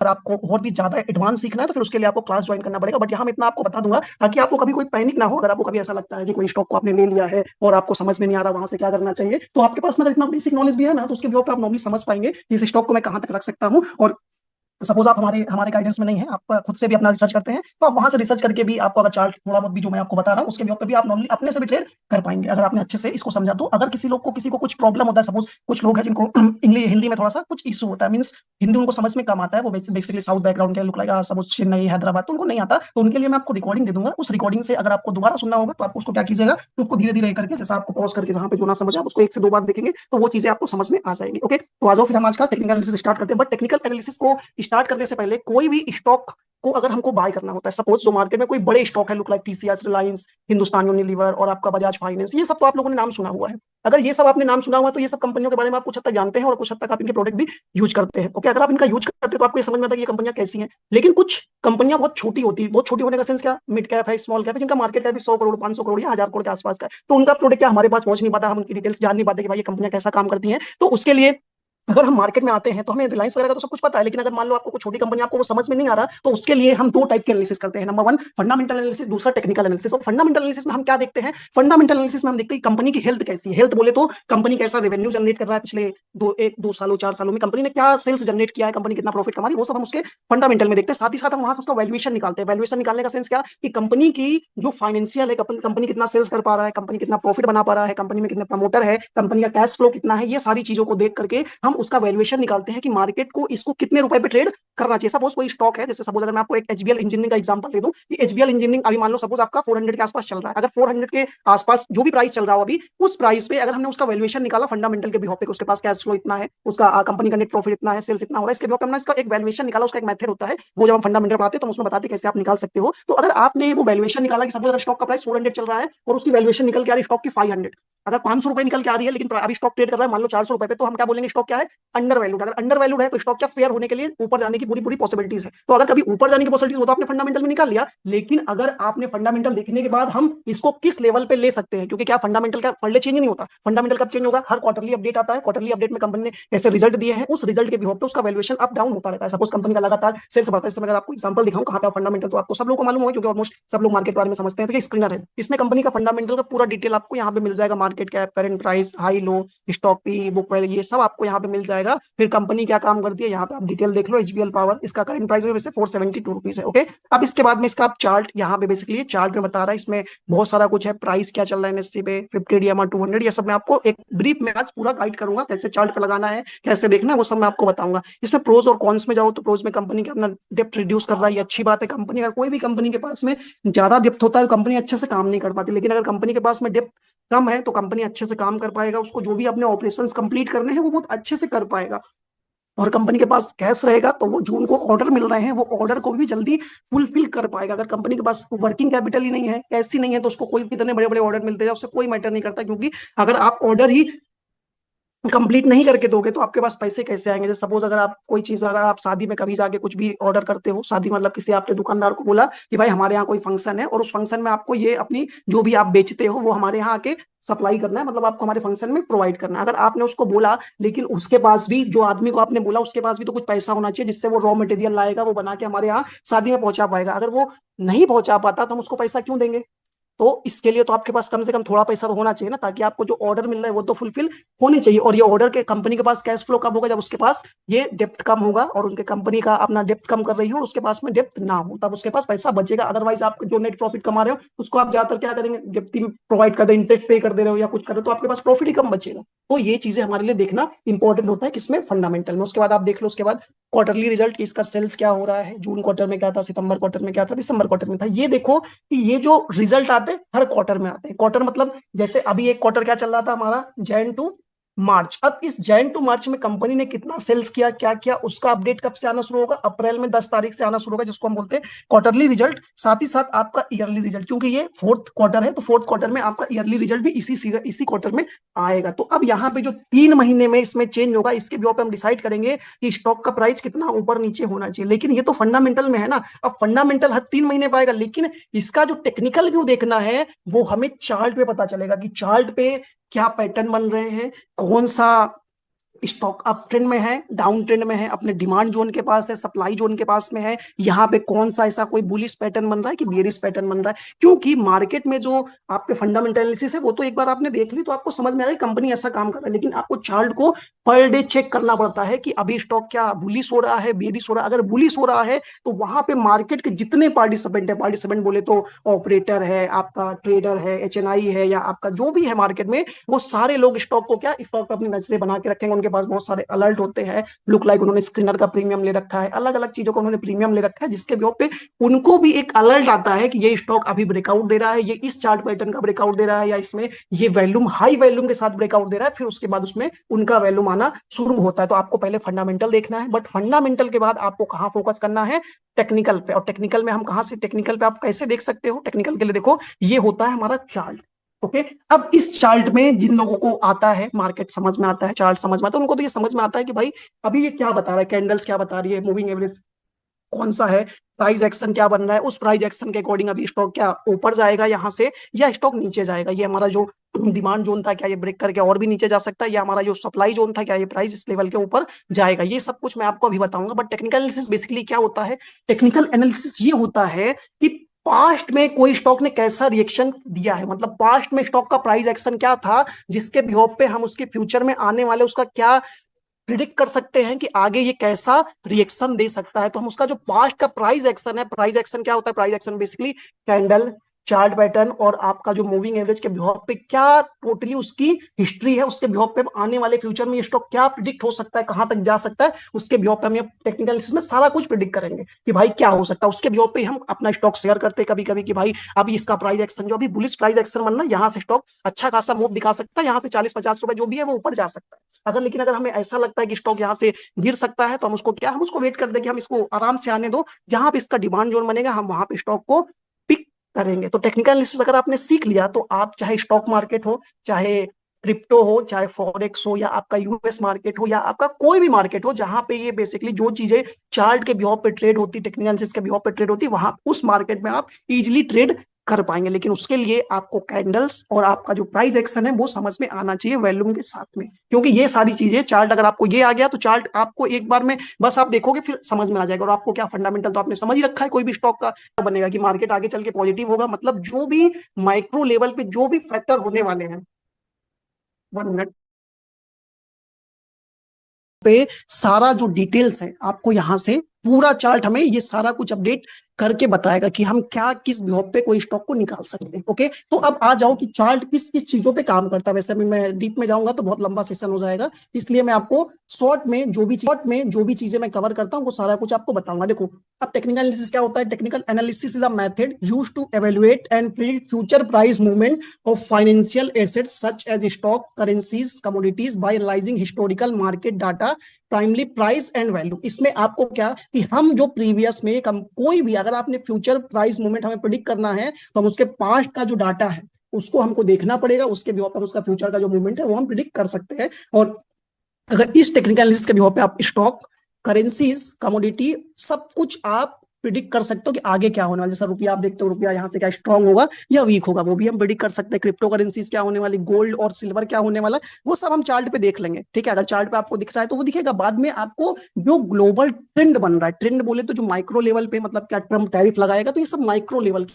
अगर आपको और भी ज्यादा एडवांस सीखना है तो फिर उसके लिए आपको क्लास ज्वाइन करना पड़ेगा। बट यहाँ मैं इतना आपको बता दूंगा ताकि आपको कभी कोई पैनिक ना हो। अगर आपको कभी ऐसा लगता है कि कोई स्टॉक को आपने ले लिया है और आपको समझ में नहीं आ रहा वहां से क्या करना चाहिए, तो आपके पास मतलब इतना बेसिक नॉलेज भी है ना, तो उसके बेस पे आप नॉर्मली समझ पाएंगे कि इस स्टॉक को मैं कहाँ तक रख सकता हूँ। और सपोज आप हमारे हमारे गाइडेंस में नहीं है, आप खुद से भी अपना रिसर्च करते हैं, तो आप वहां से रिसर्च करके भी आपको अगर चार्ट थोड़ा बहुत भी जो मैं आपको बता रहा हूँ उसके बेस पे भी आप नॉर्मली अपने से भी ट्रेड कर पाएंगे अगर आपने अच्छे से इसको समझा तो। अगर किसी को कुछ प्रॉब्लम होता है, सपोज कुछ लोग हैं जिनको इंग्लिश हिंदी में थोड़ा सा कुछ इशू होता है, मीन्स हिंदी उनको समझ में कम आता है, वो बेसिकली साउथ बैकग्राउंड के look like suppose Chennai Hyderabad, तो उनको नहीं आता, तो उनके लिए मैं आपको रिकॉर्डिंग दे दूंगा। उस रिकॉर्डिंग से अगर आपको दोबारा सुनना होगा तो आप उसको क्या कीजिएगा, तो उसको धीरे धीरे करके जैसे आपको पॉज करके जहां पे जो ना समझ आप उसको एक से दो बार देखेंगे तो वो चीजें आपको समझ में आ जाएंगी। ओके, तो आज फिर हम आज का टेक्निकल एनालिसिस स्टार्ट करते हैं। बट टेक्निकल एनालिसिस को स्टार्ट करने से पहले कोई भी स्टॉक को अगर हमको बाय करना होता है, सपोज जो मार्केट में कोई बड़े स्टॉक है look like TCS, Reliance, Hindustan Unilever और आपका बजाज फाइनेंस, ये सब तो आप लोगों ने नाम सुना हुआ है। अगर ये सब आपने नाम सुना हुआ है तो ये सब कंपनियों के बारे में आप कुछ हद तक जानते हैं और कुछ हद तक आप इनके प्रोडक्ट भी यूज करते हैं। ओके, अगर आप इनका यूज करते हैं तो आपको ये समझ में आता है कि ये कंपनियां कैसी हैं। लेकिन कुछ कंपनियां बहुत छोटी होती है, बहुत छोटी होने का सेंस क्या, मिड कैप है, स्मॉल कैप है, जिनका मार्केट है 100 करोड़, 500 करोड़ या 1000 करोड़ के आसपास का है, तो उनका प्रोडक्ट क्या हमारे पास पहुंच नहीं पाता, हम उनकी डिटेल्स जान नहीं पाते कि भाई ये कंपनियां कैसा काम करती हैं। तो उसके लिए अगर हम मार्केट में आते हैं तो हमें रिलायंस वगैरह का तो सब कुछ पता है, लेकिन अगर मान लो आपको कोई छोटी कंपनी आपको वो समझ में नहीं आ रहा, तो उसके लिए हम दो टाइप के एनालिसिस करते हैं। नंबर वन फंडामेंटल एनालिसिस, दूसरा टेक्निकल एनालिसिस। और फंडामेंटल एनालिसिस में हम क्या देखते हैं, फंडामेंटल एनालिसिस में हम देखते हैं कंपनी की हेल्थ कैसी है। हेल्थ बोले तो कंपनी कैसा रेवेन्यू जनरेट कर रहा है पिछले दो सालों 4 सालों में, कंपनी ने क्या सेल्स जनरेट किया है, कंपनी कितना प्रॉफिट कमा रही है, वो सब हम उसके फंडामेंटल में देखते हैं। साथ ही साथ हम वहां से उसका वैल्यूएशन निकालते हैं। वैल्यूएशन निकालने का सेंस क्या, कि कंपनी की जो फाइनेंशियल है, कंपनी कितना सेल्स कर पा रहा है, कंपनी कितना प्रॉफिट बना पा रहा है, कंपनी में कितने प्रमोटर है, कंपनी का कैश फ्लो कितना है, ये सारी चीजों को देख करके हम उसका वैल्यूएशन निकालते हैं कि मार्केट को इसको कितने रुपए पे ट्रेड करना चाहिए। सपोज कोई स्टॉक है, जैसे सपोज अगर मैं आपको एक एचबीएल इंजीनियरिंग का एग्जांपल दे दूं, कि एचबीएल इंजीनियरिंग अभी मान लो सपोज आपका 400 के आसपास चल रहा है। अगर 400 के आसपास जो भी प्राइस चल रहा हो अभी, उस प्राइस पे अगर हमने उसका वैल्यूएशन निकाला फंडामेंटल के बिहाफ पे, उसके पास कैश फ्लो इतना है, उसका कंपनी का नेट प्रॉफिट इतना है, सेल्स इतना हो रहा है, इसके बिहाफ पे हमने इसका एक वैल्यूएशन निकाला, उसका एक मेथड होता है, वो जब हम फंडामेंटल पढ़ाते हैं तो हम उसमें बताते हैं कैसे आप निकाल सकते हो। तो अगर आपने वो वैल्यूएशन निकाला कि सपोज अगर स्टॉक का प्राइस 400 चल रहा है और उसकी वैल्यूएशन निकल के आ रही है स्टॉक की 500, अगर 500 रुपए निकल के आ रही है लेकिन अभी स्टॉक ट्रेड कर रहा है मान लो 400 रुपए पे, तो हम क्या बोलेंगे स्टॉक क्या है, अंडर वैल्यूड। अगर अंडर वैल्यूड है तो स्टॉक क्या फेयर होने के लिए ऊपर जाने की पूरी पूरी पॉसिबिलिटीज है। तो अगर कभी ऊपर जाने की पॉसिबिलिटीज हो तो आपने फंडामेंटल में निकाल लिया। लेकिन अगर आपने फंडामेंटल देखने के बाद हम इसको किस लेवल पे ले सकते हैं, क्योंकि क्या फंडामेंटल का पर डे चेंज नहीं होता, फंडामेंटल कब चेंज होगा, हर क्वार्टरली अपडेट आता है, क्वार्टरली अपडेट में कंपनी ने ऐसे रिजल्ट दिए हैं, उस रिजल्ट के बिहाफ पे उसका वैल्यूएशन अप डाउन होता रहता है। सपोज कंपनी का लगातार सेल्स बढ़ता है, इसमें अगर आपको एग्जांपल दिखाऊं कहां पे फंडामेंटल, तो आपको सब लोगों को मालूम होगा क्योंकि ऑलमोस्ट सब लोग मार्केट के बारे में समझते हैं। तो ये स्क्रीनर है, इसमें कंपनी का फंडामेंटल का पूरा डिटेल आपको यहाँ पे मिल जाएगा, market cap, current price, high low, stock P, book value, ये सब आपको यहाँ पे मिल जाएगा। फिर कंपनी क्या काम करती है यहाँ पे आप डिटेल देख लो। एचबीएल पावर, इसका करंट प्राइस है वैसे 472 रुपीज है। ओके, अब इसके बाद में इसका आप चार्ट यहाँ पे बेसिकली चार्ट में बता रहा है, इसमें बहुत सारा कुछ है, प्राइस क्या चल रहा है एनएससी पे, 50 डीएमआर 200, ये सब मैं आपको एक ब्रीफ में आज पूरा गाइड करूंगा, कैसे चार्ट पे लगाना है, कैसे देखना है, वो सब मैं आपको बताऊंगा। इसमें प्रोज और कॉन्स में जाओ तो प्रोज में कंपनी का अपना डेप्थ रिड्यूस कर रहा है, ये अच्छी बात है। कंपनी अगर कोई भी कंपनी के पास में ज्यादा डेप्थ होता है तो कंपनी अच्छे से काम नहीं कर पाती, लेकिन अगर कंपनी के पास में डेप्थ कम है तो कंपनी अच्छे से काम कर पाएगा, उसको जो भी अपने ऑपरेशंस कंप्लीट करने हैं वो बहुत अच्छे से कर पाएगा। और कंपनी के पास कैश रहेगा तो वो जो उनको ऑर्डर मिल रहे हैं वो ऑर्डर को भी जल्दी फुलफिल कर पाएगा। अगर कंपनी के पास वर्किंग कैपिटल ही नहीं है, कैश ही नहीं है, तो उसको कोई भी इतने बड़े बड़े ऑर्डर मिलते हैं उससे कोई मैटर नहीं करता, क्योंकि अगर आप ऑर्डर ही कंप्लीट नहीं करके दोगे तो आपके पास पैसे कैसे आएंगे। जैसे सपोज अगर आप कोई चीज, अगर आप शादी में कभी जाके कुछ भी ऑर्डर करते हो, शादी मतलब किसी आपने दुकानदार को बोला कि भाई हमारे यहाँ कोई फंक्शन है और उस फंक्शन में आपको ये अपनी जो भी आप बेचते हो वो हमारे यहाँ आके सप्लाई करना है, मतलब आपको हमारे फंक्शन में प्रोवाइड करना है। अगर आपने उसको बोला लेकिन उसके पास भी, जो आदमी को आपने बोला उसके पास भी तो कुछ पैसा होना चाहिए जिससे वो रॉ मटेरियल लाएगा, वो बना के हमारे यहाँ शादी में पहुंचा पाएगा। अगर वो नहीं पहुंचा पाता तो हम उसको पैसा क्यों देंगे। तो इसके लिए तो आपके पास कम से कम थोड़ा पैसा तो होना चाहिए ना, ताकि आपको जो ऑर्डर मिल रहा है वो तो फुलफिल होनी चाहिए। और ये ऑर्डर के कंपनी के पास कैश फ्लो कब होगा, जब उसके पास ये डेप्थ कम होगा और उनके कंपनी का अपना डेप्थ कम कर रही हो और उसके पास में डेप्थ ना हो, तब उसके पास पैसा बचेगा। अदरवाइज आप जो नेट प्रॉफिट कमा रहे हो उसको आप ज्यादातर क्या करेंगे, डेप्थ प्रोवाइड कर दे, इंटरेस्ट पे कर दे रहे हो या कुछ कर रहे हो, तो आपके पास प्रॉफिट ही कम बचेगा। तो ये चीजें हमारे लिए देखना इंपॉर्टेंट होता है किसमें, फंडामेंटल में। उसके बाद आप देख लो उसके बाद क्वार्टरली रिजल्ट कि इसका सेल्स क्या हो रहा है, जून क्वार्टर में क्या था, सितंबर क्वार्टर में क्या था, दिसंबर क्वार्टर में था। ये देखो कि ये जो रिजल्ट आते हैं हर क्वार्टर में आते हैं। क्वार्टर मतलब जैसे अभी एक क्वार्टर क्या चल रहा था हमारा, जैन टू मार्च। अब इस जैन टू मार्च में कंपनी ने कितना सेल्स किया, क्या किया, उसका अपडेट कब से आना शुरू होगा, अप्रैल में 10 तारीख से आना शुरू होगा, जिसको हम बोलते हैं क्वार्टरली रिजल्ट। साथ ही साथ आपका ईयरली रिजल्ट, क्योंकि ये फोर्थ क्वार्टर है तो फोर्थ क्वार्टर में आपका ईयरली रिजल्ट भी इसी सीजन इसी क्वार्टर में आएगा। तो अब यहाँ पे जो 3 महीने में इसमें चेंज होगा, इसके बेस पे हम डिसाइड करेंगे कि स्टॉक का प्राइस कितना ऊपर नीचे होना चाहिए। लेकिन ये तो फंडामेंटल में है ना, अब फंडामेंटल हर 3 महीने पाएगा, लेकिन इसका जो टेक्निकल व्यू देखना है वो हमें चार्ट पे पता चलेगा कि चार्ट पे क्या पैटर्न बन रहे हैं, कौन सा स्टॉक अप ट्रेंड में है, डाउन ट्रेंड में है, अपने डिमांड जोन के पास है, सप्लाई जोन के पास में है, यहाँ पे कौन सा ऐसा कोई बुलिश पैटर्न बन रहा है कि बेरिश पैटर्न बन रहा है। क्योंकि मार्केट में जो आपके फंडामेंटल एनालिसिस है वो तो एक बार आपने देख ली तो आपको समझ में आ गई कंपनी ऐसा काम कर रहा है, लेकिन आपको चार्ट को पर डे चेक करना पड़ता है कि अभी स्टॉक क्या बुलिश हो रहा है, बेरिश हो रहा है। अगर बुलिश हो रहा है तो वहां पे मार्केट के जितने पार्टिसिपेंट है, पार्टिसिपेंट बोले तो ऑपरेटर है, आपका ट्रेडर है, एचएनआई है, या आपका जो भी है मार्केट में, वो सारे लोग स्टॉक को क्या स्टॉक पे अपनी नजरें बना के रखेंगे। उनके पास बहुत सारे अलर्ट होते हैं, लुक लाइक उन्होंने स्क्रीनर का प्रीमियम ले रखा है, अलग अलग चीजों का उन्होंने प्रीमियम ले रखा है, जिसके बेस पे उनको भी एक अलर्ट आता है कि ये स्टॉक अभी ब्रेकआउट दे रहा है, ये इस चार्ट पैटर्न का ब्रेकआउट दे रहा है, या इसमें ये वैल्यूम हाई वैल्यूम के साथ ब्रेकआउट दे रहा है, फिर उसके बाद उसमें उनका वैल्यूम आना शुरू होता है। तो आपको पहले फंडामेंटल देखना है, बट फंडामेंटल के बाद आपको कहां फोकस करना है, टेक्निकल पे। और टेक्निकल में हम कहां से टेक्निकल पे आप कैसे देख सकते हो, टेक्निकल के लिए देखो ये होता है हमारा चार्ट। ओके, अब इस चार्ट में जिन लोगों को आता है, मार्केट समझ में आता है, चार्ट समझ में आता है, उनको तो ये समझ में आता है कि भाई अभी ये क्या बता रहा है, कैंडल्स क्या बता रही है, मूविंग एवरेज कौन सा है, प्राइस एक्शन क्या बन रहा है, उस प्राइस एक्शन के अकॉर्डिंग अभी स्टॉक क्या ऊपर जाएगा यहाँ से या स्टॉक नीचे जाएगा, ये हमारा जो डिमांड जोन था क्या ये ब्रेक करके और भी नीचे जा सकता है, या हमारा जो सप्लाई जोन था क्या ये प्राइस इस लेवल के ऊपर जाएगा, ये सब कुछ मैं आपको अभी बताऊंगा। बट टेक्निकल एनालिसिस बेसिकली क्या होता है, टेक्निकल एनालिसिस ये होता है कि पास्ट में कोई स्टॉक ने कैसा रिएक्शन दिया है, मतलब पास्ट में स्टॉक का प्राइस एक्शन क्या था, जिसके बिहोव पे हम उसके फ्यूचर में आने वाले उसका क्या प्रिडिक्ट कर सकते हैं कि आगे ये कैसा रिएक्शन दे सकता है। तो हम उसका जो पास्ट का प्राइस एक्शन है, प्राइस एक्शन क्या होता है, price action basically candle, chart pattern और आपका जो मूविंग एवरेज के बिहाव पे क्या टोटली उसकी हिस्ट्री है, उसके बिहाव पे आने वाले फ्यूचर में ये स्टॉक क्या प्रिडिक्ट हो सकता है, कहां तक जा सकता है, उसके बिहाव पे हम ये टेक्निकल एनालिसिस में सारा कुछ प्रिडिक्ट करेंगे कि भाई क्या हो सकता है। उसके बिहाव पे हम अपना स्टॉक शेयर करते हैं कभी कभी कि भाई अभी इसका प्राइस एक्शन जो अभी बुलिश प्राइस एक्शन बनना, यहाँ से स्टॉक अच्छा खासा मूव दिखा सकता है, यहाँ से 40-50 रुपए जो भी है वो ऊपर जा सकता है। अगर लेकिन अगर हमें ऐसा लगता है कि स्टॉक यहाँ से गिर सकता है तो हम उसको क्या, हम उसको वेट कर देंगे, हम इसको आराम से आने दो, जहां पे इसका डिमांड जोन बनेगा हम वहां पे स्टॉक को पिक करेंगे। तो टेक्निकल एनालिसिस अगर आपने सीख लिया तो आप चाहे स्टॉक मार्केट हो, चाहे क्रिप्टो हो, चाहे फॉरेक्स हो, या आपका यूएस मार्केट हो, या आपका कोई भी मार्केट हो, जहां पे ये बेसिकली जो चीजें चार्ट के बिहाव पे ट्रेड होती, टेक्निकल एनालिसिस के बिहाव पे ट्रेड होती, वहां उस मार्केट में आप इजिली ट्रेड कर पाएंगे। लेकिन उसके लिए आपको कैंडल्स और आपका जो प्राइस एक्शन है वो समझ में आना चाहिए वॉल्यूम के साथ में, क्योंकि ये सारी चीजें चार्ट अगर आपको ये आ गया तो चार्ट आपको एक बार में बस आप देखोगे फिर समझ में आ जाएगा। और आपको क्या फंडामेंटल तो आपने समझ ही रखा है, कोई भी स्टॉक का बनेगा कि मार्केट आगे चल के पॉजिटिव होगा, मतलब जो भी माइक्रो लेवल पे जो भी फैक्टर होने वाले हैं। 1 मिनट पे सारा जो डिटेल्स है आपको यहाँ से पूरा चार्ट हमें ये सारा कुछ अपडेट करके बताएगा कि हम क्या किस बिहोप पे कोई स्टॉक को निकाल सकते हैं। ओके, तो अब आ जाओ कि चार्ट किस किस चीजों पे काम करता है। वैसे अभी मैं डीप में जाऊंगा तो बहुत लंबा सेशन हो जाएगा, इसलिए मैं आपको शॉर्ट में जो भी चीजें मैं कवर करता हूँ वो सारा कुछ आपको बताऊंगा। देखो, अब टेक्निकल एनालिसिस क्या होता है, technical analysis is a method used to evaluate and predict future price movement of financial assets such as stock, currencies, commodities by analysing historical market data, primarily price and value. इसमें आपको क्या कि हम जो previous में कोई भी अगर आपने फ्यूचर प्राइस मूवमेंट हमें प्रिडिक्ट करना है तो हम उसके पास्ट का जो डाटा है उसको हमको देखना पड़ेगा, उसके बेस पर उसका फ्यूचर का जो मूवमेंट है वो हम प्रिडिक्ट कर सकते हैं। और अगर इस टेक्निकल एनालिसिस के बेस पे आप स्टॉक, करेंसीज, कमोडिटी सब कुछ आप प्रिडिक्ट कर सकते हो कि आगे क्या होने वाला। जैसा रुपया आप देखते हो, रुपया यहाँ से क्या स्ट्रांग होगा या वीक होगा, वो भी हम प्रिडिक्ट कर सकते हैं। क्रिप्टो करेंसीज क्या होने वाली, गोल्ड और सिल्वर क्या होने वाला, वो सब हम चार्ट पे देख लेंगे। ठीक है, अगर चार्ट पे आपको दिख रहा है तो वो दिखेगा। बाद में आपको जो ग्लोबल ट्रेंड बन रहा है, ट्रेंड बोले तो जो माइक्रो लेवल पे मतलब क्या ट्रम्प टैरिफ लगाएगा, तो ये सब माइक्रो लेवल,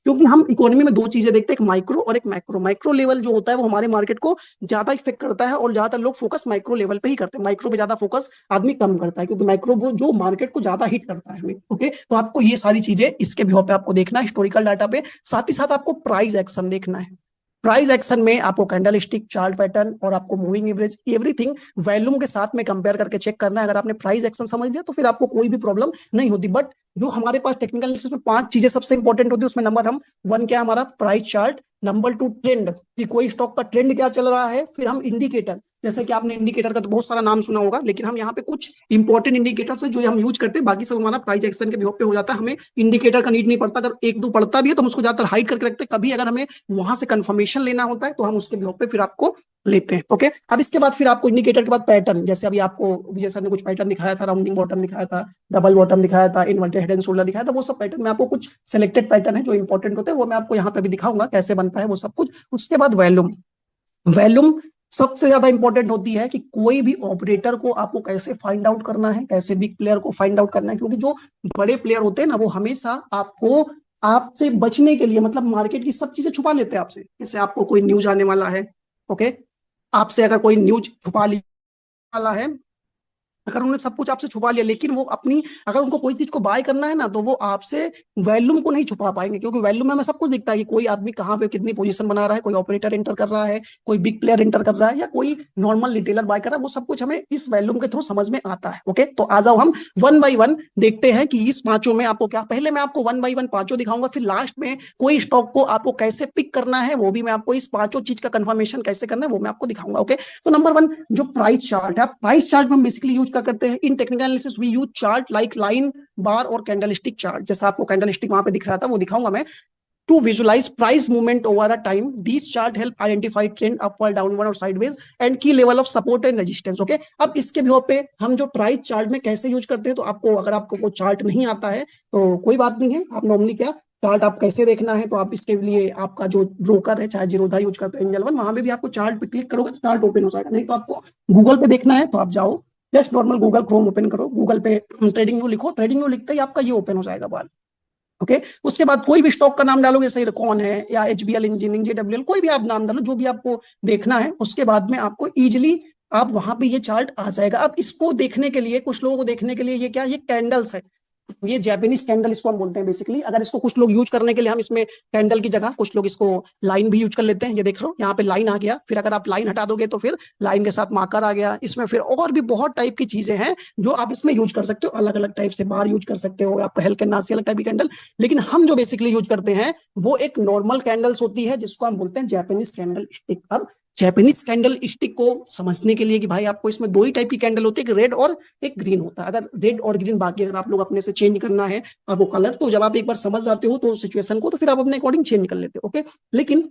क्योंकि हम इकोनॉमी में दो चीजें देखते हैं, एक माइक्रो और एक मैक्रो। माइक्रो लेवल जो होता है वो हमारे मार्केट को ज्यादा इफेक्ट करता है और ज्यादातर लोग फोकस माइक्रो लेवल पे ही करते हैं, माइक्रो पे ज्यादा फोकस आदमी कम करता है, क्योंकि माइक्रो वो जो मार्केट को ज्यादा हिट करता है हमें। ओके, तो आपको ये सारी चीजें इसके बिहाव पे आपको देखना है, हिस्टोरिकल डाटा पे, साथ ही साथ आपको प्राइस एक्शन देखना है। प्राइस एक्शन में आपको कैंडल स्टिक, चार्ट पैटर्न और आपको मूविंग एवरेज एवरीथिंग वैल्यूम के साथ में कंपेयर करके चेक करना है। अगर आपने प्राइस एक्शन समझ लिया तो फिर आपको कोई भी प्रॉब्लम नहीं होती। बट जो हमारे पास टेक्निकल एनालिसिस में 5 चीजें सबसे इंपॉर्टेंट होती है, उसमें नंबर हम 1 क्या हमारा प्राइस चार्ट, नंबर 2 ट्रेंड कि कोई स्टॉक का ट्रेंड क्या चल रहा है, फिर हम इंडिकेटर, जैसे कि आपने इंडिकेटर का तो बहुत सारा नाम सुना होगा, लेकिन हम यहाँ पे कुछ इंपॉर्टेंट इंडिकेटर है जो हम यूज करते हैं, बाकी सब हमारा प्राइस एक्शन के बिहाव पे हो जाता है, हमें इंडिकेटर का नीड नहीं पड़ता। अगर एक दो पड़ता भी है तो हम उसको ज्यादातर हाइड करके रखते हैं, कभी अगर हमें वहां से कंफर्मेशन लेना होता है तो हम उसके बिहाव पे फिर आपको लेते हैं। ओके, अब इसके बाद फिर आपको इंडिकेटर के बाद पैटर्न, जैसे अभी आपको विजय सर ने कुछ पैटर्न दिखाया था, राउंडिंग बॉटम दिखाया था, डबल बॉटम दिखाया था, इन्वर्टेड हेड एंड शोल्डर दिखाया था, वो सब पैटर्न में आपको कुछ सिलेक्टेड पैटर्न है जो इंपॉर्टेंट होते हैं, वो मैं आपको यहाँ पे भी दिखाऊंगा कैसे बनता है वो सब कुछ। उसके बाद वैल्यूम, वैल्यूम सबसे ज्यादा इंपॉर्टेंट होती है कि कोई भी ऑपरेटर को आपको कैसे फाइंड आउट करना है, कैसे बिग प्लेयर को फाइंड आउट करना है, क्योंकि जो बड़े प्लेयर होते हैं ना वो हमेशा आपको आपसे बचने के लिए मतलब मार्केट की सब चीजें छुपा लेते हैं आपसे। जैसे आपको कोई न्यूज आने वाला है, ओके, आपसे अगर कोई न्यूज छुपा ली वाला है, अगर उन्होंने सब कुछ आपसे छुपा लिया, लेकिन वो अपनी अगर उनको कोई चीज को बाय करना है ना तो वो आपसे वैल्यूम को नहीं छुपा पाएंगे, क्योंकि वैल्यूम में हमें सब कुछ दिखता है कि कोई आदमी कहाँ पे कितनी पोजीशन बना रहा है, कोई ऑपरेटर एंटर कर रहा है, कोई बिग प्लेयर एंटर कर रहा है, या कोई नॉर्मल रिटेलर बाय कर रहा है, वो सब कुछ हमें इस वैल्यूम के थ्रू समझ में आता है। ओके, तो आ जाओ हम वन बाई वन देखते हैं कि इस पांचों में आपको क्या, पहले मैं आपको वन बाई वन पांचों दिखाऊंगा, फिर लास्ट में कोई स्टॉक को आपको कैसे पिक करना है वो भी मैं आपको, इस पांचों चीज का कंफर्मेशन कैसे करना है वो मैं आपको दिखाऊंगा। ओके, तो नंबर वन जो प्राइस चार्ट है, प्राइस चार्ट में हम बेसिकली यूज क्या करते हैं in technical analysis, we use chart like line bar और कैंडलस्टिक चार्ट। जैसा आपको कैंडलस्टिक वहां पे दिख रहा था वो दिखाऊंगा मैं। To visualise price movement over a time, this chart help identify trend upward downward और sideways and key level of support and resistance. Okay, अब इसके भी पे हम जो प्राइस चार्ट में कैसे यूज करते हैं, तो आपको अगर आपको वो चार्ट नहीं आता है तो कोई बात नहीं है, आप नॉर्मली क्या चार्ट आप कैसे देखना है, तो आप इसके लिए आपका जो ब्रोकर है, चाहे जीरोधा यूज करते हैं एंजल वन, वहां पे भी आपको चार्ट पे क्लिक करोगे तो चार्ट ओपन हो जाएगा। नहीं तो आपको गूगल पे देखना है तो आप जाओ, just normal Google Chrome open करो, गूगल पे ट्रेडिंग व्यू लिखो, ट्रेडिंग व्यू लिखते ही आपका ये ओपन हो जाएगा बार। ओके, उसके बाद कोई भी स्टॉक का नाम डालोगे, सही कौन है या एचबीएल इंजीनियरिंग, जेडब्ल्यूएल, कोई भी आप नाम डालो जो भी आपको देखना है, उसके बाद में आपको इजिली आप वहां पे ये चार्ट आ जाएगा। अब इसको देखने के लिए, कुछ लोगों को देखने के लिए ये क्या, ये कैंडल्स है, ये जैपनीज कैंडल इसको हम बोलते हैं बेसिकली। अगर इसको कुछ लोग यूज करने के लिए हम इसमें कैंडल की जगह कुछ लोग इसको लाइन भी यूज कर लेते हैं। ये देख रहे हो यहाँ पे लाइन आ गया, फिर अगर आप लाइन हटा दोगे तो फिर लाइन के साथ मार्कर आ गया इसमें, फिर और भी बहुत टाइप की चीजें हैं जो आप इसमें यूज कर सकते हो, अलग अलग टाइप से बार यूज कर सकते हो, आप हल्के नासी अलग टाइप की कैंडल। लेकिन हम जो बेसिकली यूज करते हैं वो एक नॉर्मल कैंडल्स होती है जिसको हम बोलते हैं जैपनीज कैंडल स्टिक। अब जैपनीज कैंडल स्टिक को समझने के लिए कि भाई आपको इसमें दो ही टाइप की कैंडल होती है, एक रेड और एक ग्रीन होता है। अगर रेड और ग्रीन बाकी अगर आप लोग अपने से चेंज करना है आपको कलर, तो जब आप एक बार समझ जाते हो तो सिचुएशन को, तो फिर आप अपने अकॉर्डिंग चेंज कर लेते हो। ओके, लेकिन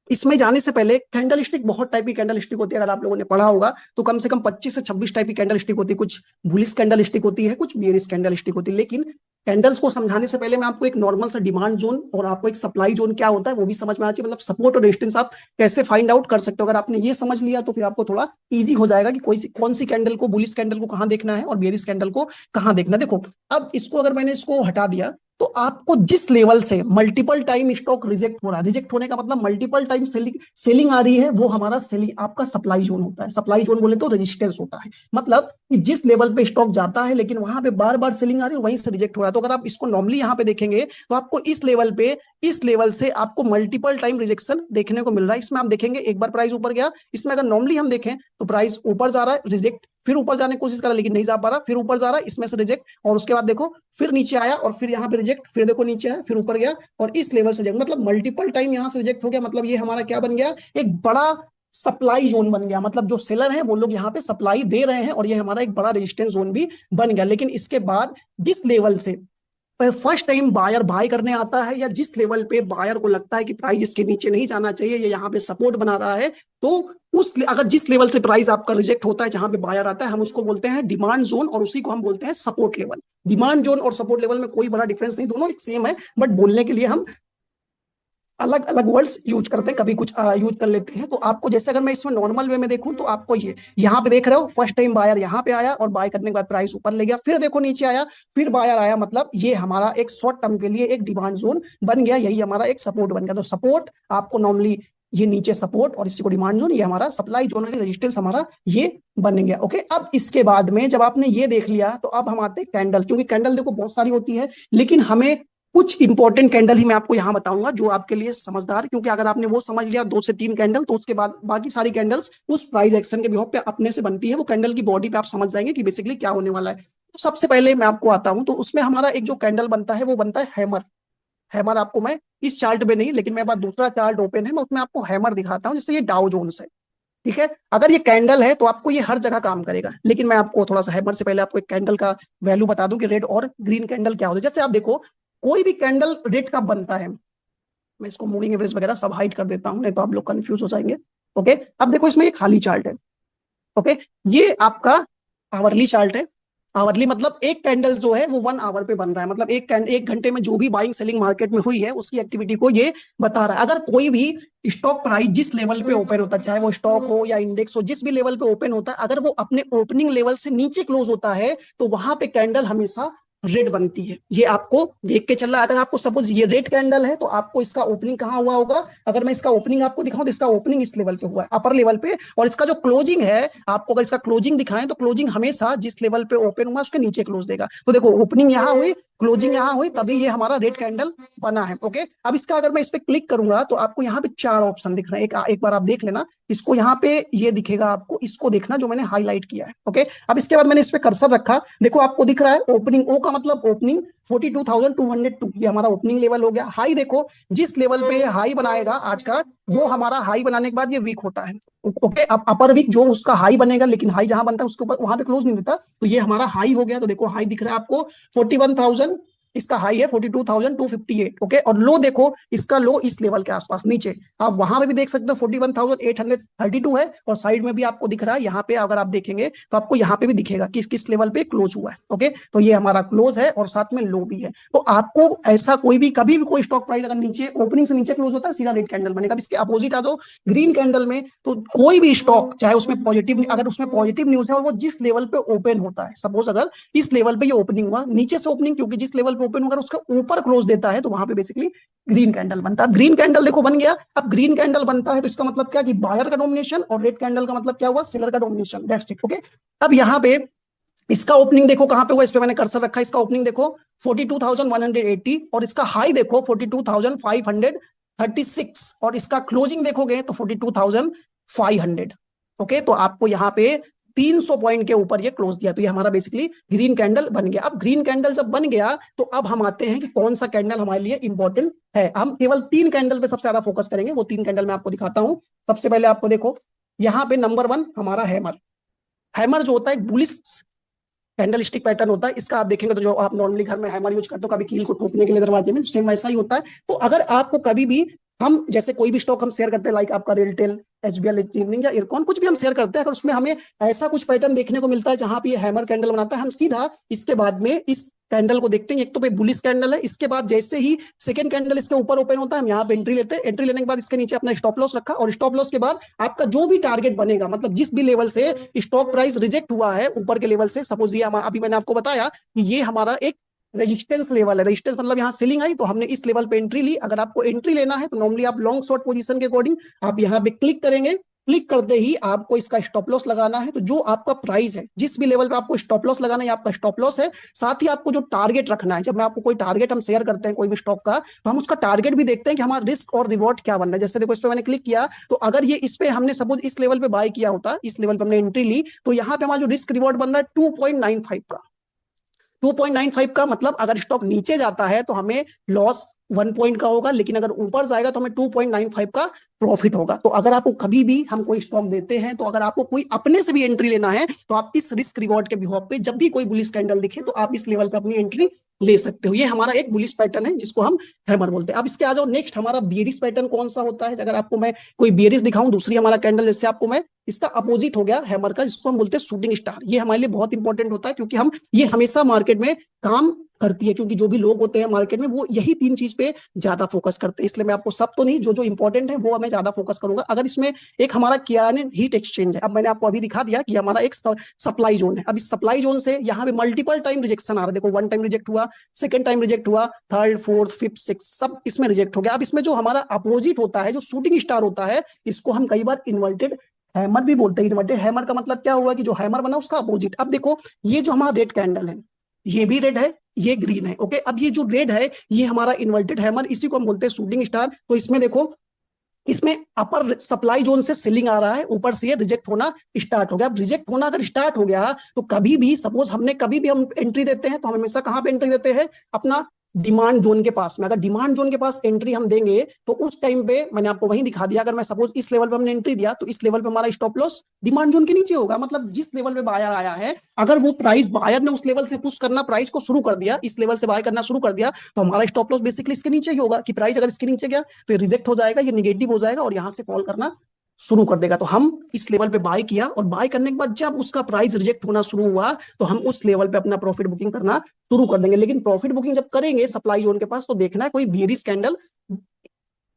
इसमें जाने से पहले कैंडल स्टिक बहुत टाइप की कैंडल स्टिक होती है, अगर आप लोगों ने पढ़ा होगा तो कम से कम 25 से 26 टाइप की कैंडल स्टिक होती है। कुछ बुलिश कैंडल स्टिक होती है, कुछ बियरिश कैंडल स्टिक होती है। लेकिन कैंडल्स को समझाने से पहले मैं आपको एक नॉर्मल सा डिमांड जोन और आपको एक सप्लाई जोन क्या होता है वो भी समझ में आना चाहिए, मतलब सपोर्ट और रेजिस्टेंस आप कैसे फाइंड आउट कर सकते हो। अगर आपने ये समझ लिया तो फिर आपको थोड़ा इजी हो जाएगा कि कौन सी कैंडल को, बुलिश कैंडल को कहां देखना है और बियरिश कैंडल को कहां देखना। देखो अब इसको अगर मैंने इसको हटा दिया तो आपको जिस लेवल से मल्टीपल टाइम स्टॉक रिजेक्ट हो रहा है, रिजेक्ट होने का मतलब मल्टीपल टाइम सेलिंग आ रही है, वो हमारा सेलिंग आपका सप्लाई जोन होता है। सप्लाई जोन बोले तो रेजिस्टेंस होता है, मतलब कि जिस लेवल पे स्टॉक जाता है लेकिन वहां पे बार बार सेलिंग आ रही है, वहीं से रिजेक्ट हो रहा है। तो अगर आप इसको नॉर्मली यहाँ पे देखेंगे तो आपको इस लेवल पे, इस लेवल से आपको मल्टीपल टाइम रिजेक्शन देखने को मिल रहा है। इसमें आप देखेंगे एक बार प्राइस ऊपर गया, इसमें अगर नॉर्मली हम देखें तो प्राइस ऊपर जा रहा है, रिजेक्ट, फिर ऊपर जाने की कोशिश करा लेकिन नहीं जा पा रहा, फिर ऊपर जा रहा है, इसमें से रिजेक्ट, और उसके बाद देखो फिर नीचे आया और फिर यहाँ पे रिजेक्ट, फिर देखो नीचे आया, फिर ऊपर गया और इस लेवल से रिजेक्ट, मतलब मल्टीपल टाइम यहाँ से रिजेक्ट हो गया। मतलब ये हमारा क्या बन गया, एक बड़ा सप्लाई जोन बन गया, मतलब जो सेलर है वो लोग यहाँ पे सप्लाई दे रहे हैं और ये हमारा एक बड़ा रेजिस्टेंस जोन भी बन गया। लेकिन इसके बाद जिस लेवल से फर्स्ट टाइम बायर बाय करने आता है, या जिस लेवल पे बायर को लगता है कि प्राइस इसके नीचे नहीं जाना चाहिए, ये यहाँ पे सपोर्ट बना रहा है, तो उस अगर जिस लेवल से प्राइस आपका रिजेक्ट होता है जहां पे बायर आता है, हम उसको बोलते हैं डिमांड जोन और उसी को हम बोलते हैं सपोर्ट लेवल। डिमांड जोन और सपोर्ट लेवल में कोई बड़ा डिफरेंस नहीं, दोनों एक सेम है, बट बोलने के लिए हम अलग अलग वर्ड्स यूज करते हैं, कभी कुछ यूज कर लेते हैं। तो आपको जैसे अगर मैं इसमें नॉर्मल वे में देखूं तो आपको ये यहाँ पे देख रहे हो, फर्स्ट टाइम बायर यहाँ पे आया और बाय करने के बाद प्राइस ऊपर ले गया, फिर देखो नीचे आया, फिर बायर आया, मतलब ये हमारा एक शॉर्ट टर्म के लिए एक डिमांड जोन बन गया, यही हमारा एक सपोर्ट बन गया। तो सपोर्ट आपको नॉर्मली ये नीचे सपोर्ट और इसी को डिमांड जोन, ये हमारा सप्लाई जोन, रेजिस्टेंस हमारा ये बन गया। ओके, अब इसके बाद में जब आपने ये देख लिया तो अब हम आते हैं कैंडल, क्योंकि कैंडल देखो बहुत सारी होती है, लेकिन हमें कुछ इंपॉर्टेंट कैंडल ही मैं आपको यहां बताऊंगा जो आपके लिए समझदार, क्योंकि अगर आपने वो समझ लिया 2 से 3 कैंडल, तो उसके बाद बाकी सारी कैंडल्स उस प्राइस एक्शन के बिहाफ पे अपने से बनती है, वो कैंडल की बॉडी पे आप समझ जाएंगे कि बेसिकली क्या होने वाला है। तो सबसे पहले मैं आपको आता हूं, तो उसमें हमारा एक जो कैंडल बनता है वो बनता है हैमर। हैमर आपको मैं इस चार्ट में नहीं, लेकिन मेरे पास दूसरा चार्ट ओपन है, मैं उसमें आपको हैमर दिखाता हूँ, जिससे ये डाउ जोन्स है। ठीक है, अगर ये कैंडल है तो आपको ये हर जगह काम करेगा, लेकिन मैं आपको थोड़ा सा हैमर से पहले आपको एक कैंडल का वैल्यू बता दूं कि रेड और ग्रीन कैंडल क्या होता है। जैसे आप देखो कोई भी कैंडल रेड का बनता है, मैं इसको मूविंग एवरेज वगैरह सब हाइड कर देता हूं, नहीं तो आप लोग कंफ्यूज हो जाएंगे। ओके, अब देखो इसमें एक खाली चार्ट है। ओके, ये आपका आवरली चार्ट है। आवरली मतलब एक कैंडल जो है वो 1 आवर पे बन रहा है, मतलब एक घंटे में जो भी बाइंग सेलिंग मार्केट में हुई है उसकी एक्टिविटी को ये बता रहा है। अगर कोई भी स्टॉक प्राइस जिस लेवल पे ओपन होता है, चाहे वो स्टॉक हो या इंडेक्स हो, जिस भी लेवल पे ओपन होता है, अगर वो अपने ओपनिंग लेवल से नीचे क्लोज होता है तो वहां पे कैंडल हमेशा रेड बनती है। ये आपको देख के चल रहा है। अगर आपको सपोज ये रेड कैंडल है तो आपको इसका ओपनिंग कहाँ हुआ होगा, अगर मैं इसका ओपनिंग आपको दिखाऊं तो इसका ओपनिंग इस लेवल पे हुआ है, अपर लेवल पे, और इसका जो क्लोजिंग है, आपको अगर इसका क्लोजिंग दिखाएं तो क्लोजिंग हमेशा जिस लेवल पे ओपन हुआ उसके नीचे क्लोज देगा। तो देखो ओपनिंग यहाँ हुई, क्लोजिंग यहाँ हुई, तभी ये हमारा रेड कैंडल बना है। ओके, अब इसका अगर मैं इस पे क्लिक करूंगा तो आपको यहाँ पे 4 ऑप्शन दिख रहे हैं। एक बार आप देख लेना इसको, यहाँ पे ये दिखेगा आपको, इसको देखना जो मैंने हाईलाइट किया है। ओके, अब इसके बाद मैंने इस पे कर्सर रखा, देखो आपको दिख रहा है ओपनिंग, ओ का मतलब ओपनिंग 42,202, ये हमारा ओपनिंग लेवल हो गया। हाई देखो, जिस लेवल पे हाई बनाएगा आज का, वो हमारा हाई बनाने के बाद ये वीक होता है। ओके, अब अपर वीक जो उसका हाई बनेगा, लेकिन हाई जहां बनता है उसके ऊपर वहां पे क्लोज नहीं देता, तो ये हमारा हाई हो गया। तो देखो हाई दिख रहा है आपको 41,000, इसका हाई है 42,258। ओके, और लो देखो, इसका लो इस लेवल के आसपास नीचे, आप वहां पे भी देख सकते हो 41,832 है, और साइड में भी आपको दिख रहा है, यहाँ पे अगर आप देखेंगे तो आपको यहाँ पे भी दिखेगा किस किस लेवल पे क्लोज हुआ है। ओके, तो ये हमारा क्लोज है और साथ में लो भी है। तो आपको ऐसा कोई भी कभी भी कोई स्टॉक प्राइस अगर नीचे ओपनिंग से नीचे क्लोज होता है, सीधा रेड कैंडल बनेगा। इसके अपोजिट आ जाओ ग्रीन कैंडल में, तो कोई भी स्टॉक चाहे उसमें पॉजिटिव, अगर उसमें पॉजिटिव न्यूज है और वो जिस लेवल पे ओपन होता है, सपोज अगर इस लेवल पे ये ओपनिंग हुआ, नीचे से ओपनिंग, क्योंकि जिस लेवल पे ओपन होगा उसके ऊपर क्लोज देता है, तो वहां पे बेसिकली ग्रीन कैंडल बनता है। ग्रीन कैंडल देखो बन गया। अब ग्रीन कैंडल बनता है तो इसका मतलब क्या कि बायर का डोमिनेशन, और रेड कैंडल का मतलब क्या हुआ, सेलर का डोमिनेशन, दैट्स इट। ओके, अब यहाँ पे इसका ओपनिंग देखो कहां पे हुआ, इस पे मैंने कर्सर रखा है, इसका ओपनिंग देखो 42,180, और इसका हाई देखो 42,536, और इसका क्लोजिंग देखोगे तो 42,500। ओके, तो आपको यहाँ पे 300 पॉइंट के ऊपर ये क्लोज दिया, तो ये हमारा बेसिकली ग्रीन कैंडल बन गया। अब ग्रीन कैंडल जब बन गया तो अब हम आते हैं कि कौन सा कैंडल हमारे लिए इंपॉर्टेंट है। हम केवल 3 कैंडल पे सबसे ज्यादा फोकस करेंगे, वो 3 कैंडल मैं आपको दिखाता हूं। सबसे पहले आपको देखो यहाँ पे नंबर 1 हमारा हैमर। हैमर जो होता है एक बुलिश कैंडल स्टिक पैटर्न होता है। इसका आप देखेंगे तो जो आप नॉर्मली घर में हैमर यूज करते हो कभी कील को ठोकने के लिए दरवाजे में, सेम वैसा ही होता है। तो अगर आपको कभी भी, हम जैसे कोई भी स्टॉक हम शेयर करते हैं, लाइक आपका रेलटेल, एचबीएल इवनिंग या इरकॉन, कुछ भी हम शेयर करते हैं, अगर उसमें हमें ऐसा कुछ पैटर्न देखने को मिलता है जहां पे ये हैमर कैंडल बनाता है, हम सीधा इसके बाद में इस कैंडल को देखते हैं। एक तो पे बुलिश कैंडल है, इसके बाद जैसे ही सेकंड कैंडल इसके ऊपर ओपन होता है, हम यहाँ पे एंट्री लेते हैं। एंट्री लेने के बाद इसके नीचे अपना स्टॉप लॉस रखा, और स्टॉप लॉस के बाद आपका जो भी टारगेट बनेगा, मतलब जिस भी लेवल से स्टॉक प्राइस रिजेक्ट हुआ है ऊपर के लेवल से, सपोज ये अभी मैंने आपको बताया कि ये हमारा एक रेजिस्टेंस लेवल है। रेजिस्टेंस मतलब यहाँ सेलिंग आई तो हमने इस लेवल पे एंट्री ली। अगर आपको एंट्री लेना है तो नॉर्मली आप लॉन्ग शॉर्ट पोजीशन के अकॉर्डिंग आप यहाँ पे क्लिक करेंगे। क्लिक करते ही आपको इसका स्टॉप लॉस लगाना है। तो जो आपका प्राइस है, जिस भी लेवल पे आपको स्टॉप लॉस लगाना है, आपका स्टॉप लॉस है। साथ ही आपको जो टारगेट रखना है, जब मैं आपको कोई टारगेट हम शेयर करते हैं कोई भी स्टॉक का, तो हम उसका टारगेट भी देखते हैं कि हमारा रिस्क और रिवॉर्ड क्या बन रहा है। जैसे देखो इस पे मैंने क्लिक किया, तो अगर ये इस पे हमने सपोज इस लेवल पे बाय किया होता, इस लेवल पे हमने एंट्री ली, तो यहाँ पे हमारा जो रिस्क रिवॉर्ड बन रहा है 2.95 का। 2.95 का मतलब अगर स्टॉक नीचे जाता है तो हमें लॉस 1 पॉइंट का होगा, लेकिन अगर ऊपर जाएगा तो हमें 2.95 का प्रॉफिट होगा। तो अगर आपको कभी भी हम कोई स्टॉक देते हैं, तो अगर आपको कोई अपने से भी एंट्री लेना है, तो आप इस रिस्क रिवॉर्ड के बिहाफ पे जब भी कोई बुलिश कैंडल दिखे तो आप इस लेवल पे अपनी एंट्री ले सकते हो। ये हमारा एक बुलिश पैटर्न है जिसको हम हैमर बोलते हैं। अब इसके आ जाओ नेक्स्ट, हमारा बेरिश पैटर्न कौन सा होता है। अगर आपको मैं कोई बेरिश दिखाऊं, दूसरी हमारा कैंडल, जैसे आपको मैं इसका अपोजिट हो गया हैमर का, जिसको हम बोलते हैं शूटिंग स्टार। ये हमारे लिए बहुत इंपॉर्टेंट होता है, क्योंकि हम ये हमेशा मार्केट में काम करती है, क्योंकि जो भी लोग होते हैं मार्केट में वो यही 3 चीज पे ज्यादा फोकस करते हैं। इसलिए मैं आपको सब तो नहीं, जो जो इंपॉर्टेंट है वो मैं ज्यादा फोकस करूंगा। अगर इसमें एक हमारा कियान हीट एक्सचेंज है, अब मैंने आपको अभी दिखा दिया कि हमारा एक सप्लाई जोन है। अब इस सप्लाई जोन से यहाँ पे मल्टीपल टाइम रिजेक्शन आ रहा है। देखो 1 टाइम रिजेक्ट हुआ, सेकंड टाइम रिजेक्ट हुआ, थर्ड, फोर्थ, फिफ्थ, सिक्स, सब इसमें रिजेक्ट हो गया। अब इसमें जो हमारा अपोजिट होता है, जो शूटिंग स्टार होता है, इसको हम कई बार इन्वर्टेड हैमर भी बोलते हैं। इन्वर्टेड हैमर का मतलब क्या हुआ कि जो हैमर बना उसका अपोजिट। अब देखो ये जो हमारा रेड कैंडल है, ये भी रेड है, ये ग्रीन है। ओके, अब ये जो रेड है ये हमारा इन्वर्टेड हैमर, इसी को हम बोलते हैं शूटिंग स्टार। तो इसमें देखो, इसमें अपर सप्लाई जोन से सेलिंग आ रहा है, ऊपर से ये रिजेक्ट होना स्टार्ट हो गया। अब रिजेक्ट होना अगर स्टार्ट हो गया तो कभी भी सपोज हमने कभी भी हम एंट्री देते हैं तो हम हमेशा कहां पे एंट्री देते हैं, अपना डिमांड जोन के पास में। अगर डिमांड जोन के पास एंट्री हम देंगे तो उस टाइम पे मैंने आपको वहीं दिखा दिया, अगर मैं सपोज इस लेवल पे हमने एंट्री दिया तो इस लेवल पे हमारा स्टॉप लॉस डिमांड जोन के नीचे होगा। मतलब जिस लेवल पे बायर आया है, अगर वो प्राइस बायर ने उस लेवल से पुश करना प्राइस को शुरू कर दिया, इस लेवल से बाय करना शुरू कर दिया, तो हमारा स्टॉप लॉस बेसिकली इसके नीचे ही होगा कि प्राइस अगर इसके नीचे गया तो ये रिजेक्ट हो जाएगा, ये निगेटिव हो जाएगा और यहां से फॉल करना शुरू कर देगा। तो हम इस लेवल पे बाय किया और बाय करने के बाद जब उसका प्राइस रिजेक्ट होना शुरू हुआ तो हम उस लेवल पे अपना प्रॉफिट बुकिंग करना शुरू कर देंगे। लेकिन प्रॉफिट बुकिंग जब करेंगे सप्लाई जोन के पास तो देखना है कोई बेयरिश कैंडल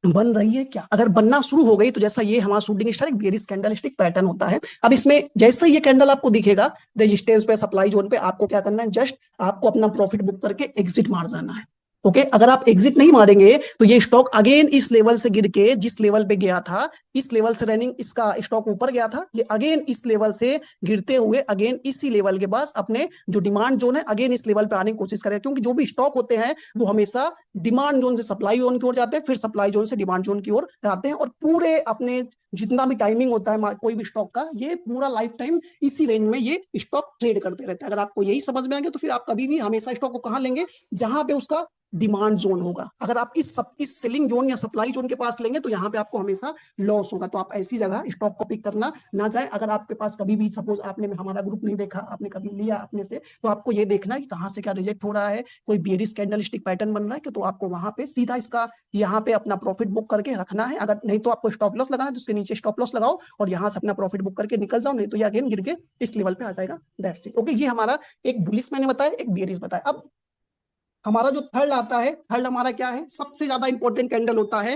बन रही है क्या। अगर बनना शुरू हो गई तो जैसा ये हमारा शूटिंग स्टार एक बेयरिश कैंडल स्टिक पैटर्न होता है। अब इसमें जैसे ये कैंडल आपको दिखेगा रेजिस्टेंस पे सप्लाई जोन पे, आपको क्या करना है, जस्ट आपको अपना प्रॉफिट बुक करके एग्जिट मार जाना है। ओके, अगर आप एग्जिट नहीं मारेंगे तो ये स्टॉक अगेन इस लेवल से गिर के जिस लेवल पे गया था, इस लेवल से रनिंग इसका स्टॉक ऊपर गया था, ये अगेन इस लेवल से गिरते हुए अगेन इसी लेवल के पास अपने जो डिमांड जोन है अगेन इस लेवल पे आने की कोशिश करें। क्योंकि जो भी स्टॉक होते हैं वो हमेशा डिमांड जोन से सप्लाई जोन की ओर जाते हैं, फिर सप्लाई जोन से डिमांड जोन की ओर जाते हैं, और पूरे अपने जितना भी टाइमिंग होता है कोई भी स्टॉक का, ये पूरा लाइफ टाइम इसी रेंज में ये स्टॉक ट्रेड करते रहते हैं। अगर आपको यही समझ में आ गया तो फिर आप कभी भी हमेशा स्टॉक को कहां लेंगे, जहां पे उसका डिमांड जोन होगा। अगर आप इस सेलिंग जोन या सप्लाई जोन के पास लेंगे तो यहाँ पे आपको हमेशा लॉस होगा। तो आप ऐसी जगह स्टॉक को पिक करना ना जाए। अगर आपके पास कभी भी सपोज आपने हमारा ग्रुप नहीं देखा, आपने कभी लिया अपने से, तो आपको ये देखना है कि कहाँ से क्या रिजेक्ट हो रहा है, कोई बेयरिश कैंडलस्टिक पैटर्न बन रहा है कि, तो आपको वहां पे सीधा इसका यहाँ पे अपना प्रॉफिट बुक करके रखना है। अगर नहीं तो आपको स्टॉप लॉस लगाना है तो उसके नीचे स्टॉप लॉस लगाओ और यहाँ से अपना प्रॉफिट बुक करके निकल जाओ, नहीं तो ये अगेन गिर के इस लेवल पे आ जाएगा। That's it. ओके, ये हमारा एक बुलिश मैंने बताया, एक बेयरिश बताया। अब हमारा जो थर्ड आता है, थर्ड हमारा क्या है, सबसे ज्यादा इंपॉर्टेंट कैंडल होता है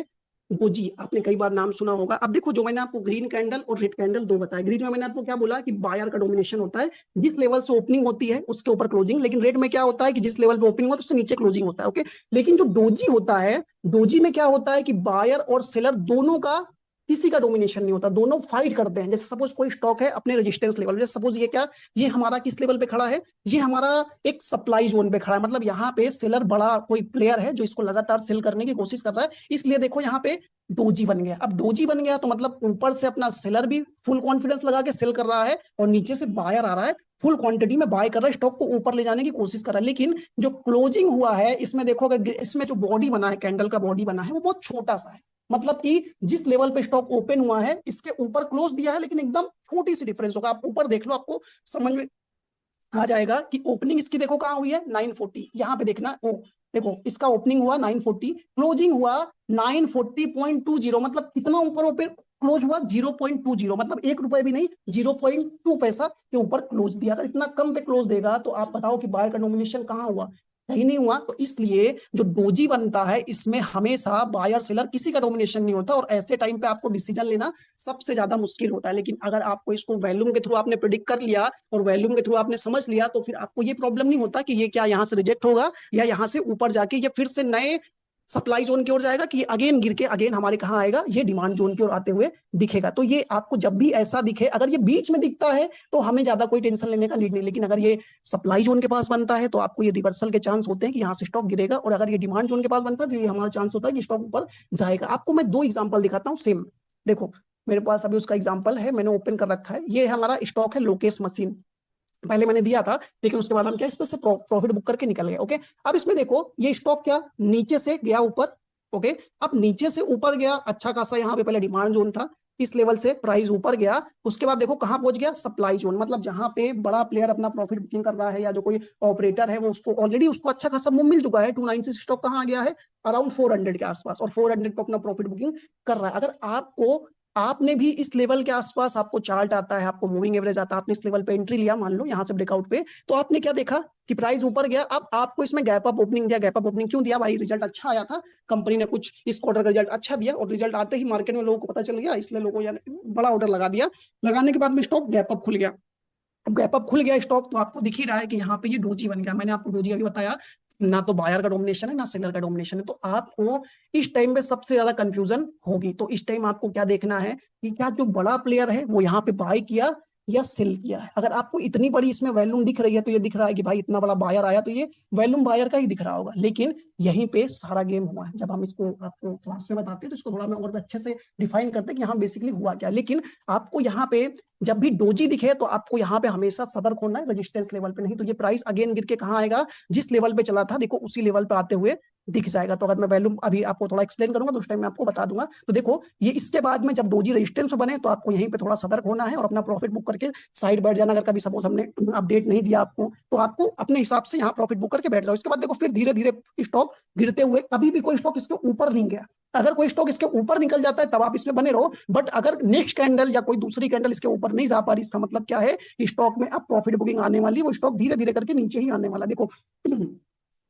गोजी। आपने कई बार नाम सुना होगा। अब देखो, जो मैंने आपको ग्रीन कैंडल और रेड कैंडल दो बताया, ग्रीन में मैंने आपको क्या बोला कि बायर का डोमिनेशन होता है, जिस लेवल से ओपनिंग होती है उसके ऊपर क्लोजिंग। लेकिन रेड में क्या होता है कि जिस लेवल पे ओपनिंग होता है उससे नीचे क्लोजिंग होता है। ओके, लेकिन जो डोजी होता है, डोजी में क्या होता है कि बायर और सेलर दोनों का किसी का डोमिनेशन नहीं होता, दोनों फाइट करते हैं। जैसे सपोज कोई स्टॉक है अपने रेजिस्टेंस लेवल, जैसे सपोज ये क्या, ये हमारा किस लेवल पे खड़ा है, ये हमारा एक सप्लाई जोन पे खड़ा है। मतलब यहाँ पे सेलर बड़ा कोई प्लेयर है जो इसको लगातार सेल करने की कोशिश कर रहा है, इसलिए देखो यहाँ पे डोजी बन गया। अब डोजी बन गया तो मतलब ऊपर से अपना सेलर भी फुल कॉन्फिडेंस लगा के सेल कर रहा है और नीचे से बायर आ रहा है फुल क्वांटिटी में बाय कर रहा है, स्टॉक को ऊपर ले जाने की कोशिश कर रहा है। लेकिन जो क्लोजिंग हुआ है इसमें देखो, अगर इसमें जो बॉडी बना है, कैंडल का बॉडी बना है, वो बहुत छोटा सा है। मतलब कि जिस लेवल पे स्टॉक ओपन हुआ है इसके ऊपर क्लोज दिया है, लेकिन एकदम छोटी सी डिफरेंस होगा। आप ऊपर देख लो, आपको समझ में आ जाएगा कि ओपनिंग इसकी देखो कहां हुई है, 940। यहाँ पे देखना, ओ देखो इसका ओपनिंग हुआ 940, क्लोजिंग हुआ 940.20। मतलब कितना ऊपर ओपन क्लोज हुआ, 0.20। मतलब 1 रुपए भी नहीं, 0.2 पैसा के ऊपर क्लोज दिया। अगर इतना कम पे क्लोज देगा तो आप बताओ कि बायर का नॉमिनेशन कहाँ हुआ, कहीं नहीं हुआ। तो इसलिए जो डोजी बनता है इसमें हमेशा बायर सेलर किसी का डोमिनेशन नहीं होता, और ऐसे टाइम पे आपको डिसीजन लेना सबसे ज्यादा मुश्किल होता है। लेकिन अगर आपको इसको वॉल्यूम के थ्रू आपने प्रिडिक्ट कर लिया और वॉल्यूम के थ्रू आपने समझ लिया तो फिर आपको ये प्रॉब्लम नहीं होता कि ये क्या यहाँ से रिजेक्ट होगा या यहाँ से ऊपर जाके ये फिर से नए सप्लाई जोन की ओर जाएगा, कि अगेन गिर के अगेन हमारे कहाँ आएगा, ये डिमांड जोन की ओर आते हुए दिखेगा। तो ये आपको जब भी ऐसा दिखे, अगर ये बीच में दिखता है तो हमें ज्यादा कोई टेंशन लेने का नीड नहीं। लेकिन अगर ये सप्लाई जोन के पास बनता है तो आपको ये रिवर्सल के चांस होते हैं कि यहाँ से स्टॉक गिरेगा, और अगर ये डिमांड जोन के पास बनता है तो ये हमारा चांस होता है कि स्टॉक ऊपर जाएगा। आपको मैं दो एग्जाम्पल दिखाता हूँ सेम। देखो मेरे पास अभी उसका एग्जाम्पल है, मैंने ओपन कर रखा है। ये हमारा स्टॉक है लोकेश मशीन, पहले मैंने दिया था, लेकिन उसके बाद हम क्या इस पे से प्रॉफिट बुक करके निकल गए। ओके, अब इसमें देखो ये स्टॉक क्या नीचे से गया ऊपर। ओके, अब नीचे से ऊपर गया अच्छा खासा, यहाँ पे पहले डिमांड जोन था, इस लेवल से प्राइस ऊपर गया, उसके बाद देखो कहाँ पहुंच गया, सप्लाई जोन। मतलब जहां पे बड़ा प्लेयर अपना प्रॉफिट बुकिंग कर रहा है या जो कोई ऑपरेटर है वो उसको ऑलरेडी उसको अच्छा खासा मूव मिल चुका है। 296 स्टॉक कहाँ आ गया है, अराउंड 400 के आसपास, और 400 पे अपना प्रॉफिट बुकिंग कर रहा है। अगर आपको, आपने भी इस लेवल के आसपास, आपको चार्ट आता है, आपको मूविंग एवरेज आता है, आपने इस लेवल पे एंट्री लिया, मान लो यहाँ से ब्रेकआउट पे, तो आपने क्या देखा कि प्राइस ऊपर गया। अब आपको इसमें गैप अप ओपनिंग दिया। गैप अप ओपनिंग क्यों दिया भाई, रिजल्ट अच्छा आया था, कंपनी ने कुछ इस क्वार्टर का रिजल्ट अच्छा दिया, और रिजल्ट आते ही मार्केट में लोगों को पता चल गया, इसलिए लोगों ने बड़ा ऑर्डर लगा दिया। लगाने के बाद में स्टॉक गैप अप खुल गया। अब गैप अप खुल गया स्टॉक, तो आपको दिख ही रहा है कि यहाँ पे ये डोजी बन गया। मैंने आपको डोजी अभी बताया, ना तो बायर का डोमिनेशन है ना सेलर का डोमिनेशन है। तो आपको इस टाइम पे सबसे ज्यादा कंफ्यूजन होगी। तो इस टाइम आपको क्या देखना है कि क्या जो बड़ा प्लेयर है वो यहाँ पे बाय किया या सेल किया है। अगर आपको इतनी बड़ी इसमें वॉल्यूम दिख रही है तो ये दिख रहा है कि भाई इतना बड़ा बायर आया, तो ये वॉल्यूम बायर का ही दिख रहा होगा। लेकिन यहीं पे सारा गेम हुआ है। जब हम इसको आपको क्लास में बताते हैं तो इसको थोड़ा मैं और अच्छे से डिफाइन करते हैं कि यहाँ बेसिकली हुआ क्या। लेकिन आपको यहाँ पे जब भी डोजी दिखे तो आपको यहाँ पे हमेशा सतर्क होना है रेजिस्टेंस लेवल पे, नहीं तो ये प्राइस अगेन गिर के कहाँ आएगा, जिस लेवल पे चला था देखो उसी लेवल पे आते हुए दिख जाएगा। तो अगर मैं वैल्यू अभी आपको थोड़ा एक्सप्लेन करूंगा तो उस टाइम मैं आपको बता दूंगा। तो देखो ये इसके बाद में जब डोजी रेजिस्टेंस बने तो आपको यहीं पे थोड़ा सतर्क होना है और अपना प्रॉफिट बुक करके साइड बैठ जाना। अगर कभी सपोज हमने अपडेट नहीं दिया आपको तो आपको अपने हिसाब से यहाँ प्रॉफिट बुक करके बैठ जाओ। इसके बाद देखो फिर धीरे धीरे स्टॉक गिरते हुए, कभी भी कोई स्टॉक इसके ऊपर नहीं गया, अगर कोई स्टॉक इसके ऊपर निकल जाता है तब आप इसमें बने रहो, बट अगर नेक्स्ट कैंडल या कोई दूसरी कैंडल इसके ऊपर नहीं जा पा रही, इसका मतलब क्या है, स्टॉक में अब प्रॉफिट बुकिंग आने वाली, वो स्टॉक धीरे धीरे करके नीचे ही आने वाला। देखो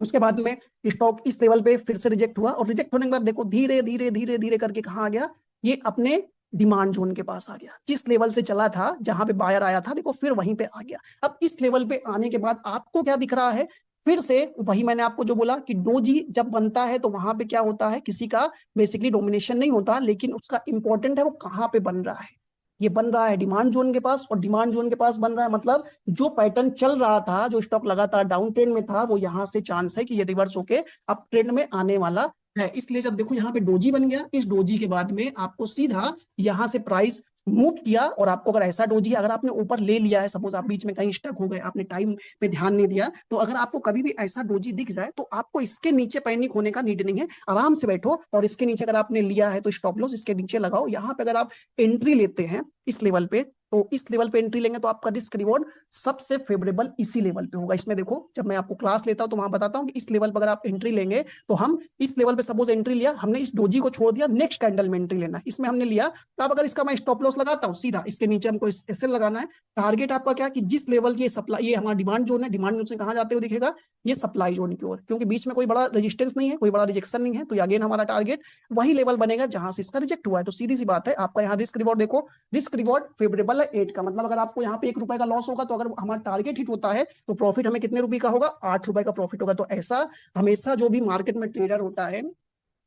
उसके बाद में स्टॉक इस लेवल पे फिर से रिजेक्ट हुआ, और रिजेक्ट होने के बाद देखो धीरे धीरे धीरे धीरे करके कहाँ आ गया, ये अपने डिमांड जोन के पास आ गया। जिस लेवल से चला था, जहां पे बायर आया था, देखो फिर वहीं पे आ गया। अब इस लेवल पे आने के बाद आपको क्या दिख रहा है, फिर से वही मैंने आपको जो बोला कि डोजी जब बनता है तो वहां पे क्या होता है, किसी का बेसिकली डोमिनेशन नहीं होता, लेकिन उसका इंपॉर्टेंट है वो कहाँ पे बन रहा है। ये बन रहा है डिमांड जोन के पास, और डिमांड जोन के पास बन रहा है मतलब जो पैटर्न चल रहा था, जो स्टॉक लगातार डाउन ट्रेंड में था, वो यहां से चांस है कि ये रिवर्स होके अप ट्रेंड में आने वाला है। इसलिए जब देखो यहाँ पे डोजी बन गया, इस डोजी के बाद में आपको सीधा यहाँ से प्राइस मूव किया, और आपको अगर ऐसा डोजी अगर आपने ऊपर ले लिया है, सपोज आप बीच में कहीं स्टक हो गए, आपने टाइम पे ध्यान नहीं दिया, तो अगर आपको कभी भी ऐसा डोजी दिख जाए तो आपको इसके नीचे पैनिक होने का नीड नहीं है। आराम से बैठो, और इसके नीचे अगर आपने लिया है तो स्टॉप लॉस इसके नीचे लगाओ। यहाँ पे अगर आप एंट्री लेते हैं इस लेवल पे, तो इस लेवल पे एंट्री लेंगे तो आपका रिस्क रिवॉर्ड सबसे फेवरेबल इसी लेवल पे होगा। इसमें देखो जब मैं आपको क्लास लेता हूं तो वहां बताता हूं कि इस लेवल पर अगर आप एंट्री लेंगे, तो हम इस लेवल पे सपोज एंट्री लिया हमने, इस डोजी को छोड़ दिया, नेक्स्ट कैंडल में एंट्री लेना है, इसमें हमने लिया, तो अब अगर इसका मैं स्टॉप लॉस लगाता हूँ सीधा इसके नीचे, हमको एसएल लगाना है। टारगेट आपका क्या, कि जिस लेवल की सप्लाई, ये हमारा डिमांड जोन है, डिमांड जोन से कहां जाते हुए दिखेगा, ये सप्लाई जोन की ओर, क्योंकि बीच में कोई बड़ा रेजिस्टेंस नहीं है, कोई बड़ा रिजेक्शन नहीं है, तो अगेन हमारा टारगेट वही लेवल बनेगा जहां से इसका रिजेक्ट हुआ है। तो सीधी सी बात है, आपका यहाँ रिस्क रिवॉर्ड देखो, रिस्क रिवॉर्ड फेवरेबल है 8 का, मतलब अगर आपको यहाँ पे 1 रुपए का लॉस होगा, तो अगर हमारा टारगेट हिट होता है तो प्रॉफिट हमें कितने रुपए का होगा, 8 रुपए का प्रॉफिट होगा। तो ऐसा हमेशा जो भी मार्केट में ट्रेडर होता है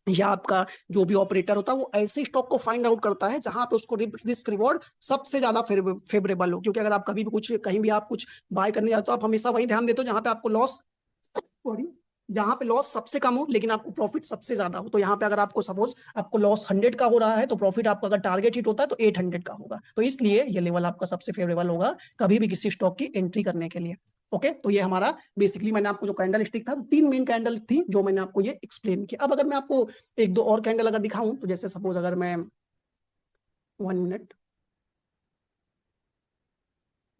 या आपका जो भी ऑपरेटर होता है, वो ऐसे स्टॉक को फाइंड आउट करता है जहां पे उसको रिस्क रिवॉर्ड सबसे ज्यादा फेवरेबल हो। क्योंकि अगर आप कभी भी कुछ कहीं भी आप कुछ बाय करने जाते हो, आप हमेशा वही ध्यान देते हो जहां पे आपको लॉस, सॉरी, जहां पे लॉस सबसे कम हो लेकिन आपको प्रॉफिट सबसे ज्यादा हो। तो यहाँ पे अगर आपको सपोज आपको लॉस 100 का हो रहा है, तो प्रॉफिट आपका अगर टारगेट हिट होता है तो 800 का होगा। तो इसलिए ये लेवल आपका सबसे फेवरेबल होगा कभी भी किसी स्टॉक की एंट्री करने के लिए। ओके, तो ये हमारा बेसिकली मैंने आपको जो कैंडल स्टिक था, तो 3 मेन कैंडल थी जो मैंने आपको ये एक्सप्लेन किया। अब अगर मैं आपको एक दो और कैंडल अगर दिखाऊं, तो जैसे सपोज अगर मैं 1 मिनट,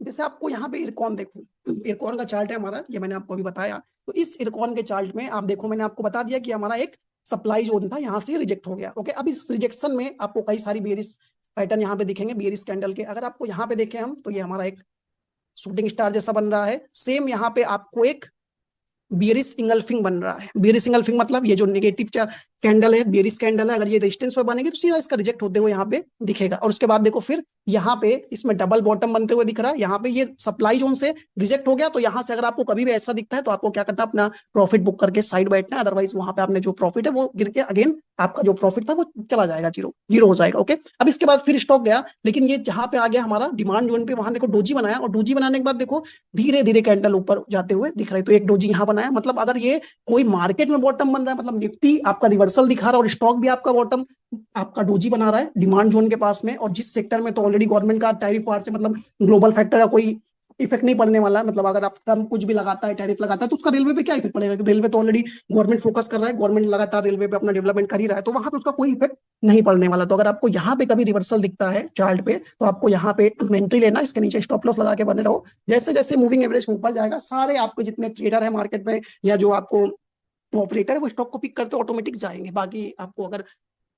जैसे आपको यहाँ पे इरकॉन देखो, इरकॉन का चार्ट है हमारा, ये मैंने आपको अभी बताया। तो इस इरकॉन के चार्ट में आप देखो, मैंने आपको बता दिया कि हमारा एक सप्लाई जोन था, यहाँ से रिजेक्ट हो गया। ओके, अब इस रिजेक्शन में आपको कई सारी बेरिस पैटर्न यहाँ पे दिखेंगे, बेरिस कैंडल के। अगर आपको यहाँ पे देखें हम, तो ये हमारा एक शूटिंग स्टार जैसा बन रहा है। सेम यहाँ पे आपको एक बियरिश इंगल्फिंग बन रहा है। बियरिश इंगल्फिंग मतलब ये जो नेगेटिव कैंडल है, बियरिश कैंडल है, अगर ये रेजिस्टेंस पे बनेगी तो सीधा इसका रिजेक्ट होते हुए यहाँ पे दिखेगा। और उसके बाद देखो फिर यहाँ पे इसमें डबल बॉटम बनते हुए दिख रहा है, यहाँ पे ये सप्लाई जोन से रिजेक्ट हो गया। तो यहाँ से अगर आपको कभी भी ऐसा दिखता है तो आपको क्या करना है, अपना प्रॉफिट बुक करके साइड बैठना है, अदरवाइज वहां पे आपने जो प्रॉफिट है वो गिर के अगेन आपका जो प्रॉफिट था वो चला जाएगा, जीरो जीरो हो जाएगा। ओके, अब इसके बाद फिर स्टॉक गया, लेकिन ये जहां पे आ गया हमारा डिमांड जोन पे, वहां देखो डोजी बनाया, और डोजी बनाने के बाद देखो धीरे धीरे कैंडल ऊपर जाते हुए दिख रहा है। तो एक डोजी यहाँ बनाया, मतलब अगर ये कोई मार्केट में बॉटम बन रहा है, मतलब निफ्टी आपका रिवर्सल दिखा रहा है और स्टॉक भी आपका बॉटम आपका डोजी बना रहा है डिमांड जोन के पास में, और जिस सेक्टर में तो ऑलरेडी गवर्नमेंट का टैरिफ वार से मतलब ग्लोबल फैक्टर का कोई इफेक्ट नहीं पड़ने वाला है। मतलब अगर आप ट्रम्प कुछ भी लगाता है, टैरिफ लगाता है, तो उसका रेलवे पे क्या इफेक्ट पड़ेगा, रेलवे तो ऑलरेडी गवर्नमेंट फोकस कर रहा है, गवर्नमेंट लगातार रेलवे पे अपना डेवलपमेंट कर ही रहा है, तो वहां पे उसका कोई इफेक्ट नहीं पड़ने वाला। तो अगर आपको यहाँ पे कभी रिवर्सल दिखता है चार्ट पे, तो आपको यहाँ पे एंट्री लेना, इसके नीचे स्टॉप लॉस लगा के बने रहो। जैसे जैसे मूविंग एवरेज ऊपर जाएगा, सारे आपके जितने ट्रेडर है मार्केट में या जो आपको ऑपरेटर है, वो स्टॉक को पिक करते ऑटोमेटिक जाएंगे। बाकी आपको अगर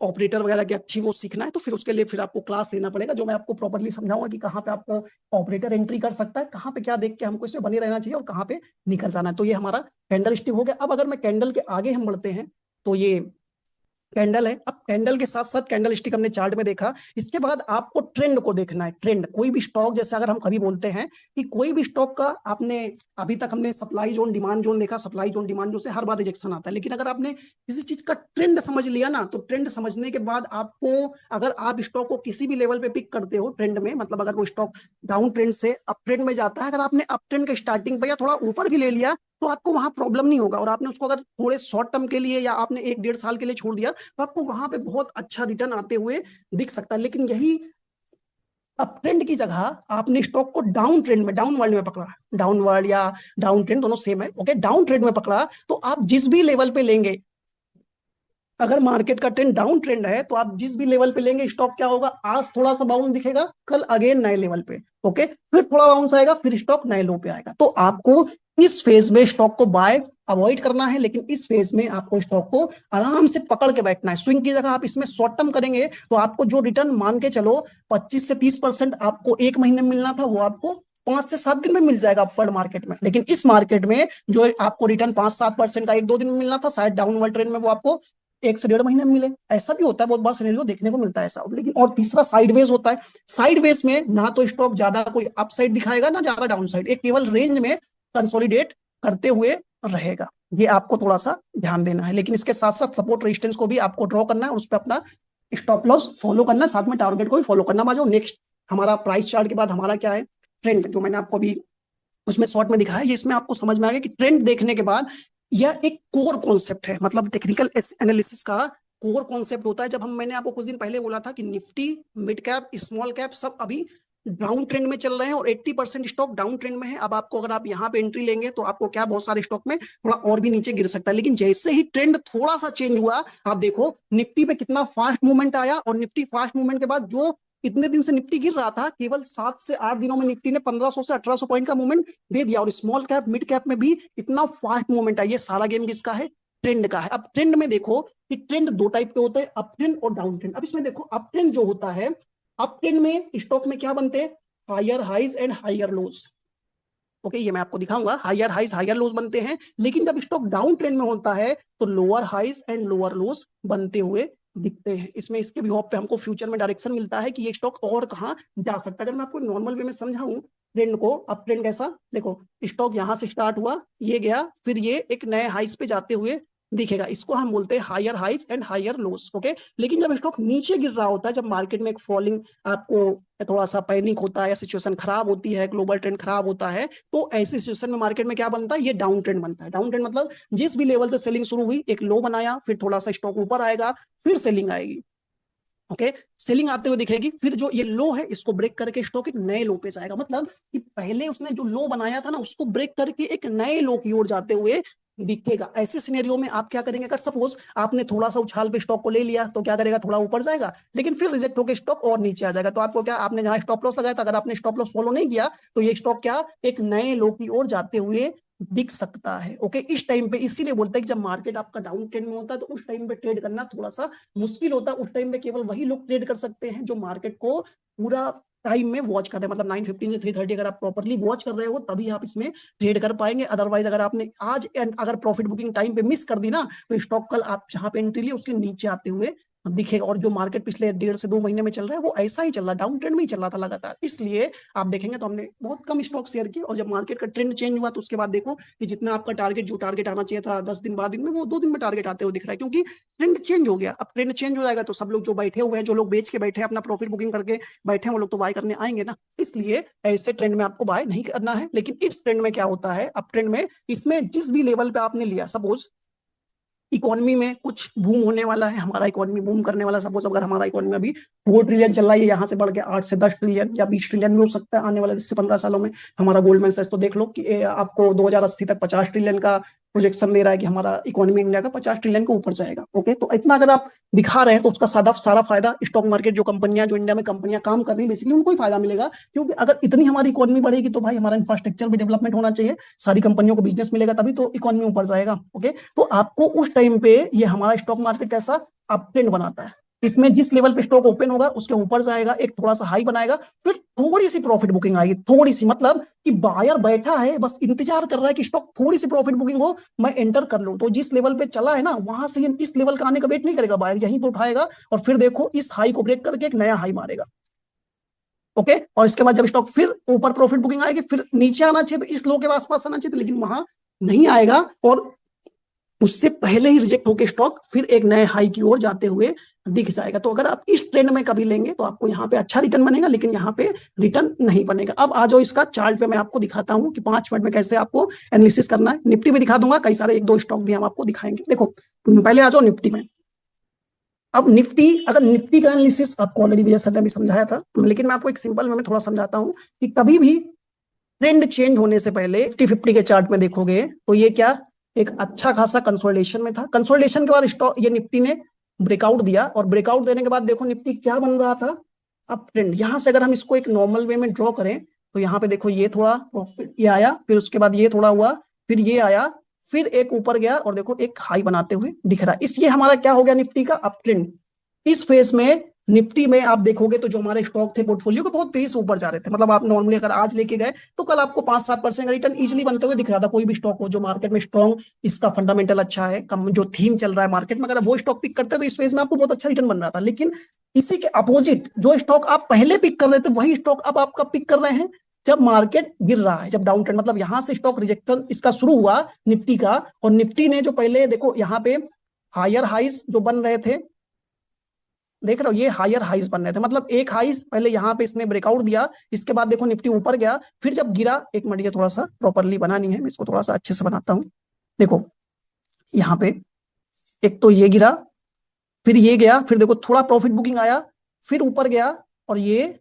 ऑपरेटर वगैरह की अच्छी वो सीखना है, तो फिर उसके लिए फिर आपको क्लास लेना पड़ेगा, जो मैं आपको प्रॉपर्ली समझाऊंगा कि कहाँ पे आपको ऑपरेटर एंट्री कर सकता है, कहाँ पे क्या देख के हमको इसमें बने रहना चाहिए और कहाँ पे निकल जाना है। तो ये हमारा कैंडल स्टिक हो गया। अब अगर मैं कैंडल के आगे हम बढ़ते हैं, तो ये कैंडल है। अब कैंडल के साथ साथ कैंडल स्टिक हमने चार्ट में देखा, इसके बाद आपको ट्रेंड को देखना है। ट्रेंड कोई भी स्टॉक, जैसे अगर हम कभी बोलते हैं कि कोई भी स्टॉक का आपने अभी तक हमने सप्लाई जोन डिमांड जोन देखा, सप्लाई जोन डिमांड जोन से हर बार रिजेक्शन आता है, लेकिन अगर आपने किसी चीज का ट्रेंड समझ लिया ना, तो ट्रेंड समझने के बाद आपको, अगर आप स्टॉक को किसी भी लेवल पे पिक करते हो ट्रेंड में, मतलब अगर वो स्टॉक डाउन ट्रेंड से अप ट्रेंड में जाता है, अगर आपने अप ट्रेंड के स्टार्टिंग पे या थोड़ा ऊपर भी ले लिया, तो आपको वहां प्रॉब्लम नहीं होगा। और आपने उसको अगर थोड़े शॉर्ट टर्म के लिए या आपने 1 डेढ़ साल के लिए छोड़ दिया, तो आपको वहां पे बहुत अच्छा रिटर्न आते हुए दिख सकता है। लेकिन यही अप ट्रेंड की जगह आपने स्टॉक को डाउन ट्रेंड में, डाउन वर्ल्ड में पकड़ा, डाउन वर्ल्ड या डाउन ट्रेंड दोनों सेम है, ओके, डाउन ट्रेंड में पकड़ा, तो आप जिस भी लेवल पे लेंगे, अगर मार्केट का ट्रेंड डाउन ट्रेंड है, तो आप जिस भी लेवल पे लेंगे स्टॉक क्या होगा, आज थोड़ा सा बाउंस दिखेगा, कल अगेन नए लेवल पे, ओके, फिर थोड़ा बाउंस आएगा, फिर स्टॉक नए लो पे आएगा। तो आपको इस फेज में स्टॉक को बाय अवॉइड करना है, लेकिन इस फेज में आपको स्टॉक को आराम से पकड़ के बैठना है। स्विंग की जगह आप इसमें शॉर्ट टर्म करेंगे तो आपको जो रिटर्न मान के चलो 25 से 30% आपको एक महीने में मिलना था, वो आपको 5 से 7 दिन में मिल जाएगा अपवर्ड मार्केट में। लेकिन इस मार्केट में जो आपको रिटर्न 5-7% का 1-2 दिन में मिलना था, शायद डाउनवर्ड ट्रेंड में वो आपको 1 से 1.5 महीने में मिले। ऐसा भी होता है, बहुत बार सिनेरियो देखने को मिलता है ऐसा। लेकिन और तीसरा साइडवेज होता है। साइडवेज में ना तो स्टॉक ज्यादा कोई अपसाइड दिखाएगा ना ज्यादा डाउनसाइड, एक केवल रेंज में कंसोलिडेट करते हुए रहेगा। ये आपको थोड़ा सा ध्यान देना है। लेकिन इसके साथ साथ सपोर्ट रेजिस्टेंस को भी आपको ड्रॉ करना है और उस पर अपना स्टॉप लॉस फॉलो करना है, साथ में टारगेट को भी फॉलो करना। बाजू नेक्स्ट हमारा प्राइस चार्ट के बाद हमारा क्या है, ट्रेंड, जो मैंने आपको अभी उसमें शॉर्ट में दिखाया। ये इसमें आपको समझ में आ गया कि ट्रेंड देखने के बाद यह एक कोर कॉन्सेप्ट है, मतलब टेक्निकल एनालिसिस का कोर कॉन्सेप्ट होता है। जब हम मैंने आपको कुछ दिन पहले बोला था कि Nifty, mid cap, small cap सब अभी डाउन ट्रेंड में चल रहे हैं और 80% स्टॉक डाउन ट्रेंड में है। अब आपको अगर आप यहाँ पे एंट्री लेंगे तो आपको क्या, बहुत सारे स्टॉक में थोड़ा और भी नीचे गिर सकता है। लेकिन जैसे ही ट्रेंड थोड़ा सा चेंज हुआ, आप देखो निफ्टी पे कितना फास्ट मूवमेंट आया, और निफ्टी फास्ट मूवमेंट के बाद जो इतने दिन से निफ्टी गिर रहा था, केवल 7 से 8 दिनों में निफ्टी ने 1500 से 1800 पॉइंट का मूवमेंट दे दिया। और स्मॉल कैप, मिड कैप में भी इतना फास्ट मूवमेंट है। ये सारा गेम किसका है, ट्रेंड का है। अब ट्रेंड में देखो कि ट्रेंड दो टाइप के होते हैं, अप ट्रेंड और डाउन ट्रेंड। अब इसमें देखो अप ट्रेंड जो होता है, अप ट्रेंड में स्टॉक में क्या बनते हैं, higher highs and higher lows. Okay, ये मैं आपको दिखाऊंगा, हायर हाइज हायर लोज बनते हैं। लेकिन जब स्टॉक डाउन ट्रेंड में होता है तो lower highs and lower lows बनते हुए दिखते हैं। इसमें इसके भी होप पे हमको फ्यूचर में डायरेक्शन मिलता है कि ये स्टॉक और कहाँ जा सकता है। अगर मैं आपको नॉर्मल वे में समझाऊं ट्रेंड को, अप ट्रेंड कैसा, देखो स्टॉक यहां से स्टार्ट हुआ, ये गया, फिर ये एक नए हाइज पे जाते हुए दिखेगा। इसको हम बोलते हैं higher highs and higher lows. Okay, लेकिन जब स्टॉक नीचे गिर रहा होता है, जब मार्केट में एक फॉलिंग, आपको थोड़ा सा पैनिक होता है या सिचुएशन खराब होती है, ग्लोबल ट्रेंड खराब होता है, तो ऐसी सिचुएशन में मार्केट में क्या बनता है, ये डाउन ट्रेंड बनता है। डाउन ट्रेंड मतलब जिस भी लेवल से सेलिंग शुरू हुई, एक लो बनाया, फिर थोड़ा सा स्टॉक ऊपर आएगा, फिर सेलिंग आएगी। ओके, सेलिंग आते हुए दिखेगी, फिर जो ये लो है इसको ब्रेक करके स्टॉक एक नए लो पे जाएगा। मतलब कि पहले उसने जो लो बनाया था ना, उसको ब्रेक करके एक नए लो की ओर जाते हुए दिखेगा। ऐसे सिनेरियो में आप क्या करेंगे, अगर सपोज आपने थोड़ा सा उछाल पे स्टॉक को ले लिया तो क्या करेगा, थोड़ा ऊपर जाएगा, लेकिन फिर रिजेक्ट होकर स्टॉक और नीचे आ जाएगा। तो आपको क्या, आपने जहां स्टॉप लॉस लगाया था, अगर आपने स्टॉप लॉस फॉलो नहीं किया तो ये स्टॉक क्या, एक नए लो की ओर जाते हुए दिख सकता है। ओके, इस टाइम पे इसीलिए बोलते हैं कि जब मार्केट आपका डाउन ट्रेंड में होता है तो उस टाइम पे ट्रेड करना थोड़ा सा मुश्किल होता है। उस टाइम पे केवल वही लोग ट्रेड कर सकते हैं जो मार्केट को पूरा टाइम में वॉच कर रहे हैं, मतलब 9:15 से 3:30 अगर आप प्रॉपरली वॉच कर रहे हो तभी आप इसमें ट्रेड कर पाएंगे। अदरवाइज अगर आपने आज अगर प्रॉफिट बुकिंग टाइम पे मिस कर दी ना, तो स्टॉक कल आप जहां पे एंट्री ली उसके नीचे आते हुए दिखेगा। और जो मार्केट पिछले 1.5 से 2 महीने में चल रहा है वो ऐसा ही चल रहा है, डाउन ट्रेंड में ही चल रहा था लगातार। इसलिए आप देखेंगे तो हमने बहुत कम स्टॉक शेयर किए, और जब मार्केट का ट्रेंड चेंज हुआ तो उसके बाद देखो कि जितना आपका टारगेट, जो टारगेट आना चाहिए था 10 दिन 12 दिन में, वो 2 दिन में टारगेट आते हुए दिख रहा है, क्योंकि ट्रेंड चेंज हो गया। अब ट्रेंड चेंज हो जाएगा तो सब लोग जो बैठे हुए हैं, जो लोग बेच के बैठे हैं, अपना प्रॉफिट बुकिंग करके बैठे हैं, वो लोग तो बाय करने आएंगे ना। इसलिए ऐसे ट्रेंड में आपको बाय नहीं करना है। लेकिन इस ट्रेंड में क्या होता है, अप ट्रेंड में, इसमें जिस भी लेवल पे आपने लिया, सपोज इकोनॉमी में कुछ बूम होने वाला है, हमारा इकोनॉमी बूम करने वाला, सपोज अगर हमारा इकोनॉमी अभी 4 ट्रिलियन चल रहा है, यहाँ से बढ़ के 8 से 10 ट्रिलियन या 20 ट्रिलियन भी हो सकता है आने वाले 10 से 15 सालों में। हमारा गोल्डमैन सैक्स तो देख लो कि आपको 2080 तक 50 ट्रिलियन का प्रोजेक्शन दे रहा है कि हमारा इकोनॉमी इंडिया का 50 ट्रिलियन के ऊपर जाएगा। ओके, तो इतना अगर आप दिखा रहे हैं तो उसका सारा फायदा स्टॉक मार्केट, जो कंपनियां, जो इंडिया में कंपनियां काम कर रही है बेसिकली, उनको ही फायदा मिलेगा। क्योंकि अगर इतनी हमारी इकोनॉमी बढ़ेगी तो भाई हमारा इंफ्रास्ट्रक्चर भी डेवलपमेंट होना चाहिए, सारी कंपनियों को बिजनेस मिलेगा, तभी तो इकोनॉमी ऊपर जाएगा। ओके, तो आपको उस टाइम पे ये हमारा स्टॉक मार्केट कैसा अप ट्रेंड बनाता है। इसमें जिस लेवल पे स्टॉक ओपन होगा उसके ऊपर जाएगा, एक थोड़ा सा हाई बनाएगा, फिर थोड़ी सी प्रॉफिट बुकिंग आएगी, थोड़ी सी, मतलब कि बायर बैठा है बस इंतजार कर रहा है कि स्टॉक थोड़ी सी प्रॉफिट बुकिंग हो, मैं एंटर कर लूं। तो जिस लेवल पे चला है ना, वहां से इस लेवल का आने का वेट नहीं करेगा, बायर यहीं पे उठाएगा और फिर देखो इस हाई को ब्रेक करके एक नया हाई मारेगा। ओके, और इसके बाद जब स्टॉक फिर ऊपर प्रॉफिट बुकिंग आएगी, फिर नीचे आना चाहिए तो इस लो के आसपास आना चाहिए, लेकिन वहां नहीं आएगा, और उससे पहले ही रिजेक्ट होकर स्टॉक फिर एक नए हाई की ओर जाते हुए दिख जाएगा। तो अगर आप इस ट्रेंड में कभी लेंगे तो आपको यहाँ पे अच्छा रिटर्न बनेगा, लेकिन यहाँ पे रिटर्न नहीं बनेगा। अब आ जाओ इसका चार्ट पे, मैं आपको दिखाता हूँ कि 5 मिनट में कैसे आपको एनालिसिस करना है। निफ्टी भी दिखा दूंगा, कई सारे 1-2 स्टॉक भी हम आपको दिखाएंगे। देखो पहले आ जाओ निफ्टी में। अब निफ्टी, अगर निफ्टी का एनालिसिस आपको ऑलरेडी विजय सर ने भी समझाया था, लेकिन मैं आपको एक सिंपल में थोड़ा समझाता हूँ कि कभी भी ट्रेंड चेंज होने से पहले 50-50 के चार्ट में देखोगे तो ये क्या, एक अच्छा खासा कंसोलिडेशन में था। कंसोलिडेशन के बाद स्टॉक, ये निफ्टी ने ब्रेकआउट दिया, और ब्रेकआउट देने के बाद देखो निफ्टी क्या बन रहा था, अप ट्रेंड। यहां से अगर हम इसको एक नॉर्मल वे में ड्रॉ करें तो यहाँ पे देखो ये थोड़ा प्रॉफिट ये आया, फिर उसके बाद ये थोड़ा हुआ, फिर ये आया, फिर एक ऊपर गया और देखो एक हाई बनाते हुए दिख रहा है। इस ये हमारा क्या हो गया निफ्टी का अप ट्रेंड। इस फेज में निफ्टी में आप देखोगे तो जो हमारे स्टॉक थे पोर्टफोलियो के बहुत तेज ऊपर जा रहे थे, मतलब आप नॉर्मली अगर आज लेके गए तो कल आपको 5-7% का रिटर्न इजीली बनते हुए दिख रहा था। कोई भी स्टॉक हो जो मार्केट में स्ट्रॉन्ग, इसका फंडामेंटल अच्छा है, कम जो थीम चल रहा है मार्केट में, अगर वो स्टॉक पिक करते हैं तो इस फेज में आपको बहुत अच्छा रिटर्न बन रहा था। लेकिन इसी के अपोजिट जो स्टॉक आप पहले पिक कर रहे थे वही स्टॉक अब आपका पिक कर रहे हैं जब मार्केट गिर रहा है, जब डाउन ट्रेंड, मतलब यहां से स्टॉक रिजेक्शन इसका शुरू हुआ निफ्टी का। और निफ्टी ने जो पहले देखो यहाँ पे हायर हाइज जो बन रहे थे, देख रहे हो ये हायर हाइज बन रहे थे, मतलब एक हाइज पहले यहाँ पे इसने ब्रेकआउट दिया, इसके बाद देखो निफ्टी ऊपर गया, फिर जब गिरा, एक मिनट ये थोड़ा सा प्रॉपरली बना नहीं है, मैं इसको थोड़ा सा अच्छे से बनाता हूँ। देखो यहाँ पे एक तो ये गिरा, फिर ये गया, फिर देखो थोड़ा प्रॉफिट बुकिंग आया, फिर ऊपर गया, और ये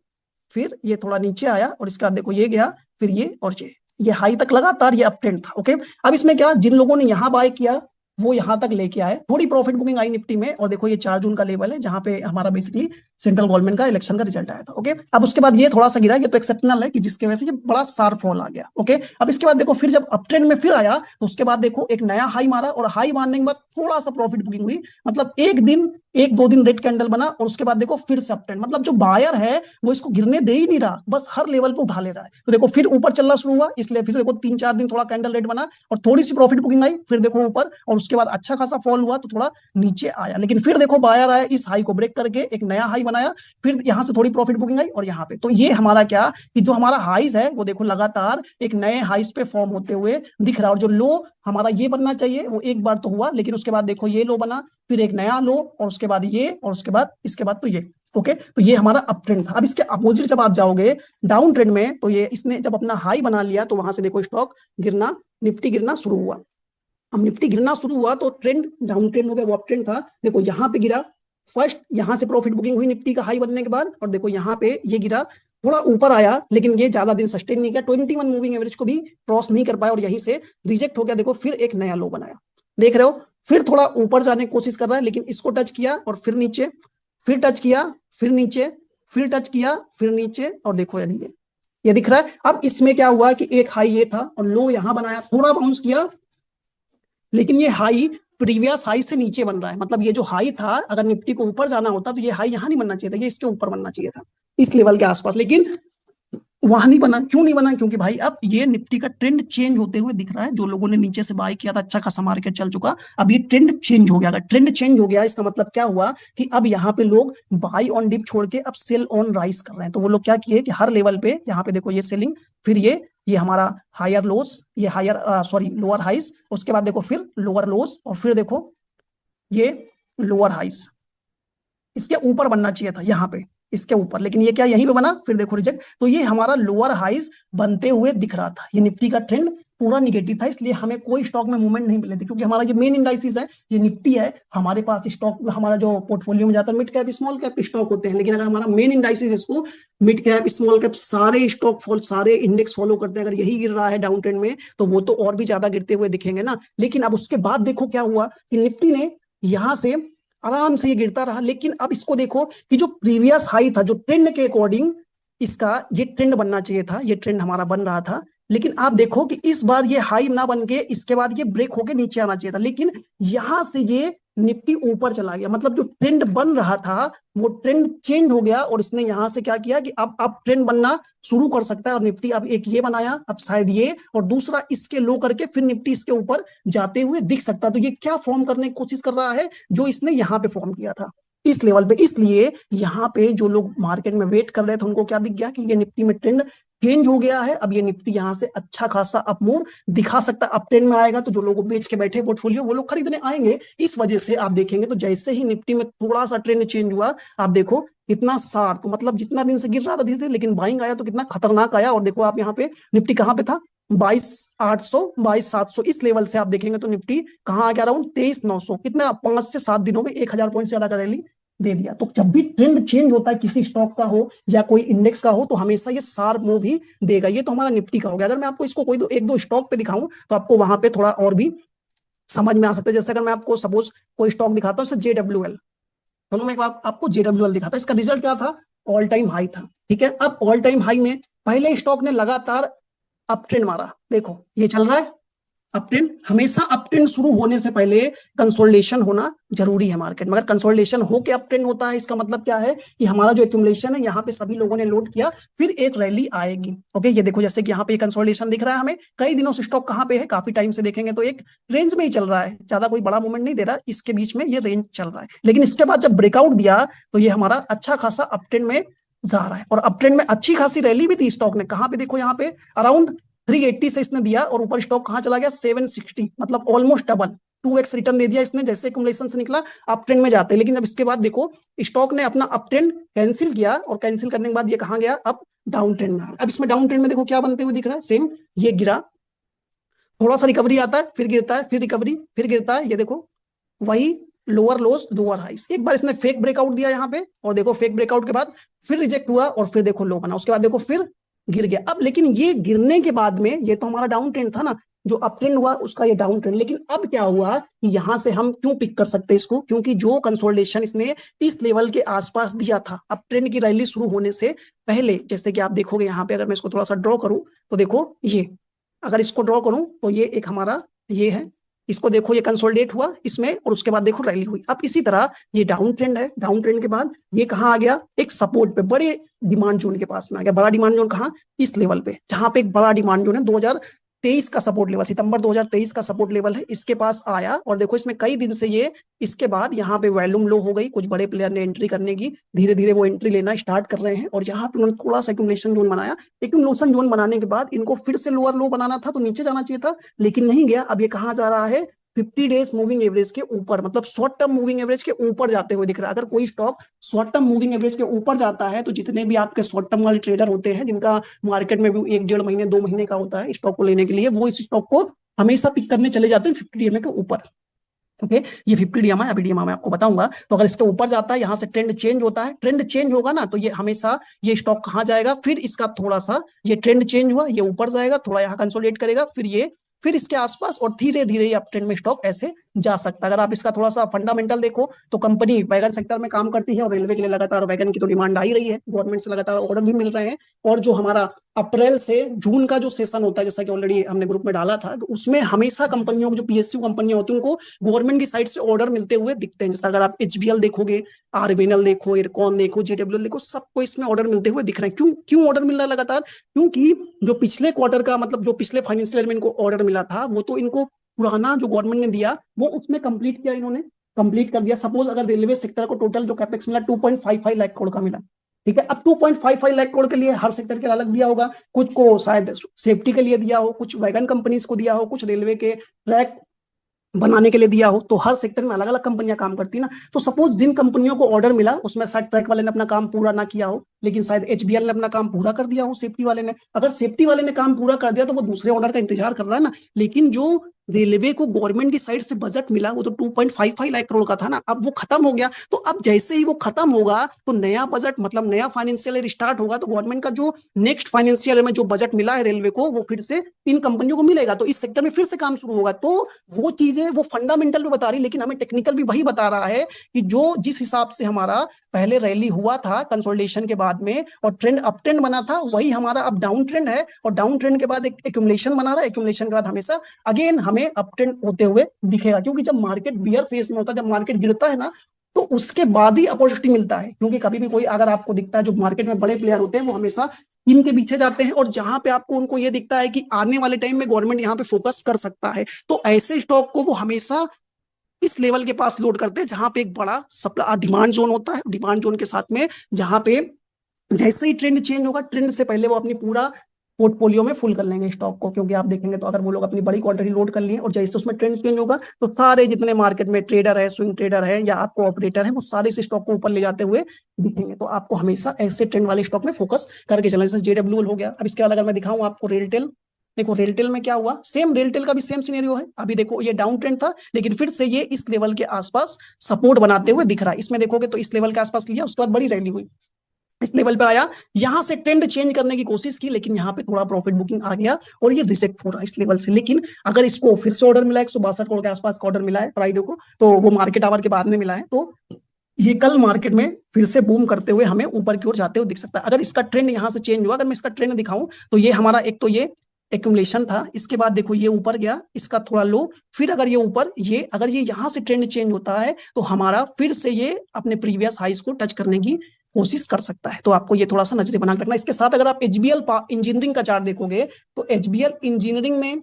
फिर ये थोड़ा नीचे आया, और इसके बाद देखो ये गया, फिर ये और ये हाई तक लगातार ये अप ट्रेंड था। ओके, अब इसमें क्या, जिन लोगों ने यहाँ बाय किया वो यहाँ तक लेके आए, थोड़ी प्रॉफिट बुकिंग आई निफ्टी में, और देखो ये 4 जून का लेवल है जहां पे हमारा बेसिकली सेंट्रल गवर्नमेंट का इलेक्शन का रिजल्ट आया था। ओके, अब उसके बाद ये थोड़ा सा गिरा, ये तो एक्सेप्शनल है कि जिसके वजह से ये बड़ा शार्प फॉल आ गया। ओके, अब इसके बाद देखो फिर जब अप ट्रेंड में फिर आया तो उसके बाद देखो एक नया हाई मारा, और हाई मारने के बाद थोड़ा सा प्रॉफिट बुकिंग हुई, मतलब एक दो दिन रेड कैंडल बना, और उसके बाद देखो फिर से अप ट्रेंड, मतलब जो बायर है वो इसको गिरने दे ही नहीं रहा, बस हर लेवल पे उठा ले रहा है। तो देखो फिर ऊपर चलना शुरू हुआ, इसलिए फिर देखो 3-4 दिन थोड़ा कैंडल रेड बना और थोड़ी सी प्रॉफिट बुकिंग आई, फिर देखो ऊपर, और उसके बाद अच्छा खासा फॉल हुआ तो थोड़ा नीचे आया, लेकिन फिर देखो बायर आया, इस हाई को ब्रेक करके एक नया हाई बनाया, फिर यहां से थोड़ी प्रॉफिट बुकिंग आई, और यहाँ पे तो ये हमारा क्या, कि जो हमारा हाइज है वो देखो लगातार एक नए हाइज पे फॉर्म होते हुए दिख रहा है, और जो लो हमारा ये बनना चाहिए वो एक बार तो हुआ, लेकिन उसके बाद देखो ये लो बना, फिर एक नया लो, और उसके बाद ये, और उसके बाद इसके बाद तो ये। ओके, तो ये हमारा अप ट्रेंड था। अब इसके अपोजिट जब आप जाओगे डाउन ट्रेंड में, तो ये इसने जब अपना हाई बना लिया तो वहां से देखो स्टॉक गिरना, निफ्टी गिरना शुरू हुआ। अब निफ्टी गिरना शुरू हुआ तो ट्रेंड डाउन ट्रेंड हो गया, वो अप ट्रेंड था, देखो यहाँ पे गिरा, फर्स्ट यहाँ से प्रॉफिट बुकिंग हुई निफ्टी का हाई बनने के बाद, और देखो यहाँ पे ये गिरा, थोड़ा ऊपर आया, लेकिन ये ज्यादा दिन सस्टेन नहीं किया, 21 मूविंग एवरेज को भी क्रॉस नहीं कर पाया, और यहीं से रिजेक्ट हो गया। देखो फिर एक नया लो बनाया, देख रहे हो, फिर थोड़ा ऊपर जाने की कोशिश कर रहा है, लेकिन इसको टच किया और फिर नीचे, फिर टच किया, फिर नीचे, फिर टच किया, फिर नीचे, और देखो यानी ये दिख रहा है। अब इसमें क्या हुआ कि एक हाई ये था और लो यहां बनाया, थोड़ा बाउंस किया, लेकिन ये हाई प्रीवियस हाई से नीचे बन रहा है, मतलब ये जो हाई था, अगर निफ्टी को ऊपर जाना होता तो ये हाई यहाँ नहीं बनना चाहिए था, ये इसके ऊपर बनना चाहिए था, इस लेवल के आसपास, लेकिन वहां नहीं बना। क्यों नहीं बना? क्योंकि भाई अब ये निफ्टी का ट्रेंड चेंज होते हुए दिख रहा है, जो लोगों ने नीचे से बाय किया था अच्छा खासा मार्केट चल चुका, अब ये ट्रेंड चेंज हो गया। अगर ट्रेंड चेंज हो गया इसका मतलब क्या हुआ कि अब यहाँ पे लोग बाय ऑन डिप छोड़ के अब सेल ऑन राइज कर रहे हैं। तो वो लोग क्या किए कि हर लेवल पे यहाँ पे देखो ये सेलिंग, फिर ये हमारा हायर लोस, ये हायर सॉरी लोअर हाइस, उसके बाद देखो फिर लोअर लोस, और फिर देखो ये लोअर हाइस, इसके ऊपर बनना चाहिए था यहाँ पे, इसके ऊपर, लेकिन ये क्या यहीं पे बना, फिर देखो रिजेक्ट। तो ये हमारा लोअर हाइज बनते हुए दिख रहा था, ये निफ्टी का ट्रेंड पूरा निगेटिव था, इसलिए हमें कोई स्टॉक में मूवमेंट नहीं मिले थे, क्योंकि हमारा जो मेन इंडाइसिस है ये निफ्टी है, हमारे पास स्टॉक हमारा जो पोर्टफोलियो में जाता है mid cap small cap stock होते हैं, लेकिन अगर हमारा मेन इंडाइसिस इसको मिड कैप स्मॉल कैप सारे स्टॉक सारे इंडेक्स फॉलो करते हैं, अगर यही गिर रहा है डाउन ट्रेंड में तो वो तो और भी ज्यादा गिरते हुए दिखेंगे ना। लेकिन अब उसके बाद देखो क्या हुआ कि निफ्टी ने यहां से आराम से ये गिरता रहा, लेकिन अब इसको देखो कि जो प्रीवियस हाई था, जो ट्रेंड के अकॉर्डिंग इसका ये ट्रेंड बनना चाहिए था, ये ट्रेंड हमारा बन रहा था, लेकिन आप देखो कि इस बार ये हाई ना बन के इसके बाद ये ब्रेक होके नीचे आना चाहिए था, लेकिन यहां से ये निफ्टी ऊपर चला गया, मतलब जो ट्रेंड बन रहा था वो ट्रेंड चेंज हो गया, और इसने यहां से क्या किया कि अब ट्रेंड बनना शुरू कर सकता है, और निफ्टी अब एक ये बनाया, अब शायद ये, और दूसरा इसके लो करके फिर निफ्टी इसके ऊपर जाते हुए दिख सकता है। तो ये क्या फॉर्म करने की कोशिश कर रहा है, जो इसने यहाँ पे फॉर्म किया था इस लेवल पे, इसलिए यहाँ पे जो लोग मार्केट में वेट कर रहे थे उनको क्या दिख गया कि ये निफ्टी में ट्रेंड चेंज हो गया है, अब ये निफ्टी यहाँ से अच्छा खासा अप मूव दिखा सकता है, अप ट्रेंड में आएगा तो जो लोग बेच के बैठे पोर्टफोलियो वो लोग खरीदने आएंगे। इस वजह से आप देखेंगे तो जैसे ही निफ्टी में थोड़ा सा ट्रेंड चेंज हुआ, आप देखो इतना शार्प, मतलब जितना दिन से गिर रहा था धीरे धीरे, लेकिन बाइंग आया तो कितना खतरनाक आया। और देखो आप यहाँ पे निफ्टी कहाँ पे था, 22,800 22,700, इस लेवल से आप देखेंगे तो निफ्टी कहाँ आ गया, अराउंड 23,900, कितना 5 से 7 दिनों में 1,000 पॉइंट से ज्यादा का रैली दे दिया। तो जब भी ट्रेंड चेंज होता है किसी स्टॉक का हो या कोई इंडेक्स का हो, तो हमेशा ये शार्प मूव ही देगा। ये तो हमारा निफ्टी का हो गया। अगर मैं आपको इसको कोई एक दो स्टॉक पे दिखाऊं तो आपको वहां पे थोड़ा और भी समझ में आ सकता है। जैसे अगर मैं आपको सपोज कोई स्टॉक दिखाता हूँ, JWL, चलो मैं एक बार आपको JWL दिखाता हूँ, इसका रिजल्ट क्या था, ऑल टाइम हाई था, ठीक है। अब ऑल टाइम हाई में पहले स्टॉक ने लगातार अप ट्रेंड मारा, देखो ये चल रहा है अप ट्रेंड। हमेशा अप ट्रेंड शुरू होने से पहले कंसोलिडेशन होना जरूरी है मार्केट में। अगर कंसोलिडेशन हो के अप ट्रेंड होता है, इसका मतलब क्या है कि हमारा जो एक्यूमुलेशन है यहाँ पे सभी लोगों ने लोड किया, फिर एक रैली आएगी। ओके, ये देखो जैसे कि यहाँ पे कंसोलिडेशन दिख रहा है हमें, कई दिनों से स्टॉक कहाँ पे है, काफी टाइम से देखेंगे तो एक रेंज में ही चल रहा है, ज्यादा कोई बड़ा मूवमेंट नहीं दे रहा, इसके बीच में ये रेंज चल रहा है। लेकिन इसके बाद जब ब्रेकआउट दिया तो ये हमारा अच्छा खासा अप ट्रेंड में जा रहा है, और अप ट्रेंड में अच्छी खासी रैली भी थी स्टॉक ने। कहाँ पे देखो, यहाँ पे अराउंड 380 से इसने दिया, और ऊपर स्टॉक कहां चला गया 760, मतलब ऑलमोस्ट डबल, 2x रिटर्न दे दिया इसने जैसे एक्यूमुलेशन से निकला अप ट्रेंड में जाते। लेकिन जब इसके बाद देखो स्टॉक ने अपना अप ट्रेंड कैंसिल किया, और कैंसिल करने के बाद ये कहां गया, अब डाउन ट्रेंड में। अब इसमें डाउन ट्रेंड में देखो क्या बनते हुए दिख रहा है, सेम ये गिरा, थोड़ा सा रिकवरी आता है, फिर गिरता है, फिर रिकवरी, फिर गिरता है, ये देखो वही लोअर लोस लोअर हाइस। एक बार इसने फेक ब्रेकआउट दिया यहाँ पे, और देखो फेक ब्रेकआउट के बाद फिर रिजेक्ट हुआ, और फिर देखो लो बना, उसके बाद देखो फिर गिर गया। अब लेकिन ये गिरने के बाद में, ये तो हमारा डाउन ट्रेंड था ना, जो अप ट्रेंड हुआ उसका ये डाउन ट्रेंड। लेकिन अब क्या हुआ कि यहां से हम क्यों पिक कर सकते हैं इसको, क्योंकि जो कंसोलिडेशन इसने इस लेवल के आसपास दिया था अप ट्रेंड की रैली शुरू होने से पहले, जैसे कि आप देखोगे यहाँ पे, अगर मैं इसको थोड़ा सा ड्रॉ करूं तो देखो ये, अगर इसको ड्रॉ करूं तो ये एक हमारा ये है, इसको देखो ये कंसोलिडेट हुआ इसमें, और उसके बाद देखो रैली हुई। अब इसी तरह ये डाउन ट्रेंड है, डाउन ट्रेंड के बाद ये कहाँ आ गया, एक सपोर्ट पे, बड़े डिमांड जोन के पास में आ गया। बड़ा डिमांड जोन कहाँ, इस लेवल पे, जहां पे एक बड़ा डिमांड जोन है 2023 का सपोर्ट लेवल, सितंबर 2023 का सपोर्ट लेवल है, इसके पास आया। और देखो इसमें कई दिन से ये, इसके बाद यहाँ पे वॉल्यूम लो हो गई, कुछ बड़े प्लेयर ने एंट्री करने की, धीरे धीरे वो एंट्री लेना स्टार्ट कर रहे हैं, और यहाँ पे उन्होंने थोड़ा सा एक्यूमुलेशन जोन बनाया। एक्यूमुलेशन जोन बनाने के बाद इनको फिर से लोअर लो बनाना था, तो नीचे जाना चाहिए था, लेकिन नहीं गया। अब ये कहाँ जा रहा है, 50 डेज मूविंग एवरेज के ऊपर, मतलब शॉर्ट टर्म मूविंग एवरेज के ऊपर जाते हुए दिख रहा है। अगर कोई stock short term moving average के ऊपर जाता है, तो जितने भी आपके शॉर्ट टर्म वाले ट्रेडर होते हैं, जिनका मार्केट में भी 1 1.5 महीने 2 महीने का होता है स्टॉक को लेने के लिए, वो इस स्टॉक को हमेशा पिक करने चले जाते हैं 50 डीएमए के ऊपर। ओके, ये 50 डीएमए अभी डीएमए मैं आपको बताऊंगा। तो अगर इसके ऊपर जाता है, यहाँ से ट्रेंड चेंज होता है, ट्रेंड चेंज होगा ना, तो ये हमेशा ये स्टॉक कहाँ जाएगा, फिर इसका थोड़ा सा ये ट्रेंड चेंज हुआ, ये ऊपर जाएगा, थोड़ा यहाँ कंसोलिडेट करेगा, फिर ये, फिर इसके आसपास, और धीरे धीरे ये अप ट्रेंड में स्टॉक ऐसे जा सकता है। अगर आप इसका थोड़ा सा फंडामेंटल देखो, तो कंपनी वैगन सेक्टर में काम करती है, और रेलवे के लिए लगातार वैगन की तो डिमांड आ ही रही है, गवर्नमेंट से लगातार ऑर्डर भी मिल रहे हैं। और जो हमारा अप्रैल से जून का जो सेशन होता है, जैसा कि ऑलरेडी हमने ग्रुप में डाला था, तो उसमें हमेशा कंपनियों को, जो पीएसयू कंपनियां होती हैं, उनको गवर्नमेंट की साइड से ऑर्डर मिलते हुए दिखते हैं। जैसे अगर आप एचबीएल देखोगे, आरबीएनएल देखो, इरकॉन देखो, जेडब्ल्यूएल देखो, सबको इसमें ऑर्डर मिलते हुए दिख रहे हैं। क्यों क्यों ऑर्डर मिल रहा है लगातार, क्योंकि जो पिछले क्वार्टर का, मतलब जो पिछले फाइनेंशियल ईयर में इनको ऑर्डर मिला था, वो तो इनको पुराना जो गवर्नमेंट ने दिया वो उसमें कंप्लीट किया, इन्होंने कंप्लीट कर दिया। सपोज अगर रेलवे सेक्टर को टोटल जो कैपेक्स मिला 2.55 लाख करोड़ का मिला, ठीक है। अब 2.55 लाख करोड़ के लिए हर सेक्टर के अलग दिया होगा, कुछ को शायद सेफ्टी के लिए दिया हो, कुछ वैगन कंपनीज को दिया हो, कुछ रेलवे के ट्रैक बनाने के लिए दिया हो। तो हर सेक्टर में अलग अलग कंपनियां काम करती है ना। तो सपोज जिन कंपनियों को ऑर्डर मिला, उसमें शायद ट्रैक वाले ने अपना काम पूरा ना किया हो, लेकिन शायद एचबीएल ने अपना काम पूरा कर दिया हो, सेफ्टी वाले ने। अगर सेफ्टी वाले ने काम पूरा कर दिया तो वो दूसरे ऑर्डर का इंतजार कर रहा है ना। लेकिन जो रेलवे को गवर्नमेंट की साइड से बजट मिला, वो तो 2.55 लाख करोड़ का था ना, अब वो खत्म हो गया। तो अब जैसे ही वो खत्म होगा, तो नया बजट, मतलब नया फाइनेंशियल ईयर स्टार्ट होगा, तो गवर्नमेंट का जो नेक्स्ट फाइनेंशियल ईयर में जो बजट मिला है रेलवे को, वो फिर से इन कंपनियों को मिलेगा, तो इस सेक्टर में फिर से काम शुरू होगा। तो वो चीजें, वो फंडामेंटल भी बता रही, लेकिन हमें टेक्निकल भी वही बता रहा है कि जो जिस हिसाब से हमारा पहले रैली हुआ था कंसोलिडेशन के बाद में, और ट्रेंड अप ट्रेंड बना था, वही हमारा अब डाउन ट्रेंड है। और डाउन ट्रेंड के बाद एक एक्यूमुलेशन बना रहा है, एक्यूमुलेशन के बाद हमेशा अगेन हमें अप ट्रेंड होते हुए दिखेगा। क्योंकि जब मार्केट बियर फेस में होता है, जब मार्केट गिरता है ना, तो उसके बाद ही अपॉर्चुनिटी मिलता है। क्योंकि कभी भी कोई, अगर आपको दिखता है जो मार्केट में बड़े प्लेयर होते हैं, वो हमेशा इनके पीछे जाते हैं, और जहां पे आपको उनको ये दिखता है कि आने वाले टाइम में गवर्नमेंट यहाँ पे फोकस कर सकता है, तो ऐसे स्टॉक को वो हमेशा इस लेवल के पास लोड करते हैं, जहां पे एक बड़ा सप्लाई डिमांड जोन होता है। डिमांड जोन के साथ में जहां पे जैसे ही ट्रेंड चेंज होगा, ट्रेंड से पहले वो अपनी पूरा पोर्टफोलियो में फुल कर लेंगे स्टॉक को। क्योंकि आप देखेंगे तो अगर वो लोग अपनी बड़ी क्वांटिटी लोड कर लिए, और जैसे उसमें ट्रेंड चेंज होगा, तो सारे जितने मार्केट में ट्रेडर है, स्विंग ट्रेडर है, या आपको ऑपरेटर है, वो सारे इस स्टॉक को ऊपर ले जाते हुए दिखेंगे। तो आपको हमेशा ऐसे ट्रेंड वाले स्टॉक में फोकस करके चलना। जैसे जेडब्ल्यूएल हो गया। अब इसके बाद अगर मैं दिखाऊं आपको रेलटेल, देखो रेलटेल में क्या हुआ, सेम रेलटेल का भी सेम सिनेरियो है। अभी देखो ये डाउन ट्रेंड था, लेकिन फिर से ये इस लेवल के आसपास सपोर्ट बनाते हुए दिख रहा है। इसमें देखोगे तो इस लेवल के आसपास लिया, उसके बाद बड़ी रैली हुई, इस लेवल पे आया, यहां से ट्रेंड चेंज करने की कोशिश की, लेकिन यहाँ पे थोड़ा प्रॉफिट बुकिंग आ गया, और ये रिजेक्ट हो रहा है इस लेवल से। लेकिन अगर इसको फिर से ऑर्डर मिला है, 162 करोड़ के आसपास का ऑर्डर मिला है फ्राइडे को, तो वो मार्केट आवर के बाद में मिला है, तो ये कल मार्केट में फिर से बूम करते हुए हमें ऊपर की ओर जाते हुए दिख सकता है। अगर इसका ट्रेंड यहाँ से चेंज हुआ, अगर मैं इसका ट्रेंड दिखाऊं तो ये हमारा एक तो ये एक्यूमुलेशन था, इसके बाद देखो ये ऊपर गया, इसका थोड़ा लो, फिर अगर ये ऊपर, ये अगर ये यहाँ से ट्रेंड चेंज होता है तो हमारा फिर से ये अपने प्रीवियस हाइस को टच करने की कोशिश कर सकता है। तो आपको ये थोड़ा सा नजरे बना के रखना। इसके साथ अगर आप एचबीएल इंजीनियरिंग का चार्ट देखोगे तो एचबीएल इंजीनियरिंग में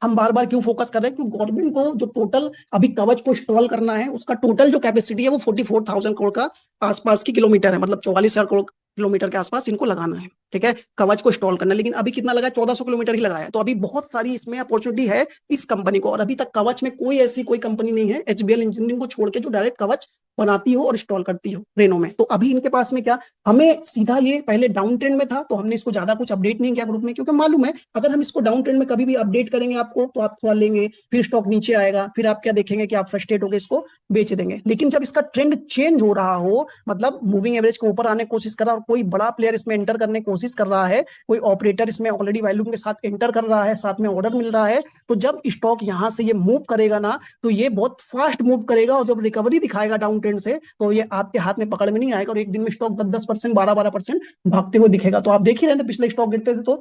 हम बार बार क्यों फोकस कर रहे हैं, क्योंकि गवर्नमेंट को जो टोटल अभी कवच को इंस्टॉल करना है उसका टोटल जो कैपेसिटी है वो 44,000 करोड़ का आसपास की किलोमीटर है, मतलब 44,000 करोड़ किलोमीटर के आसपास इनको लगाना है। ठीक है, कवच को इंस्टॉल करना है, लेकिन अभी कितना लगा है, 1400 किलोमीटर ही लगाया है। तो अभी बहुत सारी इसमें अपॉर्चुनिटी है इस कंपनी को, और अभी तक कवच में कोई ऐसी कोई कंपनी नहीं है एचबीएल इंजीनियरिंग को छोड़ के जो डायरेक्ट कवच बनाती हो और इंस्टॉल करती हो ट्रेनों में। तो अभी इनके पास में क्या, हमें सीधा ये पहले डाउन ट्रेंड में था तो हमने इसको ज्यादा कुछ अपडेट नहीं किया ग्रुप में, क्योंकि मालूम है अगर हम इसको डाउन ट्रेंड में कभी भी अपडेट करेंगे आपको तो आप थोड़ा लेंगे, फिर स्टॉक नीचे आएगा, फिर आप क्या देखेंगे कि आप फ्रस्ट्रेट होकर इसको बेच देंगे। लेकिन जब इसका ट्रेंड चेंज हो रहा हो, मतलब मूविंग एवरेज के ऊपर आने की कोशिश कर रहा है और कोई बड़ा प्लेयर इसमें एंटर करने की कोशिश कर रहा है, कोई ऑपरेटर इसमें ऑलरेडी वैल्यूम के साथ एंटर कर रहा है, साथ में ऑर्डर मिल रहा है, तो जब स्टॉक यहां से ये मूव करेगा ना तो ये बहुत फास्ट मूव करेगा, और जब रिकवरी दिखाएगा डाउन ट्रेंड से तो ये आपके हाथ में पकड़ में नहीं आएगा, और एक दिन में स्टॉक 10-10%, 12-12% भागते हुए दिखेगा। तो आप देख ही रहे थे पिछले स्टॉक गिरते थे तो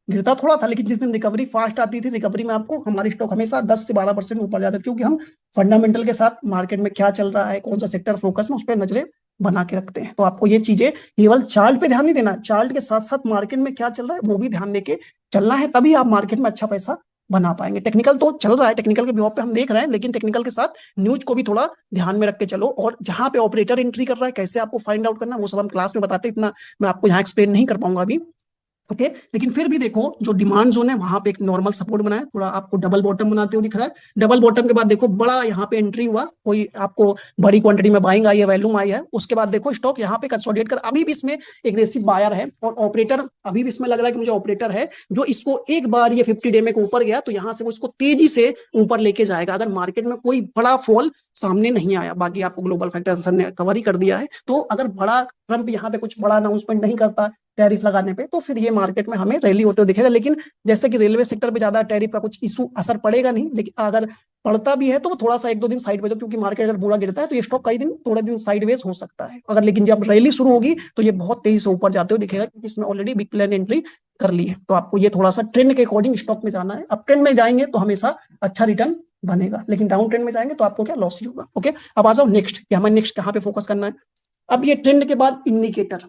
गिरता थोड़ा था, लेकिन जिस दिन रिकवरी फास्ट आती थी, रिकवरी में आपको हमारी स्टॉक हमेशा 10 से 12% ऊपर जाते थे, क्योंकि हम फंडामेंटल के साथ मार्केट में क्या चल रहा है, कौन सा सेक्टर फोकस में, उस पर नजरें बना के रखते हैं। तो आपको ये चीजें केवल चार्ट पे ध्यान नहीं देना, चार्ट के साथ साथ मार्केट में क्या चल रहा है वो भी ध्यान देके चलना है, तभी आप मार्केट में अच्छा पैसा बना पाएंगे। टेक्निकल तो चल रहा है, टेक्निकल के व्यू पे हम देख रहे हैं, लेकिन टेक्निकल के साथ न्यूज को भी थोड़ा ध्यान में रख के चलो, और जहां पे ऑपरेटर एंट्री कर रहा है कैसे आपको फाइंड आउट करना वो सब हम क्लास में बताते हैं, इतना मैं आपको यहाँ एक्सप्लेन नहीं कर पाऊंगा अभी। ओके, लेकिन फिर भी देखो जो डिमांड जोन है वहां पे एक नॉर्मल सपोर्ट बना है, थोड़ा आपको डबल बॉटम बनाते हुए दिख रहा है। डबल बॉटम के बाद देखो बड़ा यहाँ पे एंट्री हुआ, कोई आपको बड़ी क्वांटिटी में बाइंग आई है, वैल्यूम आई है, उसके बाद देखो स्टॉक यहाँ पे कंसोलिडेट कर, अभी भी इसमें एग्रेसिव बायर है, और ऑपरेटर अभी भी इसमें लग रहा है कि मुझे ऑपरेटर है जो इसको एक बार ये 50 डे में ऊपर गया तो यहाँ से वो इसको तेजी से ऊपर लेके जाएगा, अगर मार्केट में कोई बड़ा फॉल सामने नहीं आया। बाकी आपको ग्लोबल फैक्टर ने कवर ही कर दिया है, तो अगर बड़ा ट्रंप यहाँ पे कुछ बड़ा अनाउंसमेंट नहीं करता टैरिफ लगाने पे तो फिर ये मार्केट में हमें रैली होते हुए दिखेगा। लेकिन जैसे कि रेलवे सेक्टर पे ज्यादा टैरिफ का कुछ इशू असर पड़ेगा नहीं, लेकिन अगर पड़ता भी है तो वो थोड़ा सा 1-2 दिन साइड पे, क्योंकि मार्केट अगर बुरा गिरता है तो ये स्टॉक कई दिन थोड़े दिन साइडवेज हो सकता है अगर, लेकिन जब रैली शुरू होगी तो ये बहुत तेजी से ऊपर जाते हुए दिखेगा, क्योंकि इसमें ऑलरेडी बिग प्लेयर ने एंट्री कर ली है। तो आपको ये थोड़ा सा ट्रेंड के अकॉर्डिंग स्टॉक में जाना है। अप ट्रेंड में जाएंगे तो हमेशा अच्छा रिटर्न बनेगा, लेकिन डाउन ट्रेंड में जाएंगे तो आपको क्या लॉस ही होगा। ओके, अब आ जाओ नेक्स्ट कि हमें नेक्स्ट कहाँ पे फोकस करना है। अब ये ट्रेंड के बाद इंडिकेटर,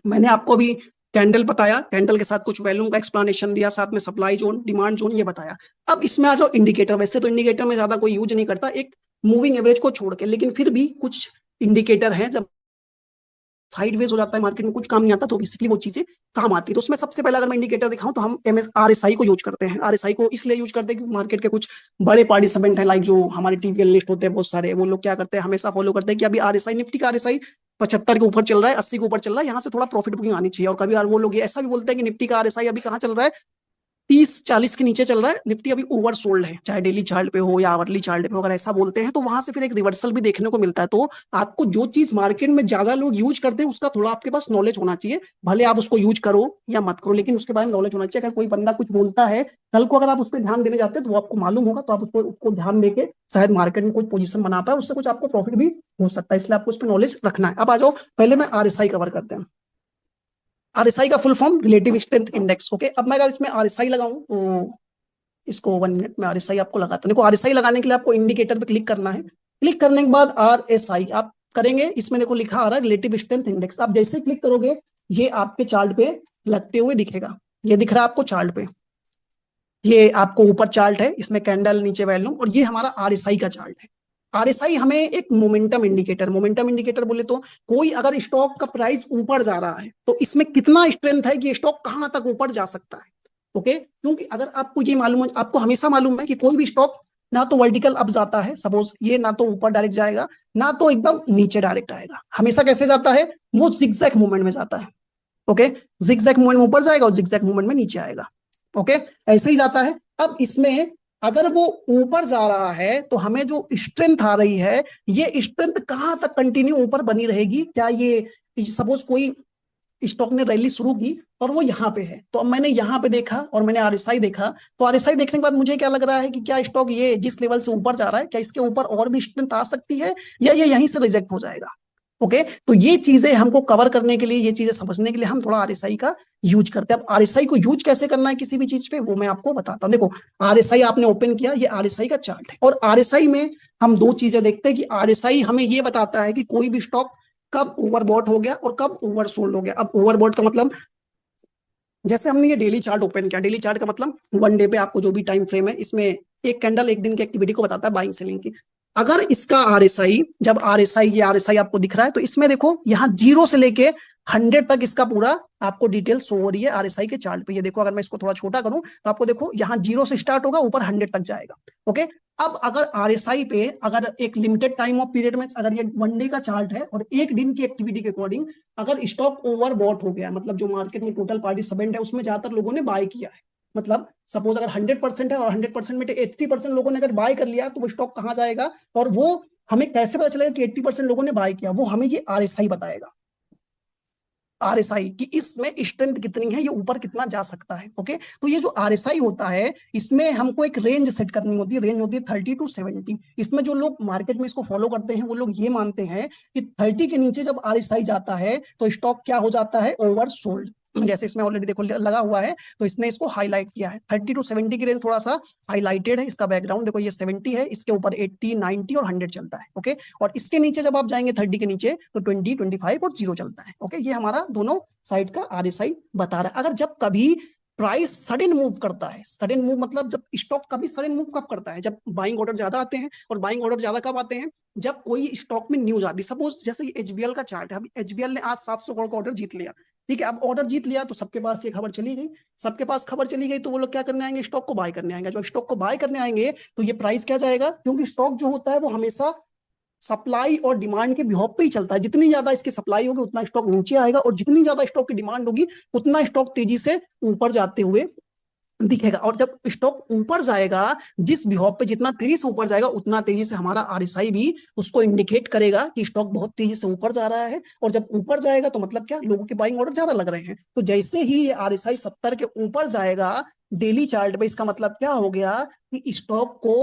मैंने आपको अभी कैंडल बताया, कैंडल के साथ कुछ वैल्यूम का एक्सप्लेनेशन दिया, साथ में सप्लाई जोन, डिमांड जोन ये बताया। अब इसमें आ जाओ इंडिकेटर। वैसे तो इंडिकेटर में ज्यादा कोई यूज नहीं करता एक मूविंग एवरेज को छोड़ के, लेकिन फिर भी कुछ इंडिकेटर है जब साइडवेज हो जाता है मार्केट में कुछ काम नहीं आता तो बेसिकली वो चीजें काम आती है। तो उसमें सबसे पहले अगर मैं इंडिकेटर दिखाऊं तो हम RSI को यूज करते हैं। RSI को इसलिए यूज करते हैं क्योंकि मार्केट के कुछ बड़े पार्टिसिपेंट है, लाइक जो हमारे टीवी लिस्ट होते हैं बहुत सारे, वो लोग क्या करते हैं हमेशा फॉलो करते हैं कि अभी RSI, निफ्टी का RSI 75 के ऊपर चल रहा है, 80 के ऊपर चल रहा है, यहाँ से थोड़ा प्रॉफिट बुकिंग आनी चाहिए। और कभी वो लोग ऐसा भी बोलते हैं कि निफ्टी का RSI अभी कहाँ चल रहा है, 30-40 के नीचे चल रहा है, निफ्टी अभी ओवर सोल्ड है, चाहे डेली चार्ट पे हो या आवरली चार्ट पे हो, अगर ऐसा बोलते हैं तो वहां से फिर एक रिवर्सल भी देखने को मिलता है। तो आपको जो चीज मार्केट में ज्यादा लोग यूज करते हैं उसका थोड़ा आपके पास नॉलेज होना चाहिए, भले आप उसको यूज करो या मत करो, लेकिन उसके बारे में नॉलेज होना चाहिए। अगर कोई बंदा कुछ बोलता है कल को अगर आप उस पर ध्यान देने जाते हैं तो वो आपको मालूम होगा, तो आप उसको ध्यान देके शायद मार्केट में कुछ पोजीशन बना पाए, उससे कुछ आपको प्रॉफिट भी हो सकता है, इसलिए आपको उस पर नॉलेज रखना है। अब आ जाओ पहले मैं RSI कवर करते हैं। RSI का full form relative strength index. Okay, अब मैं अगर इसमें RSI लगाऊं तो इसको 1 मिनट में RSI आपको लगाता हूं। देखो RSI लगाने के लिए आपको इंडिकेटर पे क्लिक करना है, क्लिक करने के बाद RSI आप करेंगे, इसमें देखो लिखा आ रहा है रिलेटिव स्ट्रेंथ इंडेक्स। आप जैसे क्लिक करोगे ये आपके चार्ट पे लगते हुए दिखेगा, ये दिख रहा है आपको चार्ट पे, ये आपको ऊपर चार्ट है, इसमें कैंडल नीचे वैल्यूम, और ये हमारा RSI का चार्ट है। RSI हमें एक मोमेंटम इंडिकेटर, मोमेंटम इंडिकेटर बोले तो कोई अगर स्टॉक का प्राइस ऊपर जा रहा है तो इसमें कितना स्ट्रेंथ है कि स्टॉक कहां तक ऊपर जा सकता है। ओके, क्योंकि अगर आपको ये मालूम है, आपको हमेशा मालूम है कि कोई भी स्टॉक ना तो वर्टिकल अप जाता है, सपोज ये ना तो ऊपर डायरेक्ट जाएगा ना तो एकदम नीचे डायरेक्ट आएगा, हमेशा कैसे जाता है, वो जिगजैग मूवमेंट में जाता है। ओके, जिगजैग मूवमेंट में ऊपर जाएगा और जिगजैग मूवमेंट में नीचे आएगा। ओके, ऐसे ही जाता है। अब इसमें अगर वो ऊपर जा रहा है तो हमें जो स्ट्रेंथ आ रही है, ये स्ट्रेंथ कहां तक कंटिन्यू ऊपर बनी रहेगी, क्या ये सपोज कोई स्टॉक ने रैली शुरू की और वो यहाँ पे है, तो अब मैंने यहाँ पे देखा और मैंने आरएसआई देखा, तो आरएसआई देखने के बाद मुझे क्या लग रहा है कि क्या स्टॉक ये जिस लेवल से ऊपर जा रहा है, क्या इसके ऊपर और भी स्ट्रेंथ आ सकती है, या ये यहीं से रिजेक्ट हो जाएगा। ओके, तो ये चीजें हमको कवर करने के लिए, ये चीजें समझने के लिए हम थोड़ा आरएसआई का यूज करते हैं। अब आरएसआई को यूज कैसे करना है किसी भी चीज पे, वो मैं आपको बताता हूँ। देखो, आरएसआई आपने ओपन किया, ये आरएसआई का चार्ट है, और आरएसआई में हम दो चीजें देखते हैं कि आरएसआई हमें ये बताता है कि कोई भी स्टॉक कब ओवरबॉट हो गया और कब ओवरसोल्ड हो गया। अब ओवरबॉट का मतलब, जैसे हमने ये डेली चार्ट ओपन किया, डेली चार्ट का मतलब वन डे पे आपको जो भी टाइम फ्रेम है, इसमें एक कैंडल एक दिन की एक्टिविटी को बताता है बाइंग सेलिंग की। अगर इसका आरएसआई, जब आरएसआई, ये आरएसआई आपको दिख रहा है, तो इसमें देखो यहाँ 0 से लेके 100 तक इसका पूरा आपको डिटेल शो हो रही है आरएसआई के चार्ट पे। ये देखो, अगर मैं इसको थोड़ा छोटा करूं तो आपको देखो यहाँ 0 से स्टार्ट होगा, ऊपर 100 तक जाएगा। ओके, अब अगर आरएसआई पे अगर एक लिमिटेड टाइम ऑफ पीरियड में, अगर ये वन डे का चार्ट है और एक दिन की एक्टिविटी के अकॉर्डिंग अगर स्टॉक ओवरबॉट हो गया, मतलब जो मार्केट में टोटल पार्टिसिपेंट है उसमें ज्यादातर लोगों ने बाय किया है, मतलब सपोज अगर 100% है और 100% में 80% लोगों ने अगर बाय कर लिया, तो वो स्टॉक कहाँ जाएगा, और वो हमें कैसे पता चलेगा कि 80% लोगों ने बाय किया, वो हमें ये आरएसआई बताएगा। आरएसआई कि इसमें स्ट्रेंथ कितनी है, ये ऊपर कितना जा सकता है। ओके, तो ये जो आरएसआई होता है, इसमें हमको एक रेंज सेट करनी होती है, रेंज होती है 30 to 70। इसमें जो लोग मार्केट में इसको फॉलो करते हैं, वो लोग ये मानते हैं कि 30 के नीचे जब आरएसआई जाता है तो स्टॉक क्या हो जाता है, ओवर सोल्ड। जैसे इसमें ऑलरेडी देखो लगा हुआ है, तो इसने इसको हाईलाइट किया है। 30 to 70 की रेंज थोड़ा सा हाईलाइटेड है, इसका बैकग्राउंड देखो, ये 70 है, इसके ऊपर 80, 90 और 100 चलता है। ओके, और इसके नीचे जब आप जाएंगे 30 के नीचे, तो 20, 25 और 0 चलता है। ओके, ये हमारा दोनों साइड का आरएसआई बता रहा है। अगर जब कभी प्राइस सडन मूव करता है, सडन मूव मतलब जब स्टॉक कभी सडन मूव कब करता है, जब बाइंग ऑर्डर ज्यादा आते हैं, और बाइंग ऑर्डर ज्यादा कब आते हैं, जब कोई स्टॉक में न्यूज आती है। सपोज जैसे एचबीएल का चार्ट है, अभी एचबीएल ने आज 700 करोड़ का ऑर्डर जीत लिया। ठीक है, अब ऑर्डर जीत लिया तो सबके पास ये खबर चली गई, सबके पास खबर चली गई, तो वो लोग क्या करने आएंगे, स्टॉक को बाय करने आएंगे। जब स्टॉक को बाय करने आएंगे तो ये प्राइस क्या जाएगा, क्योंकि स्टॉक जो होता है वो हमेशा सप्लाई और डिमांड के बिहाफ पे ही चलता है। जितनी ज्यादा इसकी सप्लाई होगी उतना स्टॉक नीचे आएगा, और जितनी ज्यादा स्टॉक की डिमांड होगी उतना स्टॉक तेजी से ऊपर जाते हुए दिखेगा। और जब स्टॉक ऊपर जाएगा, जिस बिहाफ पे जितना तेजी से ऊपर जाएगा, उतना तेजी से हमारा आरएसआई भी उसको इंडिकेट करेगा कि स्टॉक बहुत तेजी से ऊपर जा रहा है। और जब ऊपर जाएगा तो मतलब क्या, लोगों के बाइंग ऑर्डर ज्यादा लग रहे हैं। तो जैसे ही ये आरएसआई 70 के ऊपर जाएगा डेली चार्ट पे, इसका मतलब क्या हो गया कि स्टॉक को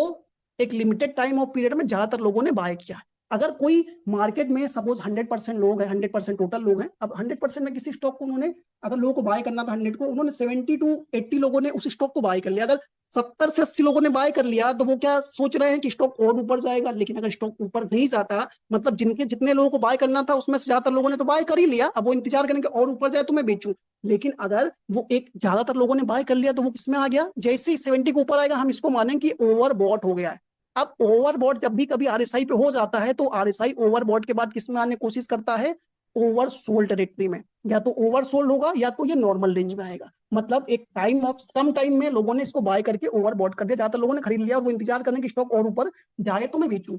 एक लिमिटेड टाइम ऑफ पीरियड में ज्यादातर लोगों ने बाय किया। अगर कोई मार्केट में सपोज 100% लोग हैं, 100% टोटल लोग हैं, अब 100% में किसी स्टॉक को उन्होंने, अगर लोगों को बाय करना था 100 को, उन्होंने 70 to 80 लोगों ने उस स्टॉक को बाय कर लिया। अगर 70 से 80 लोगों ने बाय कर लिया, तो वो क्या सोच रहे हैं कि स्टॉक और ऊपर जाएगा। लेकिन अगर स्टॉक ऊपर नहीं जाता, मतलब जिनके जितने लोगों को बाय करना था उसमें से ज्यादातर लोगों ने तो बाय कर ही लिया, अब वो इंतजार करेंगे और ऊपर जाए तो मैं बेचूं। लेकिन अगर वो एक ज्यादातर लोगों ने बाय कर लिया, तो वो किसमें आ गया, जैसे ही 70 के ऊपर आएगा हम इसको मानें कि ओवरबॉट हो गया है। अब ओवरबॉट जब भी कभी आरएसआई पे हो जाता है, तो आरएसआई ओवरबॉट के बाद किसमें आने की कोशिश करता है, ओवरसोल्ड टेरिटरी में। या तो ओवरसोल्ड होगा या तो ये नॉर्मल रेंज में आएगा। मतलब एक टाइम ऑफ कम टाइम में लोगों ने इसको बाय करके ओवरबॉट कर दिया, ज्यादातर लोगों ने खरीद लिया, और वो इंतजार करने की स्टॉक और ऊपर जाए तो मैं बेचूं।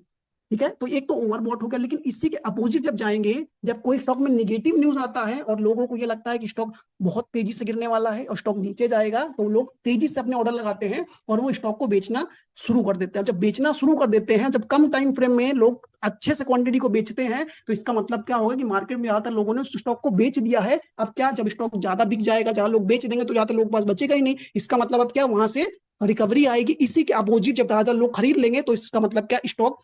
ठीक है, तो एक तो ओवरबॉट हो गया। लेकिन इसी के अपोजिट जब जाएंगे, जब कोई स्टॉक में निगेटिव न्यूज आता है और लोगों को ये लगता है कि स्टॉक बहुत तेजी से गिरने वाला है और स्टॉक नीचे जाएगा, तो लोग तेजी से अपने ऑर्डर लगाते हैं और वो स्टॉक को बेचना शुरू कर देते हैं। जब बेचना शुरू कर देते हैं, जब कम टाइम फ्रेम में लोग अच्छे से क्वांटिटी को बेचते हैं, तो इसका मतलब क्या होगा कि मार्केट में ज्यादातर लोगों ने उस स्टॉक को बेच दिया है। अब क्या, जब स्टॉक ज्यादा बिक जाएगा, जहां लोग बेच देंगे, तो ज्यादातर लोग पास बचेगा ही नहीं। इसका मतलब अब क्या, वहां से रिकवरी आएगी। इसी के अपोजिट जब ज्यादा लोग खरीद लेंगे, तो इसका मतलब क्या, स्टॉक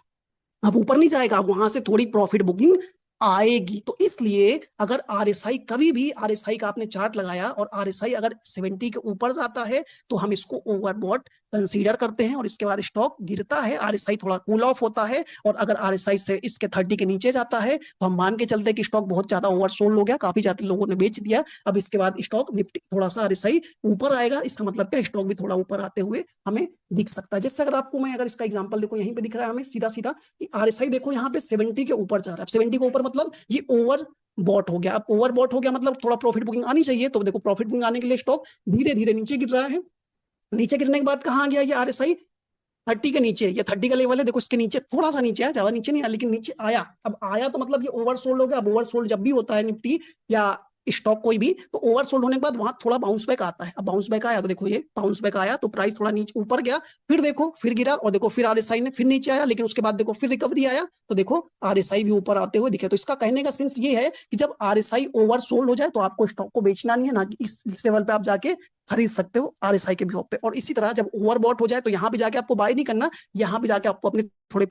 अब ऊपर नहीं जाएगा, अब वहां से थोड़ी प्रॉफिट बुकिंग आएगी। तो इसलिए अगर आरएसआई, कभी भी आरएसआई का आपने चार्ट लगाया और आरएसआई अगर 70 के ऊपर जाता है, तो हम इसको ओवरबॉट कंसीडर करते हैं और इसके बाद स्टॉक गिरता है, आरएसआई थोड़ा कूल ऑफ होता है। और अगर आरएसआई से इसके 30 के नीचे जाता है, तो हम मान के चलते हैं कि स्टॉक बहुत ज्यादा ओवरसोल्ड हो गया, काफी ज्यादा लोगों ने बेच दिया। अब इसके बाद स्टॉक निफ्टी थोड़ा सा आरएसआई ऊपर आएगा, इसका मतलब क्या, स्टॉक भी थोड़ा ऊपर आते हुए हमें दिख सकता है। जैसे अगर आपको मैं, अगर इसका एग्जांपल देखो, यहीं पे दिख रहा है हमें सीधा सीधा, आरएसआई देखो यहाँ पे 70 के ऊपर जा रहा है। 70 के ऊपर मतलब ये ओवर बॉट हो गया। अब ओवर बॉट हो गया मतलब थोड़ा प्रॉफिट बुकिंग आनी चाहिए। तो देखो, प्रॉफिट बुकिंग आने के लिए स्टॉक धीरे धीरे नीचे गिर रहा है। नीचे गिरने के बाद कहाँ गया ये आरएसआई, 30 के नीचे। ये 30 का लेवल है, देखो इसके नीचे थोड़ा सा नीचे है, ज्यादा नीचे नहीं आया, लेकिन नीचे आया। अब आया तो मतलब ये ओवरसोल्ड हो गया। अब ओवरसोल्ड जब भी होता है निफ्टी या स्टॉक कोई भी, तो ओवरसोल्ड होने के बाद वहां थोड़ा बाउंस बैक आता है। अब बाउंस बैक आया तो देखो ये बाउंस बैक आया तो प्राइस थोड़ा नीचे ऊपर गया, फिर देखो फिर गिरा, और देखो फिर आरएसआई ने फिर नीचे आया, लेकिन उसके बाद देखो फिर रिकवरी आया, तो देखो आरएसआई भी ऊपर आते हुए दिखे। तो इसका कहने का सेंस ये है कि जब आरएसआई ओवरसोल्ड हो जाए तो आपको स्टॉक को बेचना नहीं है, ना कि इस लेवल पे आप जाके खरीद सकते हो आरएसआई के व्यू पे। और इसी तरह जब ओवरबॉट हो जाए तो यहाँ भी जाके आपको बाय नहीं करना, यहाँ भी जाके आपको अपने थोड़े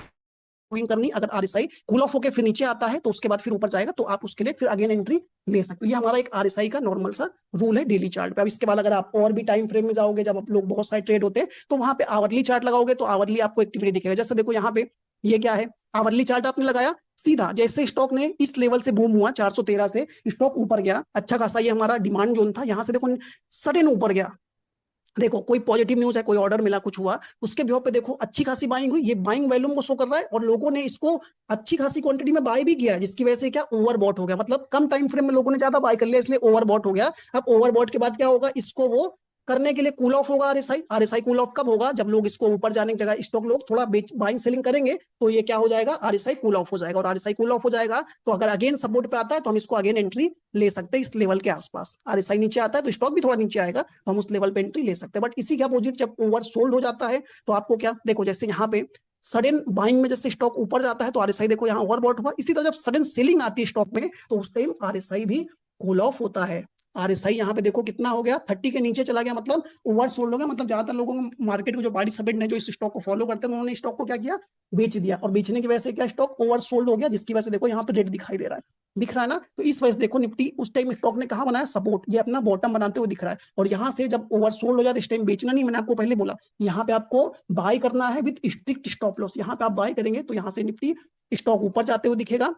करनी। अगर आरएसआई कूल ऑफ होकर फिर नीचे आता है तो उसके बाद फिर ऊपर जाएगा, तो आप उसके लिए फिर अगेन एंट्री ले सकते हो। ये हमारा एक आरएसआई का नॉर्मल सा रूल है डेली चार्ट पे। अब इसके बाद अगर आप और भी टाइम फ्रेम में जाओगे, जब आप लोग बहुत सारे ट्रेड होते हैं, तो वहां पे आवरली चार्ट लगाओगे तो आवरली आपको एक्टिविटी दिखेगा। जैसे देखो यहाँ पे ये क्या है, आवरली चार्ट आपने लगाया, सीधा जैसे स्टॉक ने इस लेवल से बूम हुआ 413 से, स्टॉक ऊपर गया अच्छा खासा, ये हमारा डिमांड जोन था, यहां से देखो सडन ऊपर गया, देखो कोई पॉजिटिव न्यूज है, कोई ऑर्डर मिला, कुछ हुआ, उसके बेस पे देखो अच्छी खासी बाइंग हुई, ये बाइंग वॉल्यूम को शो कर रहा है, और लोगों ने इसको अच्छी खासी क्वांटिटी में बाय भी किया है, जिसकी वजह से क्या ओवरबॉट हो गया, मतलब कम टाइम फ्रेम में लोगों ने ज्यादा बाय कर लिया, इसलिए ओवरबॉट हो गया। अब ओवरबॉट के बाद क्या होगा, इसको वो करने के लिए कूल ऑफ होगा आरएसआई। आरएसआई कूल ऑफ कब होगा, जब लोग इसको ऊपर जाने की जगह स्टॉक लोग थोड़ा बाइंग सेलिंग करेंगे, तो ये क्या हो जाएगा, आरएसआई कूल ऑफ हो जाएगा। और आरएसआई कूल ऑफ हो जाएगा तो अगर अगेन सपोर्ट पे आता है तो हम इसको अगेन एंट्री ले सकते हैं इस लेवल के आसपास। आरएसआई नीचे आता है तो स्टॉक भी थोड़ा नीचे आएगा, तो हम उस लेवल पे एंट्री ले सकते हैं। बट इसी के अपोजिट जब ओवर सोल्ड हो जाता है तो आपको क्या देखो, जैसे यहाँ पे सडन बाइंग में जैसे स्टॉक ऊपर जाता है तो आरएसआई देखो यहाँ ओवरबॉट हुआ, इसी तरह जब सडन सेलिंग आती है स्टॉक में तो उस टाइम आरएसआई भी कूल ऑफ होता है। आरएसआई यहाँ पे देखो कितना हो गया, 30 के नीचे चला गया, मतलब ओवर सोल्ड हो गया। मतलब ज्यादातर लोगों को मार्केट को जो पार्टिसिपेंट है जो इस स्टॉक को फॉलो करते हैं, उन्होंने स्टॉक को क्या किया, बेच दिया, और बेचने की वजह से क्या स्टॉक ओवर सोल्ड हो गया, जिसकी वजह से देखो यहाँ पे रेट दिखाई दे रहा है, दिख रहा है ना। तो इस वजह से देखो निफ्टी उस टाइम स्टॉक ने कहा बनाया सपोर्ट, ये अपना बॉटम बनाते हुए दिख रहा है, और यहाँ से जब ओवर सोल्ड हो जाता है इस टाइम बेचना नहीं, मैंने आपको पहले बोला यहाँ पे आपको बाय करना है विद स्ट्रिक्ट स्टॉप लॉस। यहाँ पे आप बाय करेंगे तो यहाँ से निफ्टी स्टॉक ऊपर जाते हुए दिखेगा,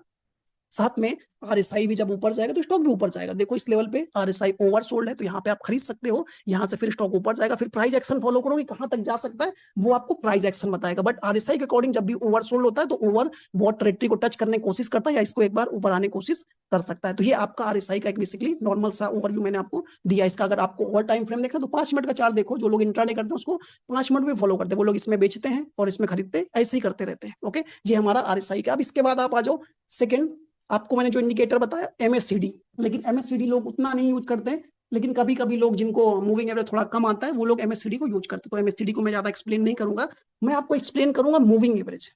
साथ में आरएसआई भी जब ऊपर जाएगा तो स्टॉक भी ऊपर जाएगा। देखो इस लेवल पे आरएसआई ओवर सोल्ड है तो यहाँ पे आप खरीद सकते हो, यहाँ से फिर स्टॉक ऊपर जाएगा, फिर प्राइस एक्शन फॉलो करोगे कहां तक जा सकता है वो आपको प्राइस एक्शन बताएगा। बट आरएसआई के अकॉर्डिंग जब भी ओवर सोल्ड होता है तो ओवर बॉट टेरिटरी को टच करने की कोशिश करता है, या इसको एक बार ऊपर आने की कोशिश कर सकता है। तो ये आपका आरएसआई का एक बेसिकली नॉर्मल सा ओवरव्यू मैंने आपको दिया। इसका अगर आपको ओवर टाइम फ्रेम देखा तो 5 मिनट का चार्ट देखो, जो लोग इंट्राडे करते हैं उसको 5 मिनट में फॉलो करते हैं, वो लोग इसमें बेचते हैं और इसमें खरीदते हैं, ऐसे ही करते रहते हैं। ओके, ये हमारा आरएसआई का। अब इसके बाद आप आ जाओ सेकंड, आपको मैंने जो इंडिकेटर बताया एमएससीडी, लेकिन एमएससीडी लोग उतना नहीं यूज करते हैं, लेकिन कभी कभी लोग जिनको मूविंग एवरेज थोड़ा कम आता है वो लोग एमएससीडी को यूज करते हैं। तो एमएससीडी को मैं ज्यादा एक्सप्लेन नहीं करूंगा, मैं आपको एक्सप्लेन करूंगा मूविंग एवरेज।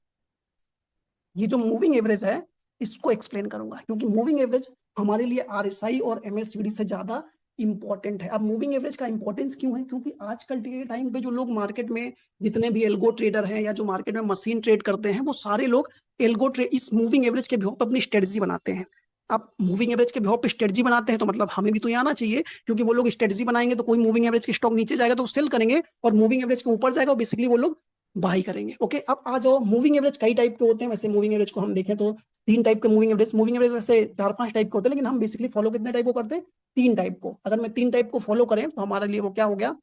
ये जो मूविंग एवरेज है इसको एक्सप्लेन करूंगा, क्योंकि मूविंग एवरेज हमारे लिए आरएसआई और एमएससीडी से ज्यादा इंपॉर्टेंट है। अब मूविंग एवरेज का इंपॉर्टेंस क्यों है, क्योंकि आजकल के टाइम पे जो लोग मार्केट में जितने भी एल्गो ट्रेडर हैं या जो मार्केट में मशीन ट्रेड करते हैं, वो सारे लोग एल्गो ट्रेड इस मूविंग एवरेज के बेस पर अपनी स्ट्रेटजी बनाते हैं। अब मूविंग एवरेज के बेस पे स्ट्रेटजी बनाते हैं तो मतलब हमें भी तो ये आना चाहिए, क्योंकि वो लोग स्ट्रेटजी बनाएंगे तो कोई मूविंग एवरेज के स्टॉक नीचे जाएगा तो वो सेल करेंगे, और मूविंग एवरेज के ऊपर जाएगा बेसिकली वो लोग बाई करेंगे। ओके, अब आ जाओ मूविंग एवरेज कई टाइप के होते हैं। वैसे मूविंग एवरेज को हम देखें तो 3 टाइप के मूविंग एवरेज वैसे 4-5 टाइप के होते हैं, लेकिन हम बेसिकली फॉलो कितने टाइप को करते हैं, 3 टाइप को। अगर मैं 3 टाइप को फॉलो करें तो हमारे लिए वो क्या हो गया,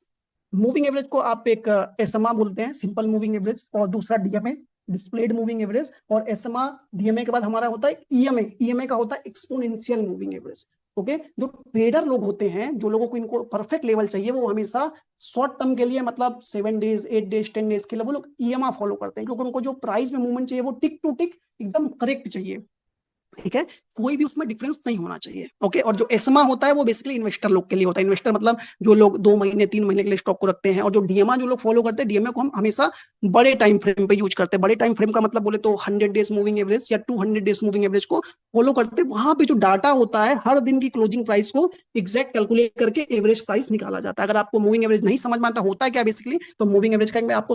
मूविंग एवरेज को आप एक एसएमए बोलते हैं, सिंपल मूविंग एवरेज, और दूसरा डीएमए डिस्प्लेड मूविंग एवरेज, और एसएमए डीएमए के बाद हमारा होता है ईएमए, ईएमए का होता है एक्सपोनेंशियल मूविंग एवरेज। ओके, जो ट्रेडर लोग होते हैं, जो लोगों को इनको परफेक्ट लेवल चाहिए, वो हमेशा शॉर्ट टर्म के लिए मतलब 7 डेज 8 डेज 10 डेज के लिए वो लोग ईएमए फॉलो करते हैं, क्योंकि उनको जो प्राइस में मूवमेंट चाहिए वो टिक टू टिक एकदम करेक्ट चाहिए। ठीक है, कोई भी उसमें डिफरेंस नहीं होना चाहिए। ओके, और जो एसमा होता है वो बेसिकली इन्वेस्टर लोग के लिए होता है। इन्वेस्टर मतलब जो लोग 2 महीने 3 महीने के लिए स्टॉक को रखते हैं, और जो डीएमए जो लोग फॉलो करते हैं, डीएमए को हम हमेशा बड़े टाइम फ्रेम पे यूज करते हैं। बड़े टाइम फ्रेम का मतलब बोले तो 100 डेज मूविंग एवरेज या 200 डेज मूविंग एवरेज को फॉलो करते हैं। वहां पे जो डाटा होता है हर दिन की क्लोजिंग प्राइस को एग्जैक्ट कैलकुलेट करके एवरेज प्राइस निकाला जाता है। अगर आपको मूविंग एवरेज नहीं समझ में आता होता है क्या बेसिकली, तो मूविंग एवरेज का मैं आपको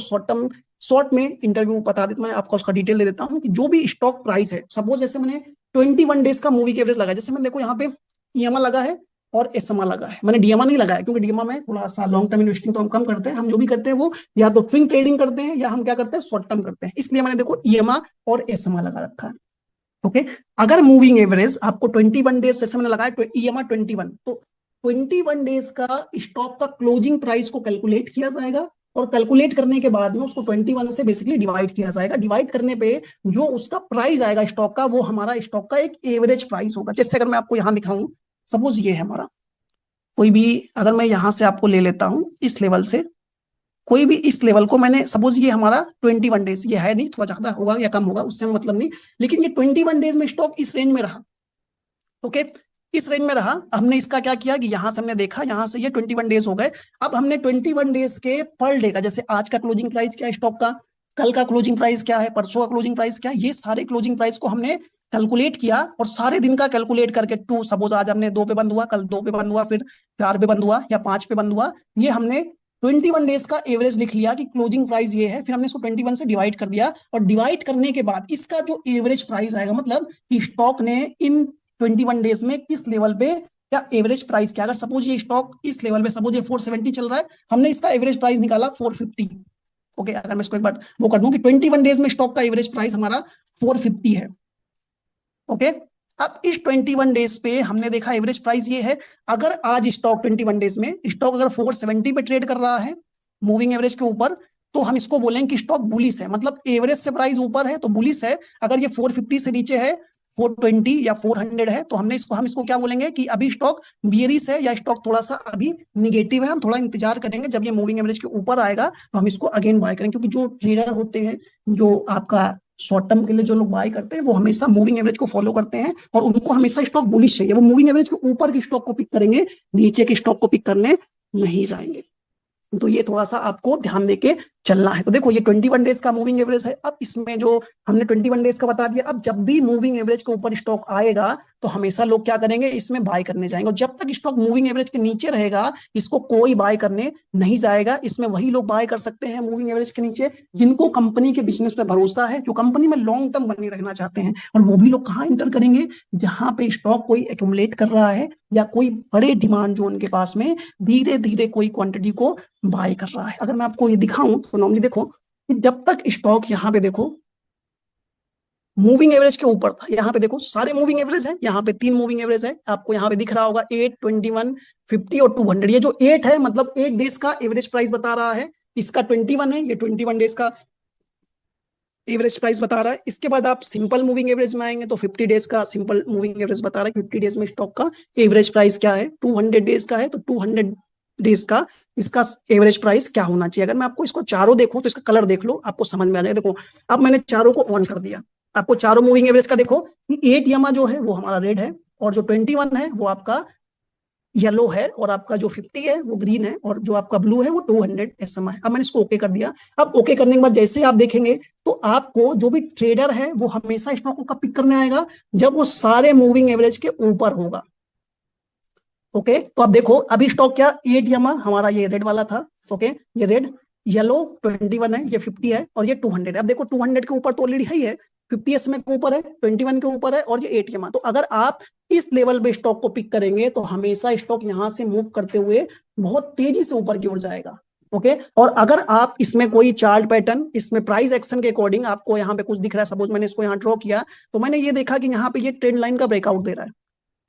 शॉर्ट में इंटरव्यू बता देता हूँ, मैं आपको उसका डिटेल दे देता हूँ कि जो भी स्टॉक प्राइस है, सपोज जैसे मैंने 21 डेज का मूवी एवरेज लगा, जैसे मैंने देखो यहाँ पे ईएमआ लगा है और एसएमआ लगा है, मैंने डीएमआ नहीं लगाया क्योंकि डीएमआ में थोड़ा सा लॉन्ग टर्म इन्वेस्टिंग तो हम कम करते हैं। हम जो भी करते हैं वो या तो स्विंग ट्रेडिंग करते हैं या हम क्या करते हैं शॉर्ट टर्म करते हैं, इसलिए मैंने देखो ईएमआ और एसएमआ लगा रखा है। ओके, अगर मूविंग एवरेज आपको 21 डेज जैसे मैंने लगाया ईएमआ 21, तो 21 डेज का स्टॉक का क्लोजिंग प्राइस को कैलकुलेट किया जाएगा, और कैलकुलेट करने के बाद में उसको 21 से बेसिकली डिवाइड किया जाएगा। डिवाइड करने पे जो उसका प्राइस आएगा स्टॉक का, वो हमारा स्टॉक का एक एवरेज प्राइस होगा। जैसे अगर मैं आपको यहां दिखाऊं, सपोज ये है हमारा कोई भी, अगर मैं यहां से आपको ले लेता हूं इस लेवल से, कोई भी इस लेवल को मैंने सपोज ये हमारा 21 डेज, ये है नहीं, थोड़ा ज्यादा होगा या कम होगा उससे मतलब नहीं, लेकिन ये 21 डेज में स्टॉक इस रेंज में रहा। ओके, इस रेंज में रहा। हमने इसका क्या किया कि यहां से हमने देखा, यहां से ये 21 डेज हो गए। अब हमने 21 डेज के पर डे का, जैसे आज का क्लोजिंग प्राइस क्या है स्टॉक का, कल का क्लोजिंग प्राइस क्या है, परसों का क्लोजिंग प्राइस क्या है, ये सारे क्लोजिंग प्राइस को हमने कैलकुलेट किया और सारे दिन का कैलकुलेट करके, टू सपोज आज हमने 2 पे बंद हुआ, कल 2 पे बंद हुआ, फिर 4 पे बंद हुआ या 5 पे बंद हुआ, ये हमने 21 डेज का एवरेज लिख लिया कि क्लोजिंग प्राइस ये है। फिर हमने इसको 21 से डिवाइड कर दिया और डिवाइड करने के बाद इसका जो एवरेज प्राइस आएगा, मतलब कि स्टॉक ने इन 21 डेज में किस लेवल पे या एवरेज प्राइस क्या, अगर सपोज ये स्टॉक इस लेवल पे, सपोज ये 470 चल रहा है, हमने इसका एवरेज प्राइस निकाला 450। ओके, अगर मैं इसको एक बार वो कर दूं कि 21 डेज में स्टॉक का एवरेज प्राइस हमारा 450 है। ओके, अब इस 21 डेज पे हमने देखा एवरेज प्राइस ये है। अगर आज स्टॉक 21 डेज में स्टॉक अगर 470 पे ट्रेड कर रहा है मूविंग एवरेज के ऊपर, तो हम इसको बोलेंगे कि स्टॉक बुलिश है, मतलब एवरेज से प्राइस ऊपर है तो बुलिश है। अगर ये 450 से नीचे है, 420 या 400 है, तो हम इसको क्या बोलेंगे कि अभी स्टॉक बियरिश है या स्टॉक थोड़ा सा अभी निगेटिव है। हम थोड़ा इंतजार करेंगे, जब ये मूविंग एवरेज के ऊपर आएगा तो हम इसको अगेन बाय करेंगे, क्योंकि जो ट्रेडर होते हैं, जो आपका शॉर्ट टर्म के लिए जो लोग बाय करते हैं, वो हमेशा मूविंग एवरेज को फॉलो करते हैं और उनको हमेशा स्टॉक बुलिश चाहिए। वो मूविंग एवरेज के ऊपर की स्टॉक को पिक करेंगे, नीचे के स्टॉक को पिक करने नहीं जाएंगे। तो ये थोड़ा सा आपको ध्यान देके चलना है। तो देखो ये 21 डेज का मूविंग एवरेज है। अब इसमें जो हमने 21 डेज का बता दिया, अब जब भी मूविंग एवरेज के ऊपर स्टॉक आएगा तो हमेशा लोग क्या करेंगे, इसमें बाय करने जाएंगे। और जब तक स्टॉक मूविंग एवरेज के नीचे रहेगा, इसको कोई बाय करने नहीं जाएगा। इसमें वही लोग बाय कर सकते हैं मूविंग एवरेज के नीचे जिनको कंपनी के बिजनेस पे भरोसा है, जो कंपनी में लॉन्ग टर्म बने रहना चाहते हैं। और वो भी लोग कहाँ इंटर करेंगे, जहां पे स्टॉक कोई एक्यूमुलेट कर रहा है या कोई बड़े डिमांड जोन के पास में धीरे धीरे कोई क्वांटिटी को बाय कर रहा है। अगर मैं आपको ये दिखाऊं तो नॉर्मली देखो कि जब तक स्टॉक यहाँ पे देखो मूविंग एवरेज के ऊपर था, यहाँ पे देखो सारे मूविंग एवरेज है, यहाँ पे 3 मूविंग एवरेज है, आपको यहाँ पे दिख रहा होगा 8, 21, 50 और 200। ये जो 8 है मतलब 8 डेज का एवरेज प्राइस बता रहा है, इसका 21 है, ये 21 डेज का एवरेज प्राइस बता रहा है। इसके बाद आप सिंपल मूविंग एवरेज में आएंगे तो 50 डेज का सिंपल मूविंग एवरेज बता रहा है 50 डेज में स्टॉक का एवरेज प्राइस क्या है। 200 डेज का है तो 200 डेज का इसका एवरेज प्राइस क्या होना चाहिए। अगर मैं आपको इसको चारों देखूं तो इसका कलर देख लो, आपको समझ में आ जाएगा। देखो अब मैंने चारों को ऑन कर दिया, आपको चारों मूविंग एवरेज का देखो कि 8 यमा जो है वो हमारा रेड है, और जो 21 है वो आपका येलो है, और आपका जो 50 है वो ग्रीन है, और जो आपका ब्लू है वो 200 SMA है। अब मैंने इसको ओके कर दिया। अब ओके करने के बाद जैसे आप देखेंगे तो आपको जो भी ट्रेडर है वो हमेशा स्टॉक को कब पिक करने आएगा, जब वो सारे मूविंग एवरेज के ऊपर होगा। ओके, तो अब देखो अभी स्टॉक क्या 8 यमा हमारा ये रेड वाला था। ओके, ये रेड, येलो 21 है, ये 50 है और ये 200 है। अब देखो 200 के ऊपर तो ऑलरेडी है ही है, 50 SMA के ऊपर है, 21 के ऊपर है और ये 8 यमा। तो अगर आप इस लेवल पे स्टॉक को पिक करेंगे तो हमेशा स्टॉक यहां से मूव करते हुए बहुत तेजी से ऊपर की ओर जाएगा। ओके, और अगर आप इसमें कोई चार्ट पैटर्न, इसमें प्राइस एक्शन के अकॉर्डिंग आपको यहाँ पे कुछ दिख रहा है, सपोज मैंने इसको यहाँ ड्रॉ किया तो मैंने ये देखा कि यहाँ पे ये ट्रेंड लाइन का ब्रेकआउट दे रहा है।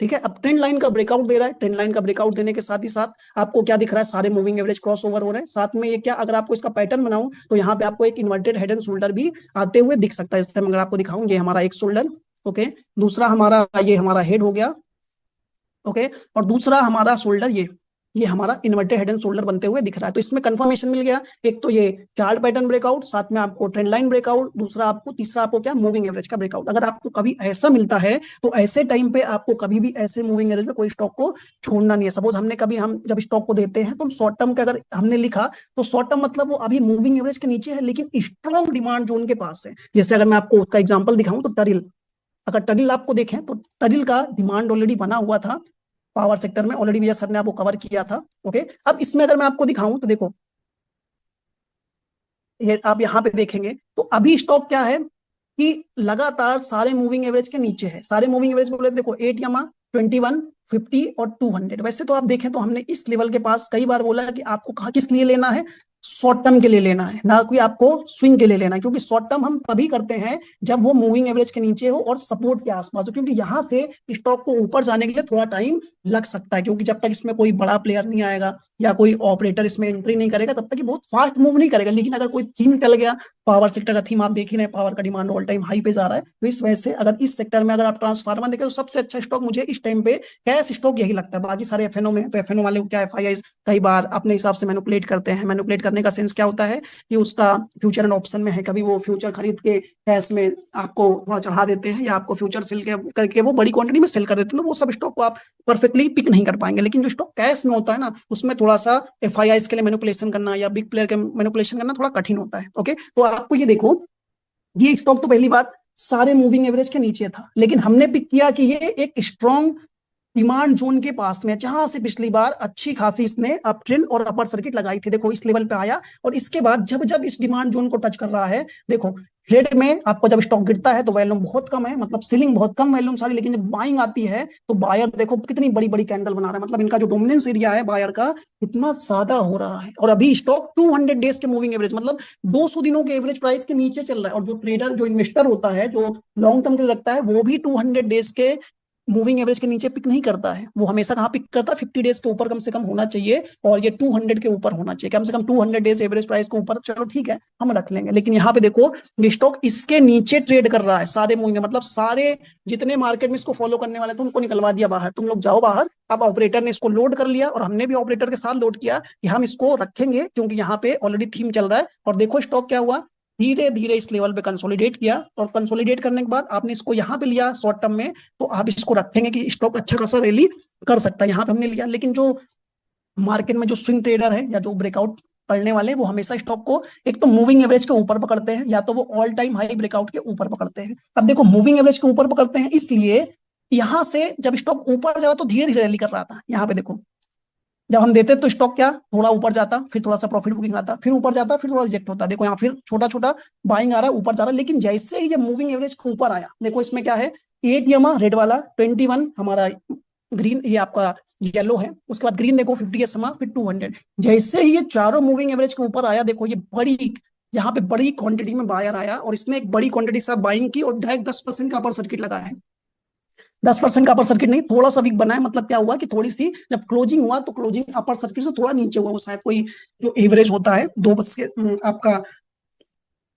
ठीक है, अब ट्रेंड लाइन का ब्रेकआउट दे रहा है, ट्रेंड लाइन का ब्रेकआउट देने के साथ ही साथ आपको क्या दिख रहा है, सारे मूविंग एवरेज क्रॉस ओवर हो रहे हैं। साथ में ये क्या, अगर आपको इसका पैटर्न बनाऊं तो यहाँ पे आपको एक इन्वर्टेड हेड एंड शोल्डर भी आते हुए दिख सकता है। इस टाइम अगर आपको दिखाऊं, ये हमारा एक शोल्डर, ओके, दूसरा हमारा ये हमारा हेड हो गया, ओके, और दूसरा हमारा शोल्डर ये हमारा इन्वर्टेड हेड एंड शोल्डर बनते हुए दिख रहा है। तो इसमें कंफर्मेशन मिल गया, एक तो ये चार्ट पैटर्न ब्रेकआउट, साथ में आपको ट्रेंड लाइन ब्रेकआउट, तीसरा आपको क्या, मूविंग एवरेज का ब्रेकआउट। अगर आपको कभी ऐसा मिलता है तो ऐसे टाइम पे आपको कभी भी ऐसे मूविंग एवरेज में कोई स्टॉक को छोड़ना नहीं है। सपोज हम जब स्टॉक को देते हैं तो हम शॉर्ट टर्म का अगर हमने लिखा तो शॉर्ट टर्म मतलब वो अभी मूविंग एवरेज के नीचे है लेकिन स्ट्रॉन्ग डिमांड जोन के पास है। जैसे अगर मैं आपको उसका एग्जाम्पल दिखाऊं तो टरिल, अगर टरिल आपको देखें तो टरिल का डिमांड ऑलरेडी बना हुआ था पावर सेक्टर में, ऑलरेडी विजय सर ने आपको कवर किया था। ओके, अब इसमें अगर मैं आपको दिखाऊं तो देखो ये आप यहाँ पे देखेंगे तो अभी स्टॉक क्या है कि लगातार सारे मूविंग एवरेज के नीचे है। सारे मूविंग एवरेज बोले देखो 8 यमा, 21, 50 और 200। वैसे तो आप देखें तो हमने इस लेवल के पास कई बार बोला है कि आपको कहा किस लिए लेना है, शॉर्ट टर्म के लिए लेना है, ना कोई आपको स्विंग के लिए लेना है। क्योंकि शॉर्ट टर्म हम तभी करते हैं जब वो मूविंग एवरेज के नीचे हो और सपोर्ट के आसपास हो, क्योंकि यहाँ से स्टॉक को ऊपर जाने के लिए थोड़ा टाइम लग सकता है। क्योंकि जब तक इसमें कोई बड़ा प्लेयर नहीं आएगा या कोई ऑपरेटर इसमें एंट्री नहीं करेगा तब तक ये बहुत फास्ट मूव नहीं करेगा। लेकिन अगर कोई थीम चल गया, पावर सेक्टर का थीम आप देख ही रहे हैं, पावर का डिमांड ऑल टाइम हाई पे जा रहा है, तो इस वजह से अगर इस सेक्टर में अगर आप ट्रांसफार्मर देखें तो सबसे अच्छा स्टॉक मुझे इस टाइम पे कैश स्टॉक यही लगता है। बाकी सारे एफएनओ में तो एफएनओ वाले क्या एफआईआई कई बार अपने हिसाब से मैनिपुलेट करते हैं, मैनिपुलेट करने का सेंस क्या होता है कि उसका फ्यूचर एंड ऑप्शन में है, कभी वो फ्यूचर खरीद के कैश में आपको थोड़ा चढ़ा देते हैं, या आपको फ्यूचर सेल करके वो बड़ी क्वांटिटी में सेल कर देते हैं, तो वो सब स्टॉक को आप परफेक्टली पिक नहीं कर पाएंगे। लेकिन जो स्टॉक कैश में होता है ना, उसमें थोड़ा सा एफआईआई के लिए मैनिपुलेशन करना या बिग प्लेयर के मैनिपुलेशन करना थोड़ा कठिन होता है। ओके, तो आपको ये देखो, ये स्टॉक तो पहली बात सारे मूविंग एवरेज के नीचे था, लेकिन हमने पिक किया कि ये एक स्ट्रॉन्ग डिमांड जोन के पास में, जहां से पिछली बार अच्छी खासी इसने अप ट्रेंड और अपर सर्किट लगाई थी। देखो इस लेवल पे आया, और इसके बाद जब जब इस डिमांड जोन को टच कर रहा है, देखो रेड में आपको जब स्टॉक गिरता है तो वॉल्यूम बहुत कम है, मतलब सीलिंग बहुत कम वॉल्यूम सारी, लेकिन जब बाइंग आती है तो बायर देखो कितनी बड़ी बड़ी कैंडल बना रहा है, मतलब इनका जो डोमिनेंस एरिया है बायर का इतना ज्यादा हो रहा है। और अभी स्टॉक 200 डेज के मूविंग एवरेज, मतलब 200 दिनों के एवरेज प्राइस के नीचे चल रहा है। और जो ट्रेडर, जो इन्वेस्टर होता है, जो लॉन्ग टर्म के लिए लगता है, वो भी 200 डेज के मूविंग एवरेज के नीचे पिक नहीं करता है। वो हमेशा कहाँ पिक करता है, 50 डेज के ऊपर कम से कम होना चाहिए, और ये 200 के ऊपर होना चाहिए, कम से कम 200 डेज एवरेज प्राइस के ऊपर। चलो ठीक है, हम रख लेंगे। लेकिन यहाँ पे देखो स्टॉक इसके नीचे ट्रेड कर रहा है सारे मूविंग, मतलब सारे जितने मार्केट में इसको फॉलो करने वाले थे उनको निकलवा दिया बाहर, तुम लोग जाओ बाहर। अब ऑपरेटर ने इसको लोड कर लिया, और हमने भी ऑपरेटर के साथ लोड किया कि हम इसको रखेंगे, क्योंकि यहाँ पे ऑलरेडी थीम चल रहा है। और देखो स्टॉक क्या हुआ, धीरे धीरे इस लेवल पे कंसोलिडेट किया, और कंसोलिडेट करने के बाद आपने इसको यहाँ पे लिया शॉर्ट टर्म में, तो आप इसको रखेंगे कि स्टॉक अच्छा खासा रैली कर सकता है, यहाँ पे हमने लिया। लेकिन जो मार्केट में जो स्विंग ट्रेडर है या जो ब्रेकआउट पढ़ने वाले, वो हमेशा स्टॉक को एक तो मूविंग एवरेज के ऊपर पकड़ते हैं, या तो वो ऑल टाइम हाई ब्रेकआउट के ऊपर पकड़ते हैं। अब देखो मूविंग एवरेज के ऊपर पकड़ते हैं, इसलिए यहां से जब स्टॉक ऊपर जा रहा तो धीरे धीरे रैली कर रहा था। यहाँ पे देखो जब हम देते तो स्टॉक क्या थोड़ा ऊपर जाता, फिर थोड़ा सा प्रॉफिट बुकिंग आता, फिर ऊपर जाता, फिर थोड़ा रिजेक्ट होता। देखो यहाँ फिर छोटा छोटा बाइंग आ रहा है, ऊपर जा रहा है। लेकिन जैसे ही ये मूविंग एवरेज के ऊपर आया, देखो इसमें क्या है, 8 EMA रेड वाला, 21 हमारा ग्रीन, ये आपका येलो है, उसके बाद ग्रीन देखो 50 SMA, फिर 200। जैसे ही ये चारों मूविंग एवरेज के ऊपर आया, देखो ये बड़ी, यहाँ पे बड़ी क्वांटिटी में बायर आया, और इसने एक बड़ी क्वांटिटी के साथ बाइंग की, और डायरेक्ट 10% का अपर सर्किट लगा है। 10% का अपर सर्किट नहीं, थोड़ा सा वीक बना है। मतलब क्या हुआ कि थोड़ी सी जब क्लोजिंग हुआ तो क्लोजिंग अपर सर्किट से थोड़ा नीचे हुआ, वो शायद कोई जो एवरेज होता है 2 बज के आपका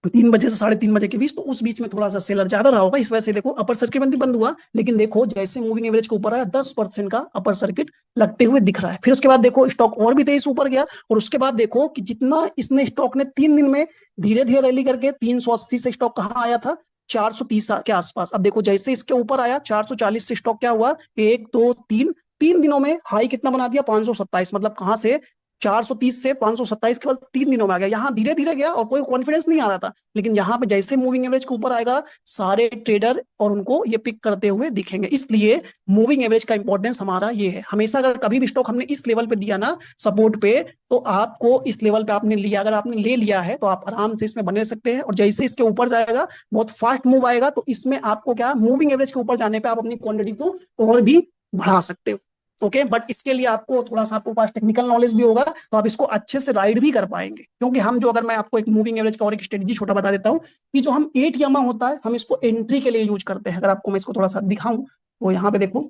3 बजे से 3:30 बजे के बीच, तो उस बीच में थोड़ा सा सेलर ज्यादा रहा होगा, इस वजह से देखो अपर सर्किट बंद हुआ। लेकिन देखो जैसे मूविंग एवरेज के ऊपर आया, 10% का अपर सर्किट लगते हुए दिख रहा है। फिर उसके बाद देखो स्टॉक और भी तेजी से ऊपर गया, और उसके बाद देखो कि जितना इसने स्टॉक ने 3 दिन में धीरे धीरे रैली करके 380 से स्टॉक कहाँ आया था, 430 के आसपास। अब देखो जैसे इसके ऊपर आया 440 से स्टॉक क्या हुआ, 1 2 3 दिनों में हाई कितना बना दिया, 527। मतलब कहाँ से 430 से 527 केवल 3 दिनों में आ गया। यहाँ धीरे धीरे गया और कोई कॉन्फिडेंस नहीं आ रहा था, लेकिन यहाँ पे जैसे मूविंग एवरेज के ऊपर आएगा, सारे ट्रेडर और उनको ये पिक करते हुए दिखेंगे। इसलिए मूविंग एवरेज का इंपॉर्टेंस हमारा ये है, हमेशा अगर कभी भी स्टॉक हमने इस लेवल पे दिया ना सपोर्ट पे, तो आपको इस लेवल पे आपने लिया, अगर आपने ले लिया है तो आप आराम से इसमें बने रह सकते हैं। और जैसे इसके ऊपर जाएगा, बहुत फास्ट मूव आएगा, तो इसमें आपको क्या मूविंग एवरेज के ऊपर जाने पे आप अपनी क्वांटिटी को और भी बढ़ा सकते हो। ओके, बट इसके लिए आपको थोड़ा सा, आपको पास टेक्निकल नॉलेज भी होगा, तो आप इसको अच्छे से राइड भी कर पाएंगे। क्योंकि हम जो, अगर मैं आपको एक मूविंग एवरेज का और एक स्ट्रेटजी छोटा बता देता हूँ, कि जो हम 8 यामा होता है, हम इसको एंट्री के लिए यूज करते हैं। अगर आपको मैं इसको थोड़ा सा दिखाऊं, तो यहाँ पे देखो,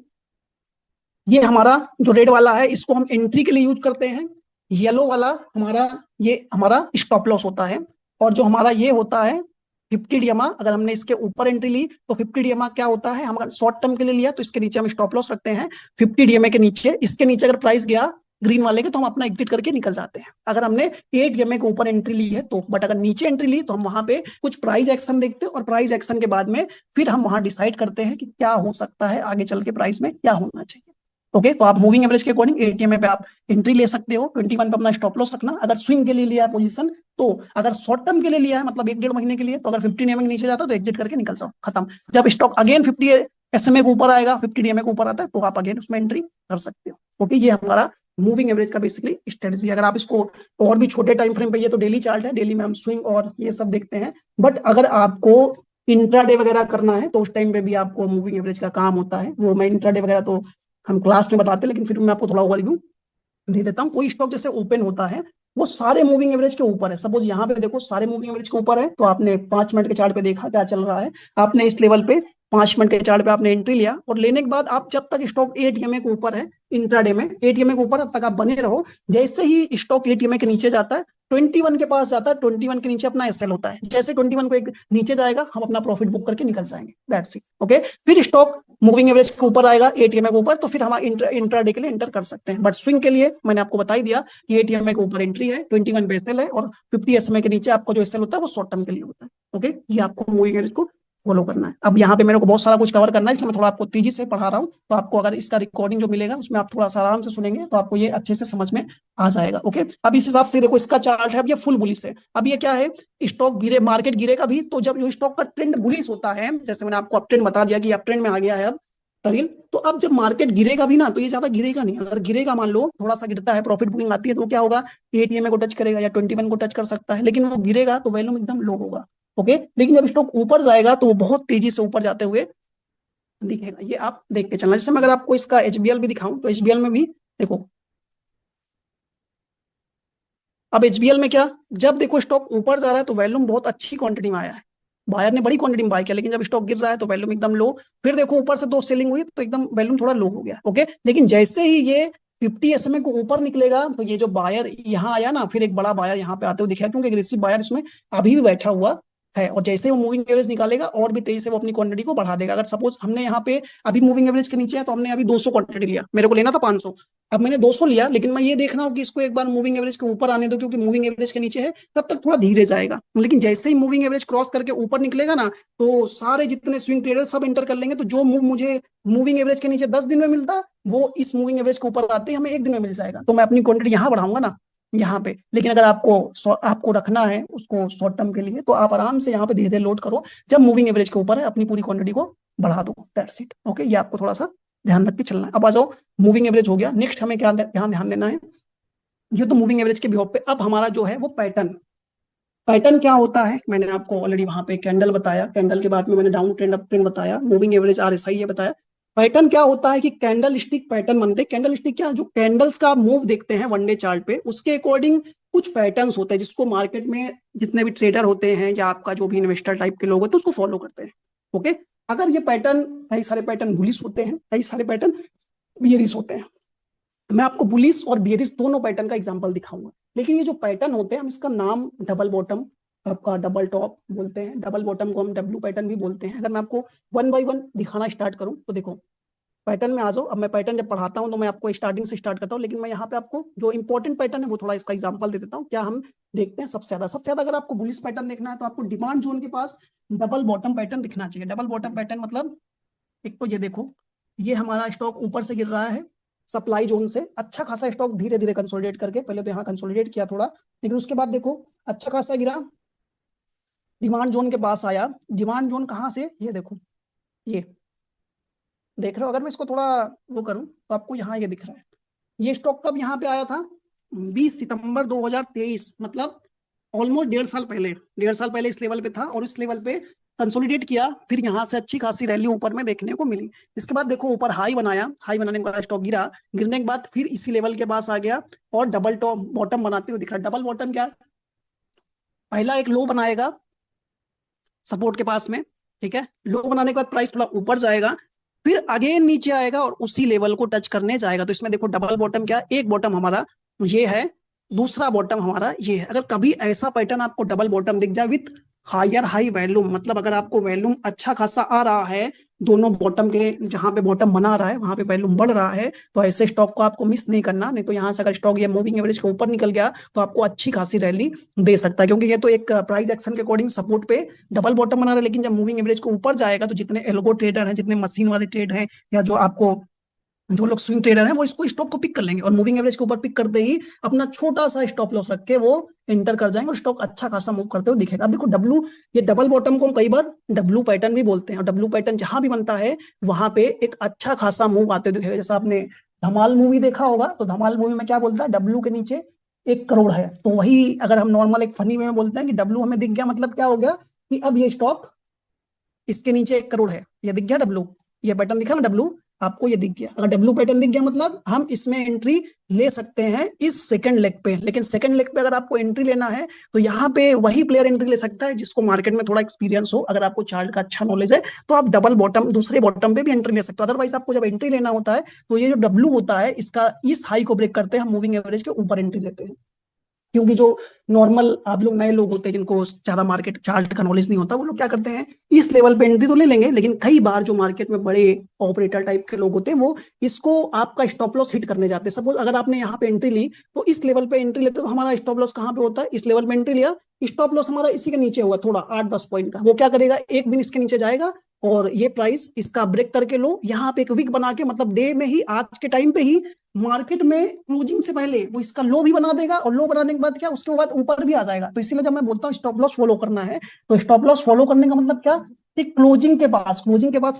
ये हमारा जो रेड वाला है, इसको हम एंट्री के लिए यूज करते हैं। येलो वाला हमारा, ये हमारा स्टॉप लॉस होता है। और जो हमारा ये होता है 50 DMA, अगर हमने इसके ऊपर एंट्री ली तो 50 DMA क्या होता है, हम अगर शॉर्ट टर्म के लिए लिया तो इसके नीचे हम स्टॉप लॉस रखते हैं 50 DMA के नीचे। इसके नीचे अगर प्राइस गया ग्रीन वाले के, तो हम अपना एग्जिट करके निकल जाते हैं, अगर हमने 8 EMA के ऊपर एंट्री ली है तो। बट अगर नीचे एंट्री ली तो हम वहां पे कुछ प्राइस एक्शन देखते हैं, और प्राइस एक्शन के बाद में फिर हम वहां डिसाइड करते हैं कि क्या हो सकता है आगे चल के, प्राइस में क्या होना चाहिए। ओके, तो आप मूविंग एवरेज के अकॉर्डिंग 8 EMA पे आप एंट्री ले सकते हो, 21 पे अपना स्टॉप लॉस रखना। अगर स्विंग के लिए लिया है पोजीशन, तो अगर शॉर्ट टर्म के लिए लिया है, मतलब 1 1.5 महीने के लिए, तो अगर 15 EMA के नीचे जाता है तो एग्जिट करके निकल जाओ, खत्म। जब स्टॉक अगेन 50 SMA के ऊपर आएगा, 50 DMA के ऊपर आता है, तो आप अगेन उसमें एंट्री कर सकते हो। ओके, ये हमारा मूविंग एवरेज का बेसिकली स्ट्रेटजी। अगर आप इसको और भी छोटे टाइम फ्रेम पे, ये तो डेली चार्ट है, डेली में हम स्विंग और ये सब देखते हैं, बट अगर आपको इंट्राडे वगैरह करना है तो उस टाइम पे भी आपको मूविंग एवरेज का काम होता है। वो मैं इंट्राडे वगैरह तो हम क्लास में बताते हैं, लेकिन फिर मैं आपको थोड़ा ओवरव्यू दे देता हूँ। कोई स्टॉक जैसे ओपन होता है, वो सारे मूविंग एवरेज के ऊपर है, सपोज यहाँ पे देखो सारे मूविंग एवरेज के ऊपर है, तो आपने 5 मिनट के चार्ट पे देखा क्या चल रहा है, आपने इस लेवल पे 5 मिनट के चार्ट पे आपने एंट्री लिया, और लेने के बाद आप जब तक स्टॉक 8 EMA के ऊपर है, इंट्राडे में 8 EMA के ऊपर, तब तक आप बने रहो। जैसे ही स्टॉक 8 EMA के नीचे जाता है, 21 के पास जाता है, 21 के नीचे अपना एसएल होता है, जैसे 21 को एक नीचे जाएगा, हम अपना प्रॉफिट बुक करके निकल जाएंगे, दैट्स इट। ओके, फिर स्टॉक मूविंग एवरेज के ऊपर आएगा, एटीएमए के ऊपर, तो फिर हम इंट्राडे के लिए एंटर कर सकते हैं। बट स्विंग के लिए मैंने आपको बता ही दिया कि एटीएमए के ऊपर एंट्री है, 21 पे एसएल है, और 50 एसएमए के नीचे आपको जो एसएल होता है वो शॉर्ट टर्म के लिए होता है। ओके, ये आपको मूविंग एवरेज को फॉलो करना है। अब यहाँ पे मेरे को बहुत सारा कुछ कवर करना है, इसलिए मैं थोड़ा आपको तेजी से पढ़ा रहा हूँ, तो आपको अगर इसका रिकॉर्डिंग जो मिलेगा उसमें आप थोड़ा सा आराम से सुनेंगे तो आपको ये अच्छे से समझ में आ जाएगा। ओके, अब इस हिसाब से देखो इसका चार्ट है, अब ये फुल बुलिश है। अब ये क्या है, स्टॉक गिरे, मार्केट गिरेगा भी, तो जब जो स्टॉक का ट्रेंड बुलिश होता है, जैसे मैंने आपको अप ट्रेंड बता दिया कि अप ट्रेंड में आ गया है अब तरील, तो अब जब मार्केट गिरेगा भी ना, तो ये ज्यादा गिरेगा नहीं। अगर गिरेगा, मान लो थोड़ा सा गिरता है, प्रॉफिट बुकिंग आती है, तो क्या होगा, एटीएमए को टच करेगा या 21 को टच कर सकता है, लेकिन वो गिरेगा तो वैल्यूम एकदम लो होगा। ओके, लेकिन जब स्टॉक ऊपर जाएगा तो वो बहुत तेजी से ऊपर जाते हुए दिखेगा। ये आप देख के चलना। जैसे मैं अगर आपको इसका एचबीएल भी दिखाऊं, तो एचबीएल में भी देखो, अब एचबीएल में क्या, जब देखो स्टॉक ऊपर जा रहा है तो वॉल्यूम बहुत अच्छी क्वांटिटी में आया है, बायर ने बड़ी क्वांटिटी में बाय किया, लेकिन जब स्टॉक गिर रहा है तो वॉल्यूम एकदम लो। फिर देखो ऊपर से दो सेलिंग हुई तो एकदम वॉल्यूम थोड़ा लो हो गया। ओके, लेकिन जैसे ही ये 50 एसएमए को ऊपर निकलेगा, तो ये जो बायर यहाँ आया ना, फिर एक बड़ा बायर यहाँ पे आते हुए दिखा, क्योंकि एग्रेसिव बायर इसमें अभी भी बैठा हुआ है, और जैसे ही वो मूविंग एवरेज निकालेगा और भी तेजी से वो अपनी क्वांटिटी को बढ़ा देगा। अगर सपोज हमने यहाँ पे अभी मूविंग एवरेज के नीचे है, तो हमने अभी 200 क्वांटिटी लिया, मेरे को लेना था 500, अब मैंने 200 लिया, लेकिन मैं ये देख रहा हूँ कि इसको एक बार मूविंग एवरेज के ऊपर आने दो, क्योंकि मूविंग एवरेज के नीचे है, तब तक थोड़ा धीरे जाएगा। लेकिन जैसे ही मूविंग एवरेज क्रॉस करके ऊपर निकलेगा ना, तो सारे जितने स्विंग ट्रेडर सब एंटर कर लेंगे। तो जो मूव मुझे मूविंग एवरेज के नीचे 10 दिन में मिलता, वो इस मूविंग एवरेज के ऊपर आते ही हमें एक दिन में मिल जाएगा। तो मैं अपनी क्वांटिटी यहाँ बढ़ाऊंगा ना, यहाँ पे। लेकिन अगर आपको रखना है उसको शॉर्ट टर्म के लिए, तो आप आराम से यहाँ पे धीरे धीरे लोड करो, जब मूविंग एवरेज के ऊपर है अपनी पूरी क्वांटिटी को बढ़ा दो, दैट्स इट। ओके, ये आपको थोड़ा सा ध्यान रख के चलना है। अब आ जाओ, मूविंग एवरेज हो गया, नेक्स्ट हमें क्या ध्यान देना है, ये तो मूविंग एवरेज के बिहाफ पे। अब हमारा जो है वो पैटर्न, पैटर्न क्या होता है, मैंने आपको ऑलरेडी वहां पे कैंडल बताया, कैंडल के बाद में मैंने डाउन ट्रेंड अप ट्रेंड बताया, मूविंग एवरेज आरएसआई ये बताया। पैटर्न क्या होता है कि कैंडल स्टिक पैटर्न बनते हैं। कैंडल स्टिक क्या, जो कैंडल्स का मूव देखते हैं वन डे चार्ट पे, उसके अकॉर्डिंग कुछ पैटर्न्स होते हैं, जिसको मार्केट में जितने भी ट्रेडर होते हैं या आपका जो भी इन्वेस्टर टाइप के लोग होते हैं उसको फॉलो करते हैं। ओके, अगर ये पैटर्न, कई सारे पैटर्न बुलिश होते हैं, कई सारे पैटर्न बियरिश होते हैं। मैं आपको बुलिश और बियरिश दोनों पैटर्न का एग्जांपल दिखाऊंगा। लेकिन ये जो पैटर्न होते हैं, हम इसका नाम डबल बॉटम, आपका डबल टॉप बोलते हैं, डबल बॉटम को हम डब्ल्यू पैटर्न भी बोलते हैं। अगर मैं आपको वन बाय वन दिखाना स्टार्ट करूं, तो देखो पैटर्न में आ जाओ। अब मैं पैटर्न जब पढ़ाता हूं तो मैं आपको स्टार्टिंग से स्टार्ट करता हूं, लेकिन मैं यहाँ पे आपको जो इंपॉर्टेंट पैटर्न है वो थोड़ा इसका एग्जांपल दे देता हूँ। क्या हम देखते हैं सबसे ज्यादा अगर आपको बुलिश पैटर्न देखना है, तो आपको डिमांड जोन के पास डबल बॉटम पैटर्न दिखना चाहिए। डबल बॉटम पैटर्न मतलब, एक तो ये देखो, ये हमारा स्टॉक ऊपर से गिर रहा है सप्लाई जोन से, अच्छा खासा स्टॉक धीरे धीरे कंसोलिडेट करके, पहले तो यहाँ कंसोलिडेट किया थोड़ा, लेकिन उसके बाद देखो अच्छा खासा गिरा, डिमांड जोन के पास आया। डिमांड जोन कहाँ से, ये देखो, ये देख रहे हो। अगर मैं इसको थोड़ा वो करूं, तो आपको यहाँ ये दिख रहा है। ये स्टॉक कब यहाँ पे आया था, 20 सितंबर 2023, मतलब ऑलमोस्ट 1.5 साल पहले। 1.5 साल पहले इस लेवल पे था, और इस लेवल पे कंसोलिडेट किया, फिर यहाँ से अच्छी खासी रैली ऊपर में देखने को मिली। इसके बाद देखो ऊपर हाई बनाया, हाई बनाने के बाद स्टॉक गिरा, गिरने के बाद फिर इसी लेवल के पास आ गया, और डबल टॉप बॉटम बनाते हुए दिख रहा है। डबल बॉटम क्या, पहला एक लो बनाएगा सपोर्ट के पास में, ठीक है, लो बनाने के बाद प्राइस थोड़ा ऊपर जाएगा, फिर अगेन नीचे आएगा और उसी लेवल को टच करने जाएगा। तो इसमें देखो डबल बॉटम क्या, एक बॉटम हमारा ये है, दूसरा बॉटम हमारा ये है। अगर कभी ऐसा पैटर्न आपको डबल बॉटम दिख जाए विथ हायर हाई वैल्यूम, मतलब अगर आपको वैल्यूम अच्छा खासा आ रहा है, दोनों बॉटम के जहां पे बॉटम बना रहा है वहां पे वैल्यूम बढ़ रहा है, तो ऐसे स्टॉक को आपको मिस नहीं करना। नहीं तो यहाँ से अगर स्टॉक ये मूविंग एवरेज के ऊपर निकल गया, तो आपको अच्छी खासी रैली दे सकता है, क्योंकि ये तो एक प्राइस एक्शन के अकॉर्डिंग सपोर्ट पे डबल बॉटम बना रहा है। लेकिन जब मूविंग एवरेज को ऊपर जाएगा, तो जितने एल्गो ट्रेडर हैं, जितने मशीन वाले ट्रेड हैं, या जो आपको जो लोग स्विंग ट्रेडर हैं, वो इसको स्टॉक को पिक कर लेंगे, और मूविंग एवरेज के ऊपर पिक करते ही अपना छोटा सा स्टॉप लॉस रख के वो एंटर कर जाएंगे, और स्टॉक अच्छा खासा मूव करते हुए दिखेगा। अब देखो डब्लू, ये डबल बॉटम को हम कई बार डब्लू पैटर्न भी बोलते हैं, और डब्लू पैटर्न जहां भी बनता है वहां पे एक अच्छा खासा मूव आते हुए दिखेगा। जैसा आपने धमाल मूवी देखा होगा, तो धमाल मूवी में क्या बोलता है, डब्लू के नीचे 1 करोड़ है। तो वही अगर हम नॉर्मल एक फनी वे में बोलते हैं कि डब्लू हमें दिख गया, मतलब क्या हो गया कि अब ये स्टॉक इसके नीचे 1 करोड़ है, ये दिख गया डब्लू, ये पैटर्न दिखा ना डब्लू, आपको ये दिख गया। अगर डब्लू पैटर्न दिख गया, मतलब हम इसमें एंट्री ले सकते हैं इस सेकंड लेग पे। लेकिन सेकंड लेग पे अगर आपको एंट्री लेना है, तो यहाँ पे वही प्लेयर एंट्री ले सकता है जिसको मार्केट में थोड़ा एक्सपीरियंस हो। अगर आपको चार्ट का अच्छा नॉलेज है, तो आप डबल बॉटम, दूसरे बॉटम पे भी एंट्री ले सकते हो। अदरवाइज आपको जब एंट्री लेना होता है, तो ये जो डब्लू होता है, इसका इस हाई को ब्रेक करते हैं हम मूविंग एवरेज के ऊपर एंट्री लेते हैं। क्योंकि जो नॉर्मल आप लोग नए लोग होते हैं जिनको ज्यादा मार्केट चार्ट का नॉलेज नहीं होता, वो लोग क्या करते हैं, इस लेवल पे एंट्री तो ले लेंगे, लेकिन कई बार जो मार्केट में बड़े ऑपरेटर टाइप के लोग होते हैं वो इसको आपका स्टॉप लॉस हिट करने जाते हैं। सपोज अगर आपने यहाँ पे एंट्री ली, तो इस लेवल पे एंट्री लेते तो हमारा स्टॉप लॉस कहाँ पे होता है, इस लेवल पे एंट्री लिया, स्टॉप लॉस हमारा इसी के नीचे होगा, थोड़ा 8-10 पॉइंट का। वो क्या करेगा, एक दिन इसके नीचे जाएगा और ये प्राइस इसका ब्रेक करके लो, यहाँ पे एक विक बना के, मतलब डे में ही, आज के टाइम पे ही मार्केट में क्लोजिंग से पहले वो इसका लो भी बना देगा, और लो बनाने के बाद क्या, उसके बाद ऊपर भी आ जाएगा। तो इसीलिए जब मैं बोलता हूँ स्टॉप लॉस फॉलो करना है, तो स्टॉप लॉस फॉलो करने का मतलब क्या, कि क्लोजिंग के पास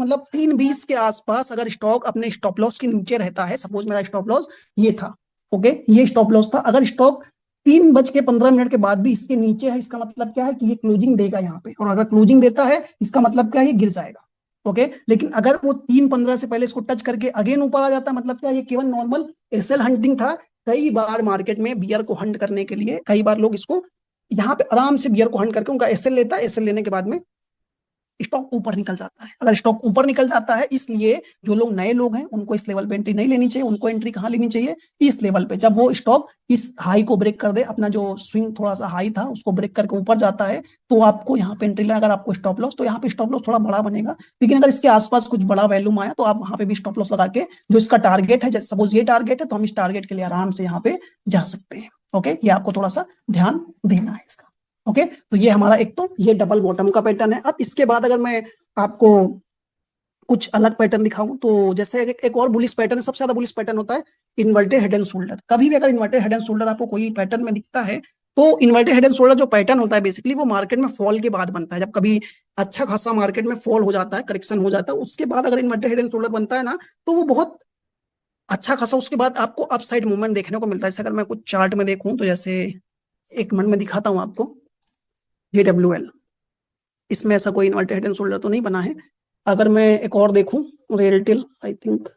मतलब 3:20 के आसपास अगर स्टॉक अपने स्टॉप लॉस के नीचे रहता है, सपोज मेरा स्टॉप लॉस ये था, ओके, ये स्टॉप लॉस था, अगर स्टॉक 3:15 के बाद भी इसके नीचे है, इसका मतलब क्या है कि ये क्लोजिंग देगा यहाँ पे, और अगर क्लोजिंग देता है इसका मतलब क्या है, ये गिर जाएगा। ओके, लेकिन अगर वो 3:15 से पहले इसको टच करके अगेन ऊपर आ जाता है, मतलब क्या, ये केवल नॉर्मल एसएल हंटिंग था। कई बार मार्केट में बियर को हंट करने के लिए कई बार लोग इसको यहाँ पे आराम से बियर को हंट करके उनका एसएल लेता है, एसएल लेने के बाद में स्टॉक ऊपर निकल जाता है। अगर स्टॉक ऊपर निकल जाता है, इसलिए जो लोग नए लोग हैं उनको इस लेवल पे एंट्री नहीं लेनी चाहिए। उनको एंट्री कहाँ लेनी चाहिए, इस लेवल पे, जब वो स्टॉक इस हाई को ब्रेक कर दे, अपना जो स्विंग थोड़ा सा हाई था उसको ब्रेक करके ऊपर जाता है, तो आपको यहाँ पे एंट्री लेना। अगर आपको स्टॉप लॉस, तो यहाँ पे स्टॉप लॉस थोड़ा बड़ा बनेगा, लेकिन अगर इसके आसपास कुछ बड़ा वैल्यूम आया तो आप वहां पे भी स्टॉप लॉस लगा के, जो इसका टारगेट है, सपोज ये टारगेट है, तो हम इस टारगेट के लिए आराम से यहाँ पे जा सकते हैं। ओके, ये आपको थोड़ा सा ध्यान देना है इसका। ओके, तो ये हमारा एक, तो ये डबल बॉटम का पैटर्न है। अब इसके बाद अगर मैं आपको कुछ अलग पैटर्न दिखाऊं, तो जैसे एक और बुलिश पैटर्न है, सबसे ज्यादा बुलिश पैटर्न होता है इन्वर्टेड हेड एंड शोल्डर। कभी भी अगर इन्वर्टेड हेड एंड शोल्डर आपको कोई पैटर्न में दिखता है, तो इन्वर्टेड हेड एंड शोल्डर जो पैटर्न होता है बेसिकली वो मार्केट में फॉल के बाद बनता है। जब कभी अच्छा खासा मार्केट में फॉल हो जाता है, करेक्शन हो जाता है, उसके बाद अगर इन्वर्टेड हेड एंड शोल्डर बनता है ना, तो वो बहुत अच्छा खासा उसके बाद आपको अपसाइड मूवमेंट देखने को मिलता है। जैसे अगर मैं कुछ चार्ट में देखूं, तो जैसे एक मिनट में दिखाता हूं आपको, ये डब्ल्यू, इसमें ऐसा कोई इन्वर्टेड हेड एंड शोल्डर तो नहीं बना है। अगर मैं एक और देखूं, रेलटेल, आई थिंक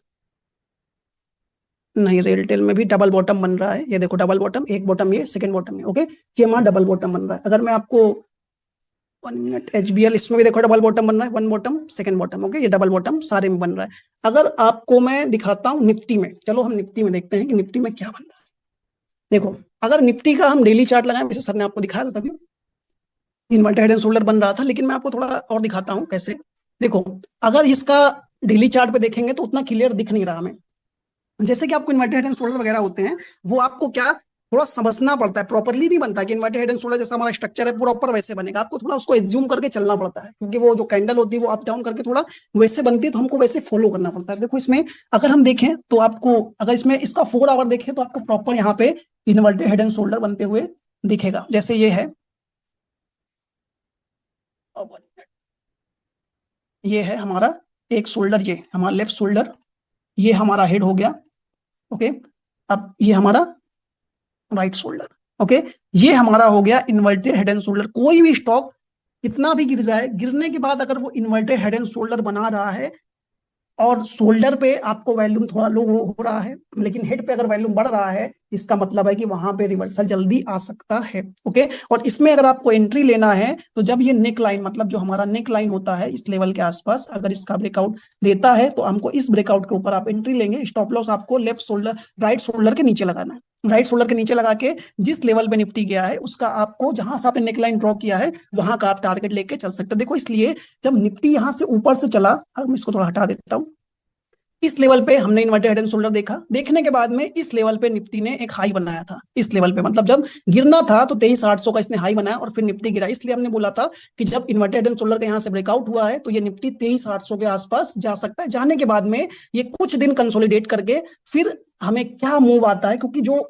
नहीं, रेलटेल में भी डबल बॉटम बन रहा है। ये देखो डबल बॉटम, एक बॉटम ये, सेकंड बॉटम ये, ओके, ये हमारा डबल बॉटम बन रहा है। अगर मैं आपको 1 मिनट, एचबीएल, इसमें भी देखो डबल बॉटम बन रहा है, one bottom second bottom, okay, ये डबल बॉटम सारे में बन रहा है। अगर आपको मैं दिखाता हूँ निफ्टी में, चलो हम निफ्टी में देखते हैं कि निफ्टी में क्या बन रहा है। देखो, अगर निफ्टी का हम डेली चार्ट लगाएं, वैसे सर ने आपको दिखाया था तभी इन्वर्टेड हेड एंड शोल्डर बन रहा था, लेकिन मैं आपको थोड़ा और दिखाता हूँ कैसे। देखो, अगर इसका डेली चार्ट पे देखेंगे तो उतना क्लियर दिख नहीं रहा हमें। जैसे कि आपको इन्वर्टेड हेड एंड शोल्डर वगैरह होते हैं, वो आपको क्या, थोड़ा समझना पड़ता है, प्रॉपरली नहीं बनता कि इन्वर्टेड हेड एंड शोल्डर जैसा हमारा स्ट्रक्चर है प्रॉपर वैसे बनेगा। आपको थोड़ा उसको एज्यूम करके चलना पड़ता है, क्योंकि वो जो कैंडल होती है वो अप डाउन करके थोड़ा वैसे बनती है, तो हमको वैसे फॉलो करना पड़ता है। देखो इसमें अगर हम देखें तो आपको, अगर इसमें इसका 4 आवर देखें तो आपको प्रॉपर यहाँ पे इन्वर्टेड हेड एंड शोल्डर बनते हुए दिखेगा। जैसे ये है, ये है हमारा एक शोल्डर, ये हमारा लेफ्ट शोल्डर, ये हमारा हेड हो गया, ओके। अब ये हमारा राइट शोल्डर, ओके, ये हमारा हो गया इन्वर्टेड हेड एंड शोल्डर। कोई भी स्टॉक कितना भी गिर जाए, गिरने के बाद अगर वो इन्वर्टेड हेड एंड शोल्डर बना रहा है, और शोल्डर पे आपको वॉल्यूम थोड़ा लो हो रहा है, लेकिन हेड पे अगर वॉल्यूम बढ़ रहा है, इसका मतलब है कि वहां पे रिवर्सल जल्दी आ सकता है। ओके, और इसमें अगर आपको एंट्री लेना है, तो जब ये नेक लाइन, मतलब जो हमारा नेक लाइन होता है इस लेवल के आसपास, अगर इसका ब्रेकआउट देता है, तो हमको इस ब्रेकआउट के ऊपर आप एंट्री लेंगे। स्टॉप लॉस आपको लेफ्ट शोल्डर, राइट शोल्डर के नीचे लगाना है। राइट शोल्डर के नीचे लगा के जिस लेवल पे निफ्टी गया है, उसका आपको, जहां से आपने नेकलाइन ड्रॉ किया है, वहां का आप टारगेट लेके चल सकते हैं। देखो, इसलिए जब निफ्टी यहां से ऊपर से चला, अब मैं इसको थोड़ा हटा देता हूँ, इस लेवल पे हमने इन्वर्टेड हेड एंड शोल्डर देखा, देखने के बाद में इस लेवल पे निफ्टी ने एक हाई बनाया था। इस लेवल पे मतलब जब गिरना था तो 23,800 का इसने हाई बनाया और फिर निफ्टी गिरा। इसलिए हमने बोला था कि जब इन्वर्टेड हेड एंड शोल्डर का यहाँ से ब्रेकआउट हुआ है, तो ये निफ्टी 23,800 के आसपास जा सकता है। जाने के बाद में ये कुछ दिन कंसोलिडेट करके फिर हमें क्या मूव आता है, क्योंकि जो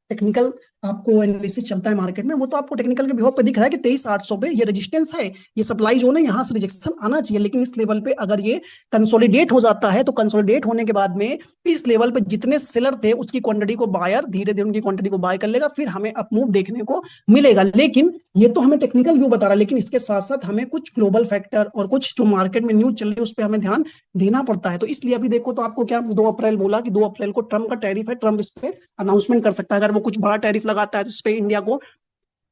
टेक्निकल आपको एनालिसिस चलता है मार्केट में, वो तो आपको टेक्निकल के बिहाव पे दिख रहा है कि 23,800 पे ये रेजिस्टेंस है, ये सप्लाई जोन है, यहाँ से रिजेक्शन आना चाहिए। लेकिन इस लेवल पे अगर ये कंसोलिडेट हो जाता है, तो कंसोलिडेट होने के बाद में इस लेवल पे जितने सेलर थे उसकी क्वांटिटी को बायर धीरे धीरे उनकी क्वांटिटी को बाय कर लेगा, फिर हमें अप मूव देखने को मिलेगा। लेकिन ये तो हमें टेक्निकल व्यू बता रहा है, लेकिन इसके साथ साथ हमें कुछ ग्लोबल फैक्टर और कुछ जो मार्केट में न्यूज चल रही है उस पर हमें ध्यान देना पड़ता है। तो इसलिए अभी देखो, तो आपको क्या 2 अप्रैल बोला कि 2 अप्रैल को ट्रम्प का टैरिफ है, ट्रम्प इस पे अनाउंसमेंट कर सकता है। अगर वो कुछ बड़ा टैरिफ लगाता है तो इस पे इंडिया को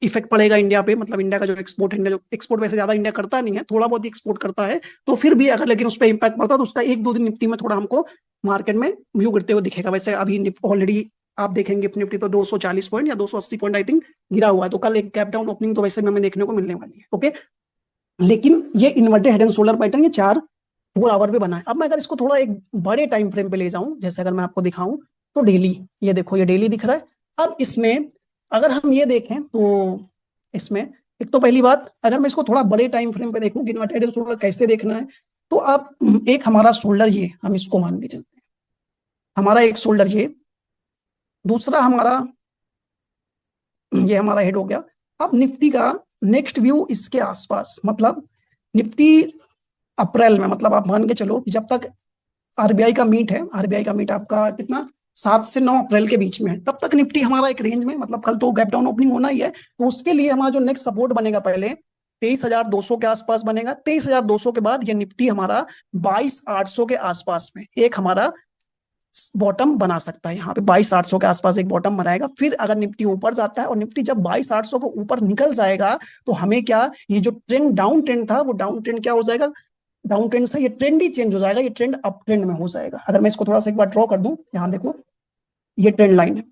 इफेक्ट पड़ेगा, इंडिया पे, मतलब इंडिया का जो एक्सपोर्ट, इंडिया जो एक्सपोर्ट वैसे ज्यादा इंडिया करता नहीं है, थोड़ा बहुत ही एक्सपोर्ट करता है, तो फिर भी अगर लेकिन उस पर इम्पैक्ट पड़ता है तो उसका 1-2 दिन निफ्टी में थोड़ा हमको मार्केट में व्यू करते हुए दिखेगा। वैसे अभी ऑलरेडी आप देखेंगे गिफ्ट निफ्टी तो 240 पॉइंट या 280 पॉइंट आई थिंक गिरा हुआ है, तो कल एक गैप डाउन ओपनिंग तो वैसे भी हमें देखने को मिलने वाली है। ओके, लेकिन ये inverted head and shoulder pattern ये 4 4 आवर पे बना है। अब मैं अगर इसको थोड़ा एक बड़े टाइम फ्रेम पे ले जाऊं, जैसे अगर मैं आपको दिखाऊं तो डेली, ये देखो ये डेली दिख रहा है। अब इसमें अगर हम ये देखें तो इसमें एक तो पहली बात, अगर मैं इसको थोड़ा बड़े टाइम फ्रेम पे देखूं कि इन्वर्टेड हेड एंड शोल्डर कैसे देखना है, तो आप एक हमारा शोल्डर ये हम इसको मान के चलते हैं, हमारा एक शोल्डर ये, दूसरा हमारा ये हमारा हेड हो गया। अब निफ्टी का नेक्स्ट व्यू इसके आसपास, मतलब निफ्टी अप्रैल में, मतलब आप मान के चलो कि जब तक आरबीआई का मीट है, आरबीआई का मीट आपका कितना 7 से 9 अप्रैल के बीच में है, तब तक निफ्टी हमारा एक रेंज में, मतलब कल तो गैप डाउन ओपनिंग होना ही है, तो उसके लिए हमारा जो नेक्स्ट सपोर्ट बनेगा पहले 23,200 के आसपास बनेगा। 23,200 के बाद ये निफ्टी हमारा 22,800 के आसपास में एक हमारा बॉटम बना सकता है। यहाँ पे 22,800 के आसपास एक बॉटम बनाएगा। फिर अगर निफ्टी ऊपर जाता है और निफ्टी जब 22,800 को ऊपर निकल जाएगा, तो हमें क्या, ये जो ट्रेंड डाउन ट्रेंड था वो डाउन ट्रेंड क्या हो जाएगा, डाउन ट्रेंड से ये ट्रेंड ही चेंज हो जाएगा, ये ट्रेंड अप ट्रेंड में हो जाएगा। अगर मैं इसको थोड़ा सा एक बार ड्रॉ कर दूं, यहाँ देखो ये ट्रेंड लाइन है,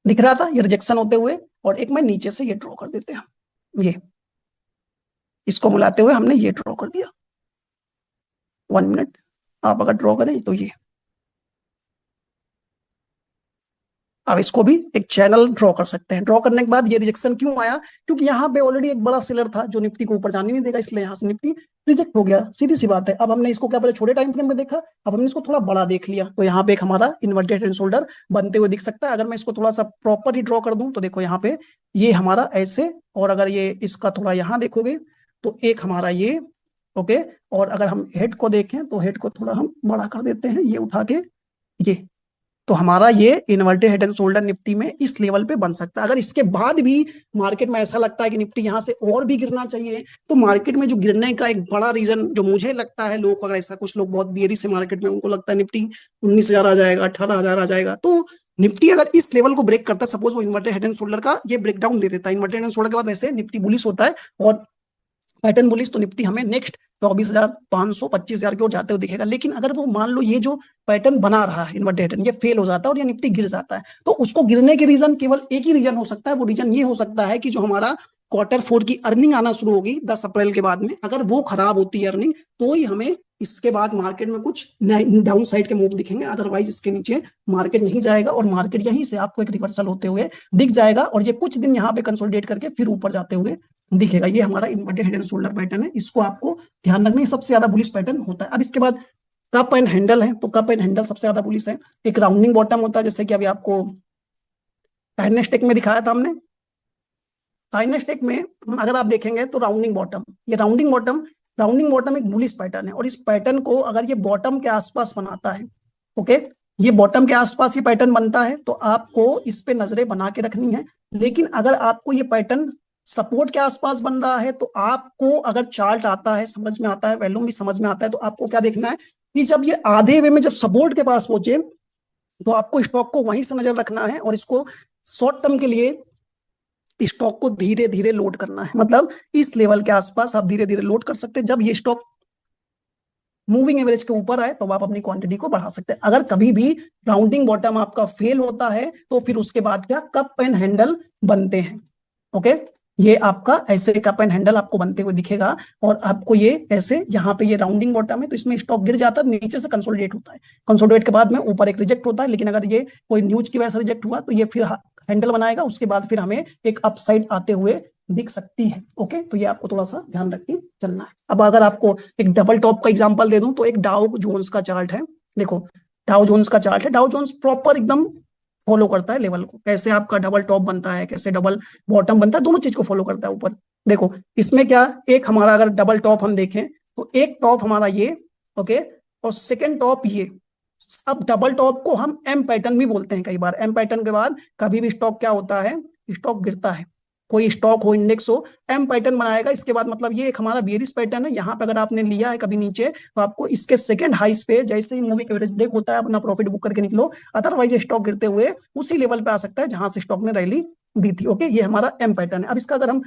दिख रहा था ये रिजेक्शन होते हुए, और एक मैं नीचे से ये ड्रॉ कर देते हैं, ये इसको मिलाते हुए हमने ये ड्रॉ कर दिया। 1 मिनट, आप अगर ड्रॉ करें तो ये, अब इसको भी एक चैनल ड्रॉ कर सकते हैं। ड्रॉ करने के बाद ये रिजेक्शन क्यों आया, क्योंकि यहाँ पे ऑलरेडी एक बड़ा सेलर था जो निफ्टी को ऊपर जाने नहीं देगा, इसलिए यहाँ से निफ्टी रिजेक्ट हो गया, सीधी सी बात है। अब हमने इसको क्या पहले छोटे टाइम फ्रेम में देखा, अब हमने इसको थोड़ा बड़ा देख लिया, तो यहाँ पे एक हमारा इन्वर्टेड हेड शोल्डर बनते हुए दिख सकता है। अगर मैं इसको थोड़ा सा प्रॉपर ड्रॉ कर दूं तो देखो यहाँ पे ये हमारा ऐसे, और अगर ये इसका थोड़ा यहाँ देखोगे तो एक हमारा ये, ओके। और अगर हम हेड को देखें तो हेड को थोड़ा हम बड़ा कर देते हैं, ये उठा के ये, तो हमारा ये inverted head and shoulder Nifty में इस लेवल पे बन सकता है। अगर इसके बाद भी मार्केट में ऐसा लगता है कि निफ्टी यहाँ से और भी गिरना चाहिए, तो मार्केट में जो गिरने का एक बड़ा रीजन जो मुझे लगता है, लोग अगर ऐसा, कुछ लोग बहुत देरी से मार्केट में, उनको लगता है निफ्टी 19,000 आ जाएगा, 18,000 आ जाएगा, तो निफ्टी अगर इस लेवल को ब्रेक करता है, सपोज वो इन्वर्टेड हेड एंड शोल्डर का ये ब्रेकडाउन दे देता है, इन्वर्टेड हेड एंड शोल्डर के बाद वैसे निफ्टी बुलिश होता है और पैटर्न बुलिश, तो निफ्टी हमें नेक्स्ट 24,500 25,000 की ओर जाते हुए दिखेगा। लेकिन अगर वो मान लो ये जो पैटर्न बना रहा है इन्वर्टेड ये फेल हो जाता है और ये निफ्टी गिर जाता है, तो उसको गिरने के रीजन केवल एक ही रीजन हो सकता है। वो रीजन ये हो सकता है कि जो हमारा Q4 की अर्निंग आना शुरू होगी 10 अप्रैल के बाद में, अगर वो खराब होती है अर्निंग, तो ही हमें इसके बाद मार्केट में कुछ डाउन साइड के मूव दिखेंगे, अदरवाइज इसके नीचे मार्केट नहीं जाएगा और मार्केट यहीं से आपको एक रिवर्सल होते हुए दिख जाएगा और ये कुछ दिन यहाँ पे कंसोलिडेट करके फिर ऊपर जाते हुए दिखेगा। ये हमारा inverted head and shoulder pattern है, इसको आपको ध्यान रखना है, सबसे ज्यादा बुलिश पैटर्न होता है। अब इसके बाद कप एंड हैंडल है, तो कप एंड हैंडल सबसे ज्यादा बुलिश है। एक राउंडिंग बॉटम होता है, जैसे कि अभी आपको टाइनेस्टेक में दिखाया था हमने। टाइनेस्टेक में अगर आप देखेंगे तो राउंडिंग बॉटम, ये राउंडिंग बॉटम एक बुलिश पैटर्न है, और इस पैटर्न को अगर ये बॉटम के आसपास बनाता है, ओके, ये बॉटम के आसपास ये पैटर्न बनता है, तो आपको इस पे नजरें बना के रखनी है। लेकिन अगर आपको ये पैटर्न सपोर्ट के आसपास बन रहा है, तो आपको अगर चार्ट आता है, समझ में आता है, वैल्यूम भी समझ में आता है, तो आपको क्या देखना है कि जब ये आधे वे में जब सपोर्ट के पास पहुंचे, तो आपको स्टॉक को वहीं से नजर रखना है और इसको शॉर्ट टर्म के लिए स्टॉक को धीरे धीरे लोड करना है। मतलब इस लेवल के आसपास आप धीरे धीरे लोड कर सकते हैं। जब ये स्टॉक मूविंग एवरेज के ऊपर आए, तो आप अपनी क्वांटिटी को बढ़ा सकते हैं। अगर कभी भी राउंडिंग बॉटम आपका फेल होता है, तो फिर उसके बाद क्या, कप एंड हैंडल बनते हैं। ओके, ये आपका ऐसे कप एंड हैंडल आपको बनते हुए दिखेगा, और आपको ये ऐसे, यहाँ पे ये राउंडिंग बॉटम है, तो इसमें स्टॉक गिर जाता है, नीचे से कंसोलिडेट होता है, कंसोलिडेट के बाद में ऊपर एक रिजेक्ट होता है। लेकिन अगर ये कोई न्यूज की वजह से रिजेक्ट हुआ, तो ये फिर हैंडल बनाएगा, उसके बाद फिर हमें एक अपसाइड आते हुए दिख सकती है। ओके, तो ये आपको थोड़ा सा ध्यान रख के चलना है। अब अगर आपको एक डबल टॉप का एग्जांपल दे दूं, तो एक डाउ जोन्स का चार्ट है, देखो डाउ जोन्स का चार्ट है। डाउ जोन्स प्रॉपर एकदम फॉलो करता है लेवल को, कैसे आपका डबल टॉप बनता है, कैसे डबल बॉटम बनता है, दोनों चीज को फॉलो करता है ऊपर। देखो इसमें क्या, एक हमारा अगर डबल टॉप हम देखें, तो एक टॉप हमारा ये, ओके, और सेकेंड टॉप ये। अब डबल टॉप को हम एम पैटर्न भी बोलते हैं कई बार। एम पैटर्न के बाद कभी भी स्टॉक क्या होता है, स्टॉक गिरता है, कोई स्टॉक हो, इंडेक्स हो, एम पैटर्न बनाएगा। इसके बाद मतलब ये एक हमारा बेरिश पैटर्न है। यहाँ पे अगर आपने लिया है कभी नीचे, तो आपको इसके सेकंड हाइस पे जैसे ही मूविंग एवरेज ब्रेक होता है, अपना प्रॉफिट बुक करके निकलो, अदरवाइज स्टॉक गिरते हुए उसी लेवल पे आ सकता है जहां से स्टॉक ने रैली दी थी। ओके, ये हमारा एम पैटर्न है। अब इसका अगर हम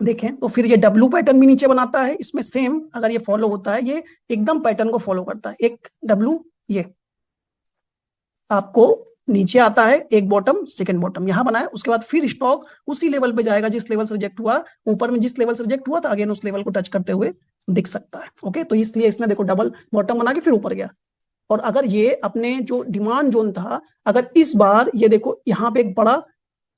देखें, तो फिर ये डब्ल्यू पैटर्न भी नीचे बनाता है, इसमें सेम अगर ये फॉलो होता है, ये एकदम पैटर्न को फॉलो करता है, एक डब्ल्यू, ये आपको नीचे आता है एक बॉटम, सेकंड बॉटम यहां बना है, उसके बाद फिर स्टॉक उसी लेवल पे जाएगा जिस लेवल से रिजेक्ट हुआ, ऊपर में जिस लेवल से रिजेक्ट हुआ था अगेन उस लेवल को टच करते हुए दिख सकता है। ओके, तो इसलिए इसने देखो डबल बॉटम बना के फिर ऊपर गया। और अगर ये अपने जो डिमांड जोन था, अगर इस बार ये देखो यहाँ पे एक बड़ा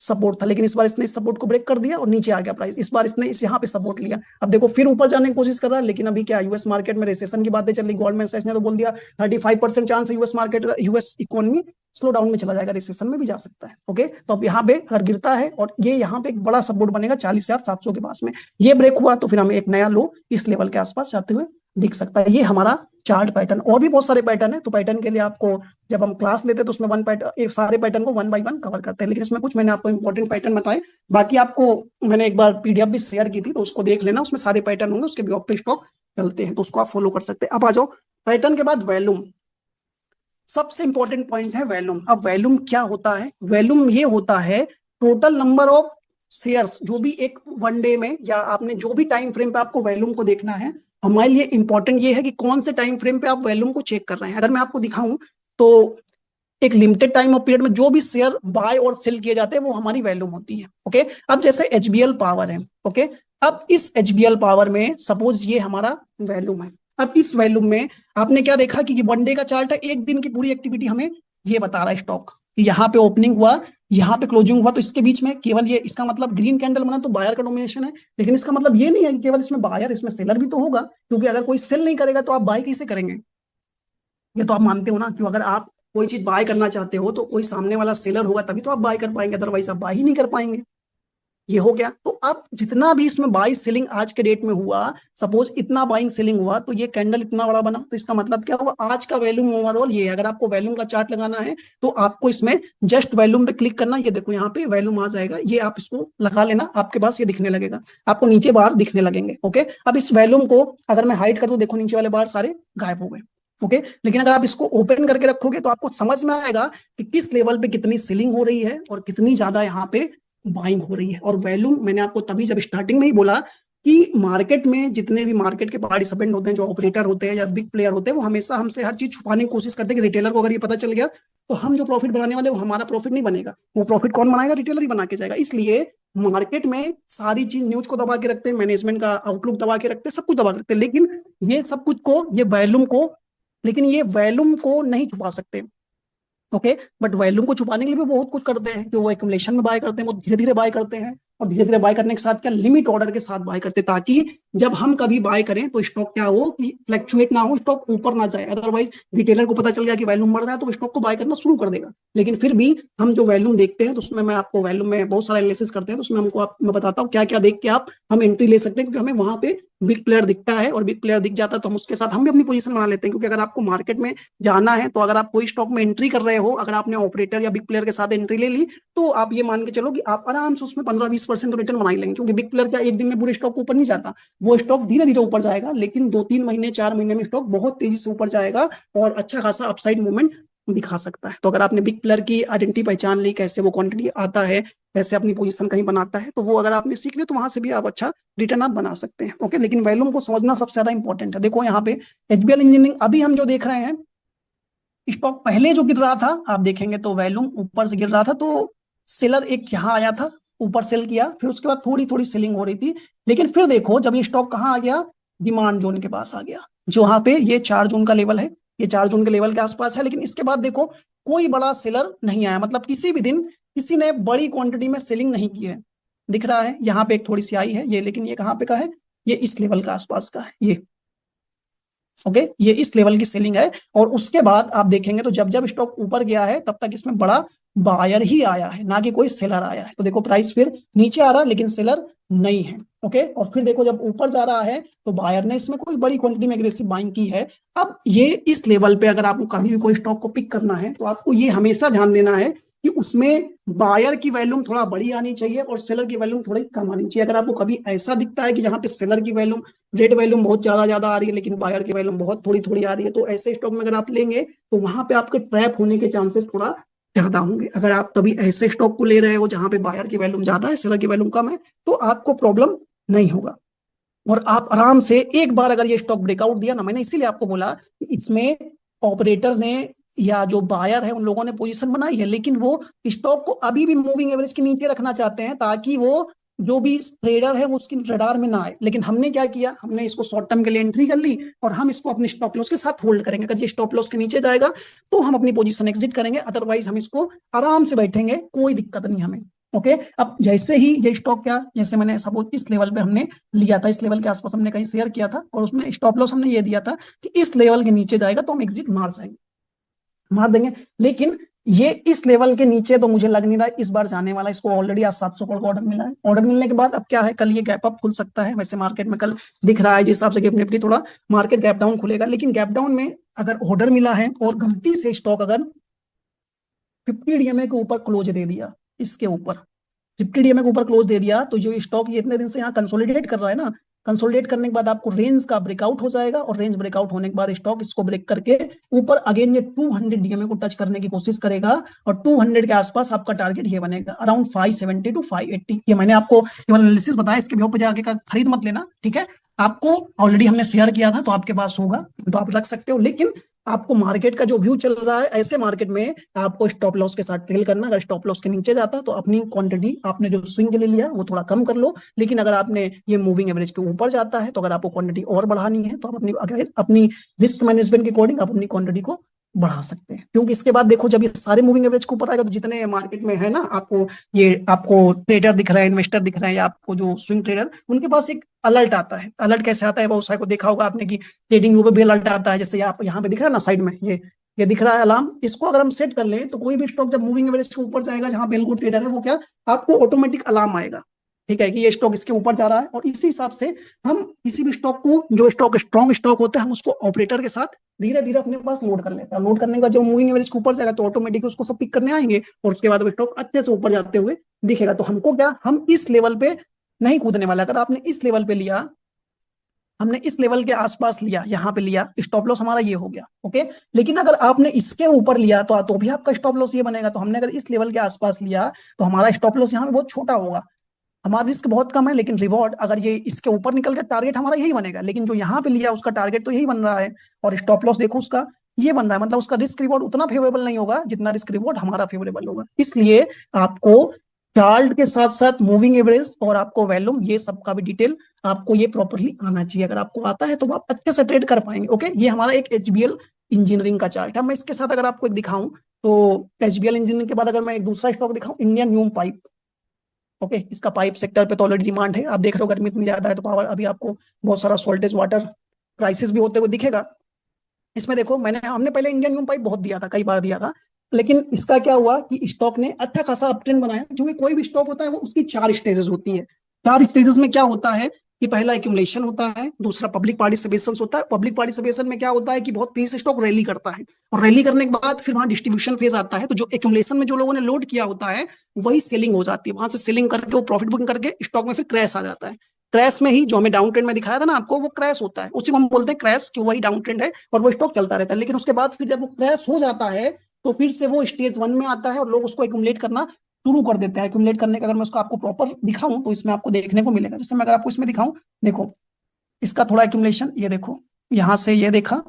सपोर्ट था, लेकिन इस बार इसने इस सपोर्ट को ब्रेक कर दिया और नीचे आ गया प्राइस, इस बार इसने इस यहाँ पे सपोर्ट लिया, अब देखो फिर ऊपर जाने की कोशिश कर रहा है। लेकिन अभी क्या यूएस मार्केट में रिसेशन की बातें चल रही, गोल्डमैन सैक्स ने तो बोल दिया 35% चांस है US market, US economy slow down में चला जाएगा, रिसेशन में भी जा सकता है। ओके, तो अब यहाँ पे अगर गिरता है और ये यहाँ पे एक बड़ा सपोर्ट बनेगा 40,700 के पास में, ये ब्रेक हुआ तो फिर हमें एक नया लो इस लेवल के आसपास जाते हुए दिख सकता है। ये हमारा चार्ट पैटर्न, और भी बहुत सारे पैटर्न है, तो पैटर्न के लिए आपको जब हम क्लास लेते हैं तो उसमें वन पैटर्न सारे पैटर्न को वन बाय वन कवर करते हैं, लेकिन इसमें कुछ मैंने आपको इंपॉर्टेंट पैटर्न बताए। बाकी आपको मैंने एक बार पीडीएफ भी शेयर की थी, तो उसको देख लेना, उसमें सारे पैटर्न होंगे, उसके ब्लॉग पे स्टॉक चलते हैं, तो उसको आप फॉलो कर सकते हैं। अब आ जाओ पैटर्न के बाद वॉल्यूम, सबसे इंपॉर्टेंट पॉइंट है वॉल्यूम। अब वॉल्यूम क्या होता है? वॉल्यूम ये होता है टोटल नंबर ऑफ शेयर्स, जो भी एक वन डे में या आपने जो भी टाइम फ्रेम पे आपको वॉल्यूम को देखना है। हमारे लिए इंपॉर्टेंट ये है कि कौन से टाइम फ्रेम पे आप वॉल्यूम को चेक कर रहे हैं। अगर मैं आपको दिखाऊं तो एक लिमिटेड टाइम ऑफ पीरियड में जो भी शेयर बाय और सेल किए जाते हैं वो हमारी वॉल्यूम होती है। ओके, अब जैसे एचबीएल पावर है, ओके, अब इस एचबीएल पावर में सपोज ये हमारा वॉल्यूम है। अब इस वॉल्यूम में आपने क्या देखा कि वन डे का चार्ट है, एक दिन की पूरी एक्टिविटी हमें ये बता रहा है स्टॉक, यहाँ पे ओपनिंग हुआ, यहाँ पे क्लोजिंग हुआ, तो इसके बीच में केवल ये, इसका मतलब ग्रीन कैंडल बना तो बायर का डोमिनेशन है, लेकिन इसका मतलब ये नहीं है कि केवल इसमें बायर, इसमें सेलर भी तो होगा, क्योंकि अगर कोई सेल नहीं करेगा तो आप बाय कैसे करेंगे? ये तो आप मानते हो ना, कि अगर आप कोई चीज बाय करना चाहते हो तो कोई सामने वाला सेलर होगा तभी तो आप बाय कर पाएंगे, अदरवाइज आप बाय ही नहीं कर पाएंगे। ये हो गया। तो अब जितना भी इसमें बाई सेलिंग आज के डेट में हुआ, सपोज इतना बाइंग सेलिंग हुआ तो ये कैंडल इतना बड़ा बना, तो इसका मतलब क्या हुआ? आज का वॉल्यूम ओवरऑल ये है। अगर आपको वॉल्यूम का चार्ट लगाना है तो आपको इसमें जस्ट वॉल्यूम पे क्लिक करना, ये देखो यहाँ पे वॉल्यूम आ जाएगा, ये आप इसको लगा लेना, आपके पास ये दिखने लगेगा, आपको नीचे बार दिखने लगेंगे। ओके, अब इस वॉल्यूम को अगर मैं हाइड कर दूं, देखो नीचे वाले बार सारे गायब हो गए। ओके, लेकिन अगर आप इसको ओपन करके रखोगे तो आपको समझ में आएगा कि किस लेवल पे कितनी सेलिंग हो रही है और कितनी ज्यादा यहाँ पे बाइंग हो रही है। और वॉल्यूम मैंने आपको तभी जब स्टार्टिंग में ही बोला कि मार्केट में जितने भी मार्केट के पार्टिसिपेंट होते हैं, जो ऑपरेटर होते हैं या बिग प्लेयर होते हैं, वो हमेशा हमसे हर चीज छुपाने की कोशिश करते हैं कि रिटेलर को अगर ये पता चल गया तो हम जो प्रॉफिट बनाने वाले वो हमारा प्रॉफिट नहीं बनेगा, वो प्रॉफिट कौन बनाएगा? रिटेलर ही बना के जाएगा। इसलिए मार्केट में सारी चीज न्यूज को दबा के रखते हैं, मैनेजमेंट का आउटलुक दबा के रखते हैं, सब कुछ दबा के रखते हैं, लेकिन ये सब कुछ को, ये वॉल्यूम को, लेकिन ये वॉल्यूम को नहीं छुपा सकते। ओके, बट वॉल्यूम को छुपाने के लिए भी बहुत कुछ करते हैं, जो वो एक्यूमुलेशन में बाय करते हैं, वो धीरे धीरे बाय करते हैं, और धीरे धीरे बाय करने के साथ क्या, लिमिट ऑर्डर के साथ बाय करते हैं, ताकि जब हम कभी बाय करें तो स्टॉक क्या हो कि फ्लक्चुएट ना हो, स्टॉक ऊपर ना जाए। अदरवाइज रिटेलर को पता चल गया कि वॉल्यूम बढ़ रहा है तो स्टॉक को बाय करना शुरू कर देगा। लेकिन फिर भी हम जो वॉल्यूम देखते हैं तो उसमें मैं आपको वॉल्यूम में बहुत सारा एनालिसिस करते हैं, तो उसमें हमको मैं बताता हूँ क्या क्या देख के आप हम एंट्री ले सकते हैं, क्योंकि हमें वहां पे बिग प्लेयर दिखता है, और बिग प्लेयर दिख जाता है तो हम उसके साथ हम भी अपनी पोजीशन बना लेते हैं। क्योंकि अगर आपको मार्केट में जाना है तो अगर आप कोई स्टॉक में एंट्री कर रहे हो, अगर आपने ऑपरेटर या बिग प्लेयर के साथ एंट्री ले ली, तो आप ये मान के चलो कि आप आराम से उसमें 15-20% तो रिटर्न बना ही लेंगे। क्योंकि बिग प्लेयर क्या एक दिन में पूरे स्टॉक ऊपर नहीं जाता, वो स्टॉक धीरे धीरे ऊपर जाएगा, लेकिन 2-3 महीने 4 महीने में स्टॉक बहुत तेजी से ऊपर जाएगा और अच्छा खासा अपसाइड मूवमेंट दिखा सकता है। तो अगर आपने बिग प्लेयर की आइडेंटिटी पहचान ली, कैसे वो क्वांटिटी आता है, कैसे अपनी पोजीशन कहीं बनाता है, तो वो अगर आपने सीख लिया तो वहां से भी आप अच्छा रिटर्न आप बना सकते हैं। ओके, लेकिन वॉल्यूम को समझना सबसे ज्यादा इंपॉर्टेंट है। देखो यहाँ पे एचबीएल इंजीनियरिंग अभी हम जो देख रहे हैं, स्टॉक पहले जो गिर रहा था आप देखेंगे तो वॉल्यूम ऊपर से गिर रहा था, तो सेलर एक यहाँ आया था, ऊपर सेल किया, फिर उसके बाद थोड़ी थोड़ी सेलिंग हो रही थी। लेकिन फिर देखो जब ये स्टॉक कहाँ आ गया, डिमांड जोन के पास आ गया, जो वहां पे ये 4 जोन का लेवल है, ये 4 जोन के लेवल के आसपास है। लेकिन इसके बाद देखो कोई बड़ा सेलर नहीं आया, मतलब किसी भी दिन किसी ने बड़ी क्वांटिटी में सेलिंग नहीं की है। दिख रहा है यहाँ पे एक थोड़ी सी आई है ये, लेकिन ये कहाँ पे का है, ये इस लेवल का आसपास का है ये। ओके, ये इस लेवल की सेलिंग है। और उसके बाद आप देखेंगे तो जब जब स्टॉक ऊपर गया है तब तक इसमें बड़ा बायर ही आया है, ना कि कोई सेलर आया है। तो देखो प्राइस फिर नीचे आ रहा है लेकिन सेलर नहीं है। ओके, और फिर देखो जब ऊपर जा रहा है तो बायर ने इसमें कोई बड़ी क्वांटिटी में एग्रेसिव बाइंग की है। अब ये इस लेवल पे अगर आपको कभी भी कोई स्टॉक को पिक करना है तो आपको ये हमेशा ध्यान देना है कि उसमें बायर की वैल्यूम थोड़ा बड़ी आनी चाहिए और सेलर की वैल्यूम थोड़ी कम आनी चाहिए। अगर आपको कभी ऐसा दिखता है कि जहां पे सेलर की वैल्यूम, रेट वैल्यूम बहुत ज्यादा ज्यादा आ रही है लेकिन बायर की वैल्यूम बहुत थोड़ी थोड़ी आ रही है, तो ऐसे स्टॉक में अगर आप लेंगे तो वहां पे आपके ट्रैप होने के चांसेस थोड़ा ज्यादा होंगे। अगर आप कभी ऐसे स्टॉक को ले रहे हो जहां पे बायर की वैल्यूम ज्यादा है, सेलर की वैल्यूम कम है, तो आपको प्रॉब्लम नहीं होगा। और आप आराम से एक बार अगर ये स्टॉक ब्रेकआउट दिया ना, मैंने इसीलिए आपको बोला कि इसमें ऑपरेटर ने या जो बायर है उन लोगों ने पोजीशन बनाई है, लेकिन वो स्टॉक को अभी भी मूविंग एवरेज के नीचे रखना चाहते हैं ताकि वो जो भी ट्रेडर है वो उसकी रडार में ना आए। लेकिन हमने क्या किया, हमने इसको शॉर्ट टर्म के लिए एंट्री कर ली और हम इसको अपने स्टॉप लॉस के साथ होल्ड करेंगे। अगर ये स्टॉप लॉस के नीचे जाएगा तो हम अपनी पोजीशन एग्जिट करेंगे, अदरवाइज हम इसको आराम से बैठेंगे, कोई दिक्कत नहीं हमें। ओके अब जैसे ही ये स्टॉक क्या, जैसे मैंने सपोज इस लेवल पे हमने लिया था, इस लेवल के आसपास हमने कहीं शेयर किया था और उसमें स्टॉप लॉस हमने ये दिया था कि इस लेवल के नीचे जाएगा तो हम एग्जिट मार जाएंगे, मार देंगे। लेकिन ये इस लेवल के नीचे तो मुझे लग नहीं रहा इस बार जाने वाला। इसको ऑलरेडी आज 700 करोड़ का ऑर्डर मिला है। ऑर्डर मिलने के बाद अब क्या है, कल ये गैप अप खुल सकता है। वैसे मार्केट में कल दिख रहा है जिस हिसाब से गिफ्ट निफ्टी थोड़ा मार्केट गैप डाउन खुलेगा, लेकिन गैप डाउन में अगर ऑर्डर मिला है और गलती से स्टॉक अगर 50 डीएमए के ऊपर क्लोज दे दिया, इसके ऊपर 50 डीएमए के ऊपर क्लोज दे दिया, तो जो स्टॉक ये इतने दिन से यहाँ कंसोलिडेट कर रहा है ना, कंसोलिडेट करने के बाद आपको रेंज का ब्रेकआउट हो जाएगा और रेंज ब्रेकआउट होने के बाद स्टॉक इसको ब्रेक करके ऊपर अगेन ये 200 डीएमए को टच करने की कोशिश करेगा और 200 के आसपास आपका टारगेट ये बनेगा अराउंड 570 टू 580। ये मैंने आपको केवल एनालिसिस बताया, इसके भी ऊपर जाके का खरीद मत लेना, ठीक है। आपको ऑलरेडी हमने शेयर किया था तो आपके पास होगा तो आप रख सकते हो, लेकिन आपको मार्केट का जो व्यू चल रहा है ऐसे मार्केट में आपको स्टॉप लॉस के साथ ट्रेल करना। अगर स्टॉप लॉस के नीचे जाता है तो अपनी क्वांटिटी आपने जो स्विंग के लिए लिया वो थोड़ा कम कर लो, लेकिन अगर आपने ये मूविंग एवरेज के ऊपर जाता है तो अगर आपको क्वांटिटी और बढ़ानी है तो आप अपनी रिस्क मैनेजमेंट के अकॉर्डिंग आप अपनी क्वांटिटी को बढ़ा सकते हैं। क्योंकि इसके बाद देखो जब ये सारे मूविंग एवरेज के ऊपर आएगा तो जितने मार्केट में है ना, आपको ट्रेडर दिख रहा है, इन्वेस्टर दिख रहा है या आपको जो स्विंग ट्रेडर, उनके पास एक अलर्ट आता है। अलर्ट कैसे आता है, बहुत सारे को देखा होगा आपने कि ट्रेडिंग व्यू पे भी अलर्ट आता है। जैसे आप यहाँ पे दिख रहा है ना साइड में, ये दिख रहा है अलार्म, इसको अगर हम सेट कर लें तो कोई भी स्टॉक जब मूविंग एवरेज के ऊपर जाएगा जहां बेलगुड ट्रेडर है वो क्या, आपको ऑटोमेटिक अलार्म आएगा, ठीक है, कि ये स्टॉक इसके ऊपर जा रहा है। और इसी हिसाब से हम किसी भी स्टॉक को, जो स्टॉक स्ट्रॉन्ग स्टॉक होता है, हम उसको ऑपरेटर के साथ धीरे धीरे अपने पास लोड कर लेते हैं। लोड करने का जब मूविंग एवरेज के ऊपर जाएगा तो ऑटोमेटिक उसको सब पिक करने आएंगे और उसके बाद वो स्टॉक अच्छे से ऊपर जाते हुए दिखेगा। तो हमको क्या, हम इस लेवल पे नहीं कूदने वाला। अगर आपने इस लेवल पे लिया, हमने इस लेवल के आसपास लिया, यहाँ पे लिया, स्टॉप लॉस हमारा ये हो गया, ओके। लेकिन अगर आपने इसके ऊपर लिया तो भी आपका स्टॉप लॉस ये बनेगा। तो हमने अगर इस लेवल के आसपास लिया तो हमारा स्टॉप लॉस यहाँ पे बहुत छोटा होगा, हमारा रिस्क बहुत कम है, लेकिन रिवॉर्ड अगर ये इसके ऊपर निकल के टारगेट हमारा यही बनेगा। लेकिन जो यहाँ पे लिया उसका टारगेट तो यही बन रहा है और स्टॉप लॉस देखो उसका ये बन रहा है, मतलब उसका रिस्क रिवॉर्ड उतना फेवरेबल नहीं होगा जितना रिस्क रिवॉर्ड हमारा फेवरेबल होगा। इसलिए आपको चार्ट के साथ साथ मूविंग एवरेज और आपको वैल्यूम, ये सब का भी डिटेल आपको ये प्रॉपरली आना चाहिए। अगर आपको आता है तो आप अच्छे से ट्रेड कर पाएंगे, ओके। ये हमारा एक एचबीएल इंजीनियरिंग का चार्ट है। मैं इसके साथ अगर आपको एक दिखाऊं तो एचबीएल इंजीनियरिंग के बाद अगर मैं एक दूसरा स्टॉक दिखाऊं, इंडियन न्यूम पाइप, ओके। इसका पाइप सेक्टर पे तो ऑलरेडी डिमांड है, आप देख रहे हो गर्मी इतनी ज्यादा है तो पावर अभी आपको बहुत सारा सोल्टेज वाटर क्राइसिस भी होते हुए दिखेगा। इसमें देखो हमने पहले इंडियन न्यूम पाइप बहुत दिया था, कई बार दिया था, लेकिन इसका क्या हुआ कि स्टॉक ने अच्छा खासा अपट्रेंड बनाया। क्योंकि कोई भी स्टॉक होता है वो उसकी 4 स्टेजेस होती है। 4 स्टेजेस में क्या होता है कि पहला एक्यूमुलेशन होता है, दूसरा पब्लिक पार्टिसिपेशन होता है। पब्लिक पार्टिसिपेशन में क्या होता है कि बहुत तेजी से स्टॉक रैली करता है और रैली करने के बाद फिर वहां डिस्ट्रीब्यूशन फेज आता है। तो जो एक्यूमुलेशन में जो लोगों ने लोड किया होता है वही सेलिंग हो जाती है, वहां से सेलिंग करके वो प्रॉफिट बुकिंग करके स्टॉक में फिर क्रैश आ जाता है। क्रैश में ही जो हमें डाउन ट्रेंड में दिखाया था ना आपको, वो क्रैश होता है, उसी को हम बोलते हैं क्रैश, कि वही डाउन ट्रेंड है और वो स्टॉक चलता रहता है। लेकिन उसके बाद फिर जब वो क्रैश हो जाता है तो फिर से वो स्टेज 1 में आता है और लोग उसको एक्यूमुलेट करना शुरू कर देते हैं। एक्यूमुलेट करने का अगर मैं उसको आपको प्रॉपर दिखाऊं तो इसमें आपको देखने को मिलेगा। जैसे मैं अगर आपको इसमें दिखाऊं, देखो इसका थोड़ा एक्यूमुलेशन, ये देखो यहां से ये देखा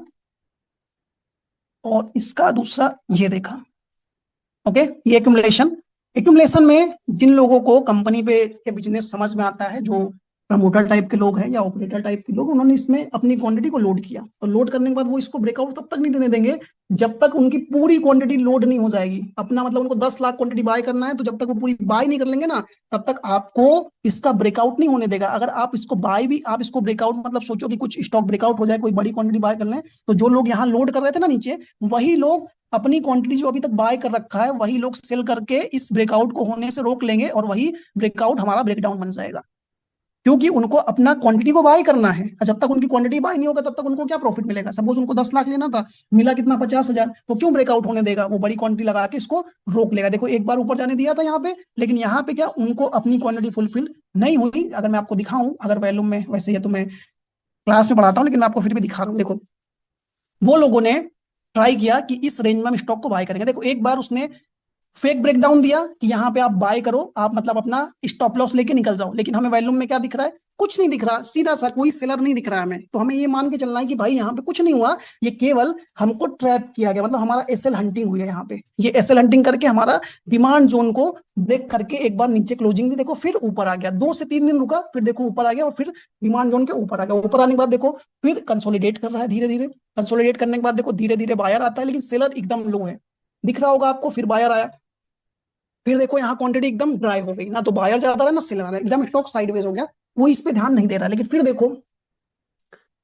और इसका दूसरा ये देखा, ओके। ये एक्यूमुलेशन, एक्यूमुलेशन में जिन लोगों को कंपनी पे के बिजनेस समझ में आता है, जो प्रमोटर टाइप के लोग हैं या ऑपरेटर टाइप के लोग, उन्होंने इसमें अपनी क्वांटिटी को लोड किया और लोड करने के बाद वो इसको ब्रेकआउट तब तक नहीं देने देंगे जब तक उनकी पूरी क्वांटिटी लोड नहीं हो जाएगी। अपना मतलब उनको 10 लाख क्वांटिटी बाय करना है तो जब तक वो पूरी बाय नहीं कर लेंगे ना तब तक आपको इसका ब्रेकआउट नहीं होने देगा। अगर आप इसको बाय भी, आप इसको ब्रेकआउट मतलब सोचो कि कुछ स्टॉक ब्रेकआउट हो जाए, कोई बड़ी क्वांटिटी बाय कर लें, तो जो लोग यहाँ लोड कर रहे थे ना नीचे, वही लोग अपनी क्वांटिटी जो अभी तक बाय कर रखा है वही लोग सेल करके इस ब्रेकआउट को होने से रोक लेंगे और वही ब्रेकआउट हमारा ब्रेकडाउन बन जाएगा। क्योंकि उनको अपना क्वांटिटी को बाय करना है और जब तक उनकी क्वांटिटी बाय नहीं होगा तब तक उनको क्या प्रॉफिट मिलेगा। सपोज उनको 10 लाख लेना था, मिला कितना, 50,000, तो क्यों ब्रेकआउट होने देगा, वो बड़ी क्वांटिटी लगा के इसको रोक लेगा। देखो एक बार ऊपर जाने दिया था यहाँ पे, लेकिन यहाँ पे क्या उनको अपनी क्वांटिटी फुलफिल नहीं हुई। अगर मैं आपको दिखाऊं, अगर वैल्यूम में, वैसे ये तो मैं क्लास में पढ़ाता हूँ लेकिन मैं आपको फिर भी दिखा रहा हूँ, देखो वो लोगों ने ट्राई किया कि इस रेंज में हम स्टॉक को बाय करेंगे। देखो एक बार उसने फेक ब्रेकडाउन दिया कि यहाँ पे आप बाय करो, आप मतलब अपना स्टॉप लॉस लेके निकल जाओ, लेकिन हमें वॉल्यूम में क्या दिख रहा है कुछ नहीं दिख रहा, सीधा सा कोई सेलर नहीं दिख रहा है हमें, तो हमें ये मान के चलना है कि भाई यहाँ पे कुछ नहीं हुआ, ये केवल हमको ट्रैप किया गया, मतलब हमारा एसएल हंटिंग हुई है यहाँ पे। ये एसएल हंटिंग करके हमारा डिमांड जोन को ब्रेक करके एक बार नीचे क्लोजिंग दी, देखो फिर ऊपर आ गया, 2 से 3 दिन रुका, फिर देखो ऊपर आ गया और फिर डिमांड जोन के ऊपर आ गया। ऊपर आने के बाद देखो फिर कंसोलिडेट कर रहा है धीरे धीरे, कंसोलिडेट करने के बाद देखो धीरे धीरे बायर आता है, लेकिन सेलर एकदम लो है, दिख रहा होगा आपको। फिर बायर आया, फिर देखो यहाँ क्वांटिटी एकदम ड्राई हो गई, ना तो बायर ज्यादा रहा ना सेलर आ रहा, एकदम स्टॉक साइडवेज हो गया, कोई इस पे ध्यान नहीं दे रहा। लेकिन फिर देखो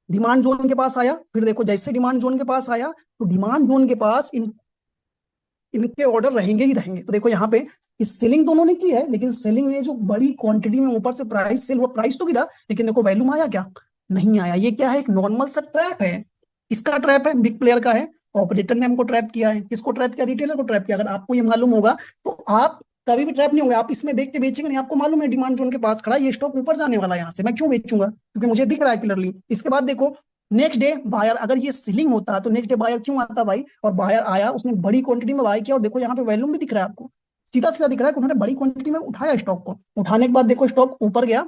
डिमांड जोन के पास आया, फिर देखो जैसे डिमांड जोन के पास आया तो डिमांड जोन के पास इनके ऑर्डर रहेंगे ही रहेंगे। तो देखो यहाँ पे इस सेलिंग दोनों ने की है, लेकिन सेलिंग ने जो बड़ी क्वांटिटी में ऊपर से प्राइस सेल हुआ, प्राइस तो गिरा, लेकिन देखो वैल्यूम आया क्या? नहीं आया। ये क्या है? एक नॉर्मल सा ट्रैप है, इसका ट्रैप है, बिग प्लेयर का है। ऑपरेटर ने हमको ट्रैप किया है, किसको ट्रैप किया? रिटेलर को ट्रैप किया। अगर आपको ये मालूम होगा तो आप कभी भी ट्रैप नहीं होंगे, आप इसमें देख के बेचेंगे नहीं। आपको मालूम है डिमांड जोन के पास खड़ा है, ये स्टॉक ऊपर जाने वाला है, यहाँ से मैं क्यों बेचूंगा? क्योंकि मुझे दिख रहा है क्लियरली। इसके बाद देखो नेक्स्ट डे बायर, अगर ये सीलिंग होता तो नेक्स्ट डे बायर क्यों आता भाई? और बायर आया, उसने बड़ी क्वांटिटी में बाय किया, और देखो यहाँ पे वैल्यूम भी दिख रहा है आपको, सीधा सीधा दिख रहा है कि उन्होंने बड़ी क्वांटिटी में उठाया स्टॉक को। उठाने के बाद देखो स्टॉक ऊपर गया,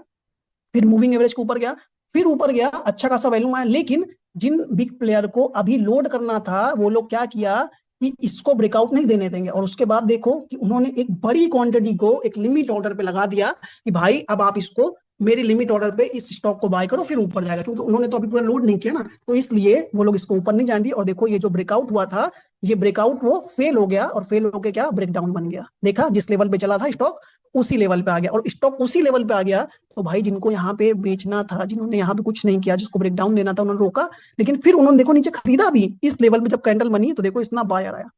फिर मूविंग एवरेज के ऊपर गया, फिर ऊपर गया, अच्छा खासा वैल्यूम आया। लेकिन जिन बिग प्लेयर को अभी लोड करना था वो लोग क्या किया कि इसको ब्रेकआउट नहीं देने देंगे, और उसके बाद देखो कि उन्होंने एक बड़ी क्वांटिटी को एक लिमिट ऑर्डर पे लगा दिया कि भाई अब आप इसको मेरी लिमिट ऑर्डर पे इस स्टॉक को बाय करो, फिर ऊपर जाएगा, क्योंकि उन्होंने तो अभी पूरा लोड नहीं किया ना, तो इसलिए वो लोग इसको ऊपर नहीं जाने दिए। और देखो ये जो ब्रेकआउट हुआ था, ये ब्रेकआउट वो फेल हो गया, और फेल होके क्या ब्रेकडाउन बन गया। देखा, जिस लेवल पे चला था स्टॉक उसी लेवल पे आ गया, और स्टॉक उसी लेवल पे आ गया। तो भाई जिनको यहाँ पे बेचना था, जिन्होंने यहाँ पे कुछ नहीं किया, जिसको ब्रेकडाउन देना था, उन्होंने रोका, लेकिन फिर उन्होंने देखो नीचे खरीदा भी इस लेवल पे। जब कैंडल बनी तो देखो इतना बायर आया,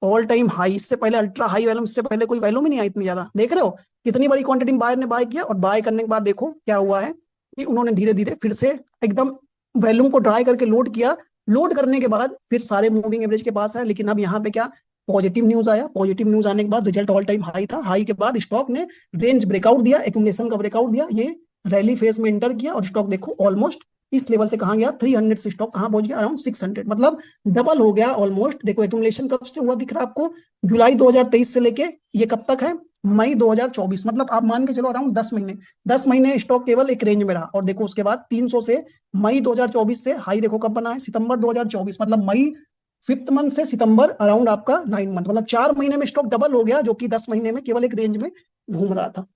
ऑल टाइम हाई। इससे पहले अल्ट्रा हाई वैल्यूम, इससे पहले कोई वैल्यूम ही नहीं आई इतनी ज्यादा। देख रहे हो कितनी बड़ी क्वांटिटी में बायर ने बाय किया, और बाय करने के बाद देखो क्या हुआ है कि उन्होंने धीरे धीरे फिर से एकदम वैल्यूम को ड्राई करके लोड किया। लोड करने के बाद फिर सारे मूविंग एवरेज के पास है। लेकिन अब यहाँ पे क्या पॉजिटिव न्यूज आया, पॉजिटिव न्यूज आने के बाद रिजल्ट ऑल टाइम हाई था, हाई के बाद स्टॉक ने रेंज ब्रेकआउट दिया, एक्यूमुलेशन का ब्रेकआउट दिया, ये रैली फेज में एंटर किया, और स्टॉक देखो ऑलमोस्ट इस लेवल से कहाँ गया, 300 से स्टॉक कहाँ पहुंच गया, अराउंड 600, मतलब डबल हो गया ऑलमोस्ट। देखो एक्यूमुलेशन कब से हुआ दिख रहा है आपको, जुलाई 2023 से लेके ये कब तक है, मई 2024, मतलब आप मान के चलो अराउंड 10 महीने। 10 महीने स्टॉक केवल एक रेंज में रहा, और देखो उसके बाद 300 से मई 2024 से हाई देखो कब बना है, सितंबर 2024, मतलब मई फिफ्थ मंथ से सितंबर अराउंड आपका 9 मंथ, मतलब 4 महीने में स्टॉक डबल हो गया, जो कि 10 महीने में केवल एक रेंज में घूम रहा था।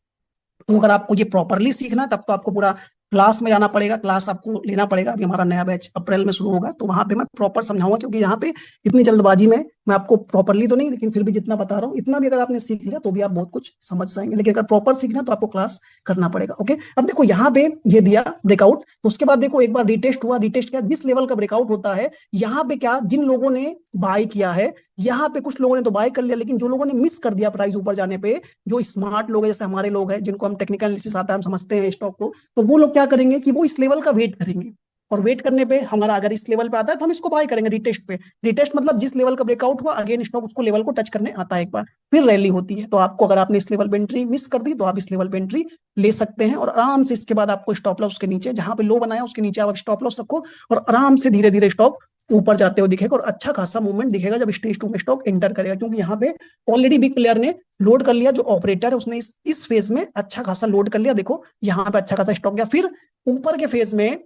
तो अगर आपको ये प्रॉपरली सीखना है तब तो आपको पूरा क्लास में जाना पड़ेगा, क्लास आपको लेना पड़ेगा। अभी हमारा नया बैच अप्रैल में शुरू होगा, तो वहां पे मैं प्रॉपर समझाऊंगा, क्योंकि यहाँ पे इतनी जल्दबाजी में मैं आपको प्रॉपरली तो नहीं, लेकिन फिर भी जितना बता रहा हूँ इतना भी अगर आपने सीख लिया तो भी आप बहुत कुछ समझ जाएंगे। लेकिन अगर प्रॉपर सीखना तो आपको क्लास करना पड़ेगा। ओके, अब देखो यहाँ पे ये दिया ब्रेकआउट, तो उसके बाद देखो एक बार रिटेस्ट हुआ। रिटेस्ट क्या, जिस लेवल का ब्रेकआउट होता है यहाँ पे क्या, जिन लोगों ने बाय किया है यहाँ पे, कुछ लोगों ने तो बाय कर लिया, लेकिन जो लोगों ने मिस कर दिया प्राइस ऊपर जाने पे, जो स्मार्ट लोग हैं जैसे हमारे लोग हैं, जिनको हम टेक्निकल एनालिसिस आता है, हम समझते हैं स्टॉक को, तो वो लोग क्या करेंगे कि वो इस लेवल का वेट करेंगे, और वेट करने पे हमारा अगर इस लेवल पे आता है तो हम इसको बाय करेंगे रिटेस्ट पे। रिटेस्ट मतलब जिस लेवल का ब्रेकआउट हुआ अगेन स्टॉक उसको लेवल को टच करने आता है एक बार, फिर रैली होती है। तो आपको अगर आपने इस लेवल पे एंट्री मिस कर दी तो आप इस लेवल पे एंट्री ले सकते हैं, और आराम से इसके बाद आपको स्टॉप लॉस उसके नीचे, जहां पे लो बनाया उसके नीचे आप स्टॉप लॉस रखो, और आराम से धीरे धीरे स्टॉक ऊपर जाते हुए दिखेगा, और अच्छा खासा मूवमेंट दिखेगा जब स्टेज 2 में स्टॉक एंटर करेगा, क्योंकि यहाँ पे ऑलरेडी बिग प्लेयर ने लोड कर लिया। जो ऑपरेटर है उसने इस फेज में अच्छा खासा लोड कर लिया, देखो यहाँ पे अच्छा खासा स्टॉक गया। फिर ऊपर के फेज में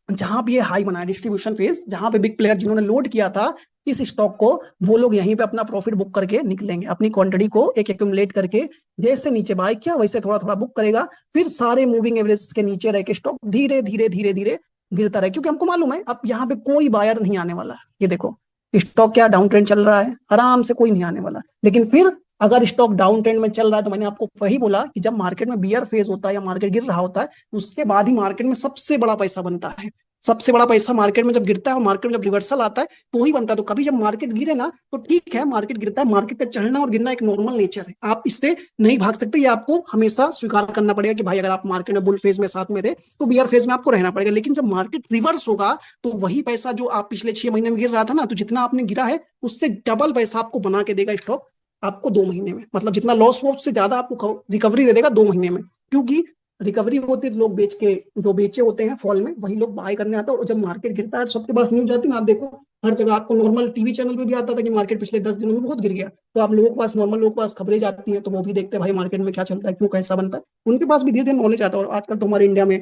जहां पे ये हाई बना है, डिस्ट्रीब्यूशन फेज, जहां पे बिग प्लेयर जिन्होंने लोड किया था इस स्टॉक को, वो लोग यहीं पे अपना प्रॉफिट बुक करके निकलेंगे, अपनी क्वांटिटी को एक एक्यूमुलेट करके, जैसे नीचे बाय किया वैसे थोड़ा थोड़ा बुक करेगा, फिर सारे मूविंग एवरेज के नीचे रह के स्टॉक धीरे धीरे धीरे धीरे गिरता रहे, क्योंकि हमको मालूम है अब यहाँ पे कोई बायर नहीं आने वाला है। ये देखो स्टॉक क्या डाउन ट्रेंड चल रहा है, आराम से कोई नहीं आने वाला। लेकिन फिर अगर स्टॉक डाउन ट्रेंड में चल रहा है, तो मैंने आपको वही बोला कि जब मार्केट में बियर फेज होता है या मार्केट गिर रहा होता है, उसके बाद ही मार्केट में सबसे बड़ा पैसा बनता है। सबसे बड़ा पैसा मार्केट में जब गिरता है, और मार्केट में जब रिवर्सल आता है तो ही बनता है। तो कभी जब मार्केट गिरे ना तो ठीक है, मार्केट गिरता है, मार्केट का चढ़ना और गिरना एक नॉर्मल नेचर है, आप इससे नहीं भाग सकते। ये आपको हमेशा स्वीकार करना पड़ेगा कि भाई अगर आप मार्केट में बुल फेज में साथ में थे तो बियर फेज में आपको रहना पड़ेगा। लेकिन जब मार्केट रिवर्स होगा तो वही पैसा जो आप पिछले 6 महीने में गिर रहा था ना, तो जितना आपने गिरा है उससे डबल पैसा आपको बना के देगा स्टॉक आपको 2 महीने में। मतलब जितना लॉस हुआ उससे ज्यादा आपको रिकवरी दे देगा 2 महीने में, क्योंकि रिकवरी होती है लोग बेच के, जो बेचे होते हैं फॉल में वही लोग बाय करने आता है। और जब मार्केट गिरता है तो सबके पास न्यूज आती है ना, आप देखो हर जगह आपको नॉर्मल टीवी चैनल पे भी आता था कि मार्केट पिछले 10 दिनों में बहुत गिर गया, तो आप लोगों के पास, नॉर्मल लोगों के पास खबरें जाती हैं, तो वो भी देखते हैं भाई मार्केट में क्या चलता है, क्यों कैसा बनता है, उनके पास भी धीरे धीरे नॉलेज आता है। और आजकल तो हमारे इंडिया में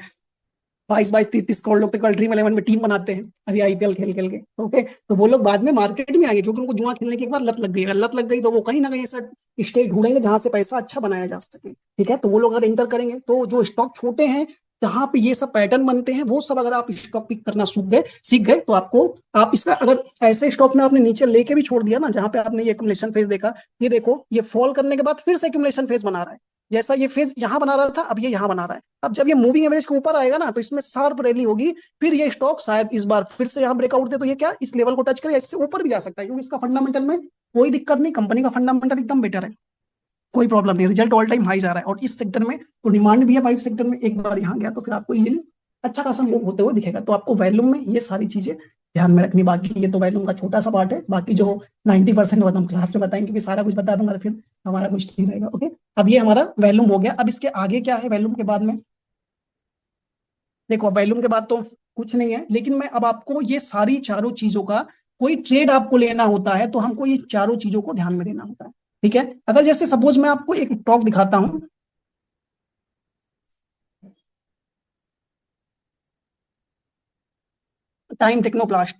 22 30 करोड़ लोग तो कल ड्रीम 11 में टीम बनाते हैं अभी आईपीएल खेल खेल के। ओके, तो वो लोग बाद में मार्केट में आएंगे क्योंकि उनको जुआ खेलने की एक बार लत लग गई। अगर लत लग गई तो वो कहीं ना कहीं ऐसा स्टेज ढूंढेंगे जहां से पैसा अच्छा बनाया जा सके। ठीक है, तो वो लोग अगर इंटर करेंगे तो जो स्टॉक छोटे हैं जहां पे ये सब पैटर्न बनते हैं वो सब अगर आप स्टॉक पिक करना सीख गए तो आपको, आप इसका अगर ऐसे स्टॉक में आपने नीचे लेके भी छोड़ दिया ना जहां पे आपने ये एक्यूमुलेशन फेज देखा, ये देखो ये फॉल करने के बाद फिर से एक्यूमुलेशन फेज बना रहा है। जैसा ये फेज यहाँ बना रहा था अब ये यहाँ बना रहा है। अब जब ये मूविंग एवरेज के ऊपर आएगा ना तो इसमें शार्प रैली होगी, फिर ये स्टॉक शायद इस बार फिर से यहाँ ब्रेकआउट दे तो ये क्या इस लेवल को टच करे, इससे ऊपर भी जा सकता है क्योंकि इसका फंडामेंटल में कोई दिक्कत नहीं, कंपनी का फंडामेंटल एकदम बेटर है, कोई प्रॉब्लम नहीं, रिजल्ट ऑल टाइम हाई जा रहा है और इस सेक्टर में तो डिमांड भी है पाइप सेक्टर में। एक बार यहाँ गया तो फिर आपको इजीली अच्छा खासा मूव होते हुए दिखेगा। तो आपको वैल्यूम में ये सारी चीजें ध्यान में रखनी। बाकी ये तो वैल्यूम का छोटा सा पार्ट है, बाकी जो 90% हम क्लास में बताएंगे क्योंकि सारा कुछ बता दूंगा तो फिर हमारा कुछ नहीं रहेगा। ओके, अब ये हमारा वैल्यूम हो गया। अब इसके आगे क्या है वैल्यूम के बाद में, देखो वैल्यूम के बाद तो कुछ नहीं है, लेकिन मैं अब आपको ये सारी चारों चीजों का कोई ट्रेड आपको लेना होता है तो हमको ये चारों चीजों को ध्यान में देना होता है। ठीक है, अगर जैसे सपोज मैं आपको एक स्टॉक दिखाता हूं, टाइम टेक्नोप्लास्ट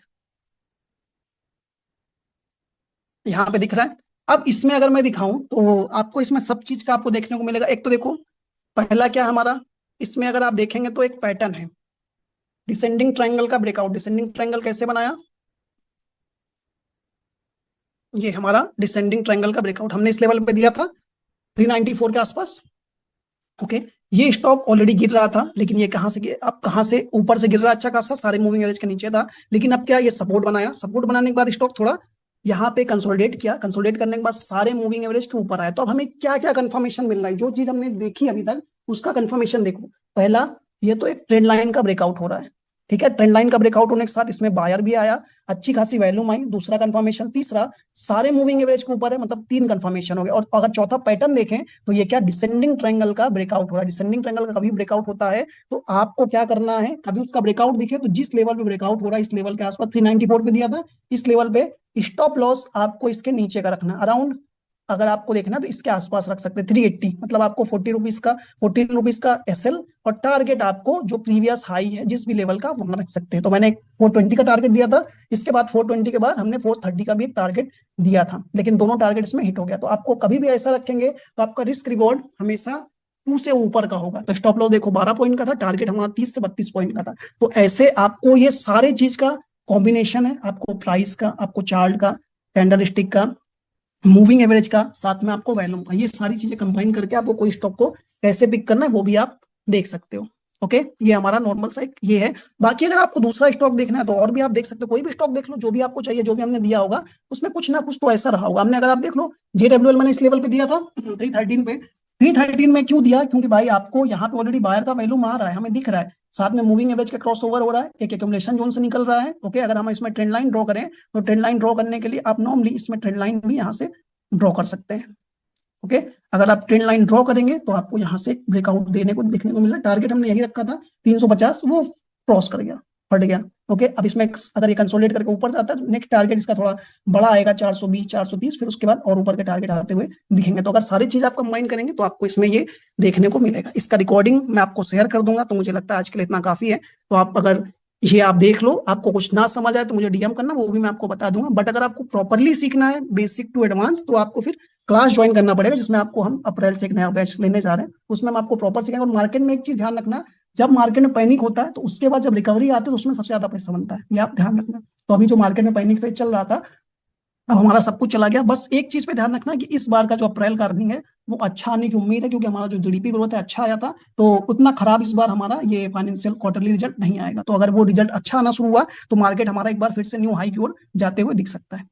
यहाँ पे दिख रहा है। अब इसमें अगर मैं दिखाऊं तो आपको इसमें सब चीज का आपको देखने को मिलेगा। एक तो देखो पहला क्या हमारा, इसमें अगर आप देखेंगे तो एक पैटर्न है डिसेंडिंग ट्रायंगल का ब्रेकआउट। डिसेंडिंग ट्रायंगल कैसे बनाया, ये हमारा डिसेंडिंग ट्रायंगल का ब्रेकआउट हमने इस लेवल पे दिया था 394 के आसपास। ओके, ये स्टॉक ऑलरेडी गिर रहा था लेकिन ये कहां से अब कहां से ऊपर से गिर रहा है अच्छा खासा, सारे मूविंग एवरेज के नीचे था। लेकिन अब क्या ये सपोर्ट बनाया, सपोर्ट बनाने के बाद स्टॉक थोड़ा यहाँ पे कंसोलिडेट किया, कंसोलिडेट करने के बाद सारे मूविंग एवरेज के ऊपर आए। तो अब हमें क्या क्या कंफर्मेशन मिल रहा है, जो चीज हमने देखी अभी तक उसका कंफर्मेशन देखो। पहला, ये तो एक ट्रेंड लाइन का ब्रेकआउट हो रहा है। ठीक है, ट्रेंड लाइन का ब्रेकआउट होने के साथ इसमें बायर भी आया, अच्छी खासी वैल्यूम आई, दूसरा कंफर्मेशन। तीसरा, सारे मूविंग एवरेज के ऊपर है, मतलब 3 कंफर्मेशन हो गए। और अगर चौथा पैटर्न देखें तो ये क्या डिसेंडिंग ट्रायंगल का ब्रेकआउट हो रहा है। डिसेंडिंग ट्रायंगल का कभी ब्रेकआउट होता है तो आपको क्या करना है, कभी उसका ब्रेकआउट दिखे तो जिस लेवल पे ब्रेकआउट हो रहा है इस लेवल के आसपास 394 पे दिया था, इस लेवल पे स्टॉप लॉस आपको इसके नीचे का रखना अराउंड, अगर आपको देखना है तो इसके आसपास रख सकते हैं 380, मतलब आपको 40 रुपीज का 14 रुपीज का एसएल, और टारगेट आपको जो प्रीवियस हाई है जिस भी लेवल का वहां रख सकते हैं। तो मैंने 420 का टारगेट दिया था, इसके बाद 420 के बाद हमने 430 का भी एक टारगेट दिया था, लेकिन दोनों टारगेट इसमें हिट हो गया। तो आपको कभी भी ऐसा रखेंगे तो आपका रिस्क रिवॉर्ड हमेशा 2 से ऊपर का होगा। तो स्टॉप लॉस देखो 12 पॉइंट का था, टारगेट हमारा 30 से 32 पॉइंट का था। तो ऐसे आपको ये सारे चीज का कॉम्बिनेशन है, आपको प्राइस का, आपको चार्ट का, कैंडल स्टिक का, मूविंग एवरेज का, साथ में आपको वैल्यूम का, ये सारी चीजें कंबाइन करके आपको कोई स्टॉक को कैसे पिक करना है वो भी आप देख सकते हो। ओके, ये हमारा नॉर्मल सा ये है। बाकी अगर आपको दूसरा स्टॉक देखना है तो और भी आप देख सकते हो, कोई भी स्टॉक देख लो जो भी आपको चाहिए, जो भी हमने दिया होगा उसमें कुछ ना कुछ तो ऐसा रहा होगा। हमने अगर आप देख लो JWL मैंने इस लेवल पे दिया था 313 पे। 313 में क्यों दिया, क्योंकि भाई आपको यहाँ पे ऑलरेडी बायर का वैल्यूम आ रहा है, हमें दिख रहा है, साथ में मूविंग एवरेज का क्रॉस ओवर हो रहा है, एक एक्यूमुलेशन जोन से निकल रहा है। ओके, अगर हम इसमें ट्रेंड लाइन ड्रॉ करें तो ट्रेंड लाइन ड्रॉ करने के लिए आप नॉर्मली इसमें ट्रेंड लाइन भी यहाँ से ड्रॉ कर सकते हैं। ओके, अगर आप ट्रेंड लाइन ड्रॉ करेंगे तो आपको यहाँ से ब्रेकआउट देने को देखने को मिला। टारगेट हमने यही रखा था 350, वो क्रॉस कर गया, फट गया। ओके, अब इसमें अगर ये कंसोलिडेट करके ऊपर जाता है तो नेक्स्ट टारगेट इसका थोड़ा बड़ा आएगा 420 430, फिर उसके बाद और ऊपर के टारगेट आते हुए दिखेंगे। तो अगर सारी चीज आप कंबाइन करेंगे तो आपको इसमें ये देखने को मिलेगा। इसका रिकॉर्डिंग मैं आपको शेयर कर दूंगा, तो मुझे लगता है आज के लिए इतना काफी है। तो आप अगर ये आप देख लो, आपको कुछ ना समझ आए तो मुझे डीएम करना, वो भी मैं आपको बता दूंगा। बट अगर आपको प्रॉपरली सीखना है बेसिक टू एडवांस तो आपको फिर क्लास ज्वाइन करना पड़ेगा, जिसमें आपको हम अप्रैल से एक नया बैच लेने जा रहे हैं, उसमें हम आपको प्रॉपर सीखेंगे। और मार्केट में एक चीज ध्यान रखना, जब मार्केट में पैनिक होता है तो उसके बाद जब रिकवरी आती है तो उसमें सबसे ज्यादा पैसा बनता है, ये आप ध्यान रखना। तो अभी जो मार्केट में पैनिक फेज चल रहा था, अब हमारा सब कुछ चला गया। बस एक चीज पे ध्यान रखना कि इस बार का जो अप्रैल का अर्निंग है वो अच्छा आने की उम्मीद है, क्योंकि हमारा जो जीडीपी ग्रोथ है अच्छा आया था, तो उतना खराब इस बार हमारा ये फाइनेंशियल क्वार्टरली रिजल्ट नहीं आएगा। तो अगर वो रिजल्ट अच्छा आना शुरू हुआ तो मार्केट हमारा एक बार फिर से न्यू हाई की ओर जाते हुए दिख सकता है।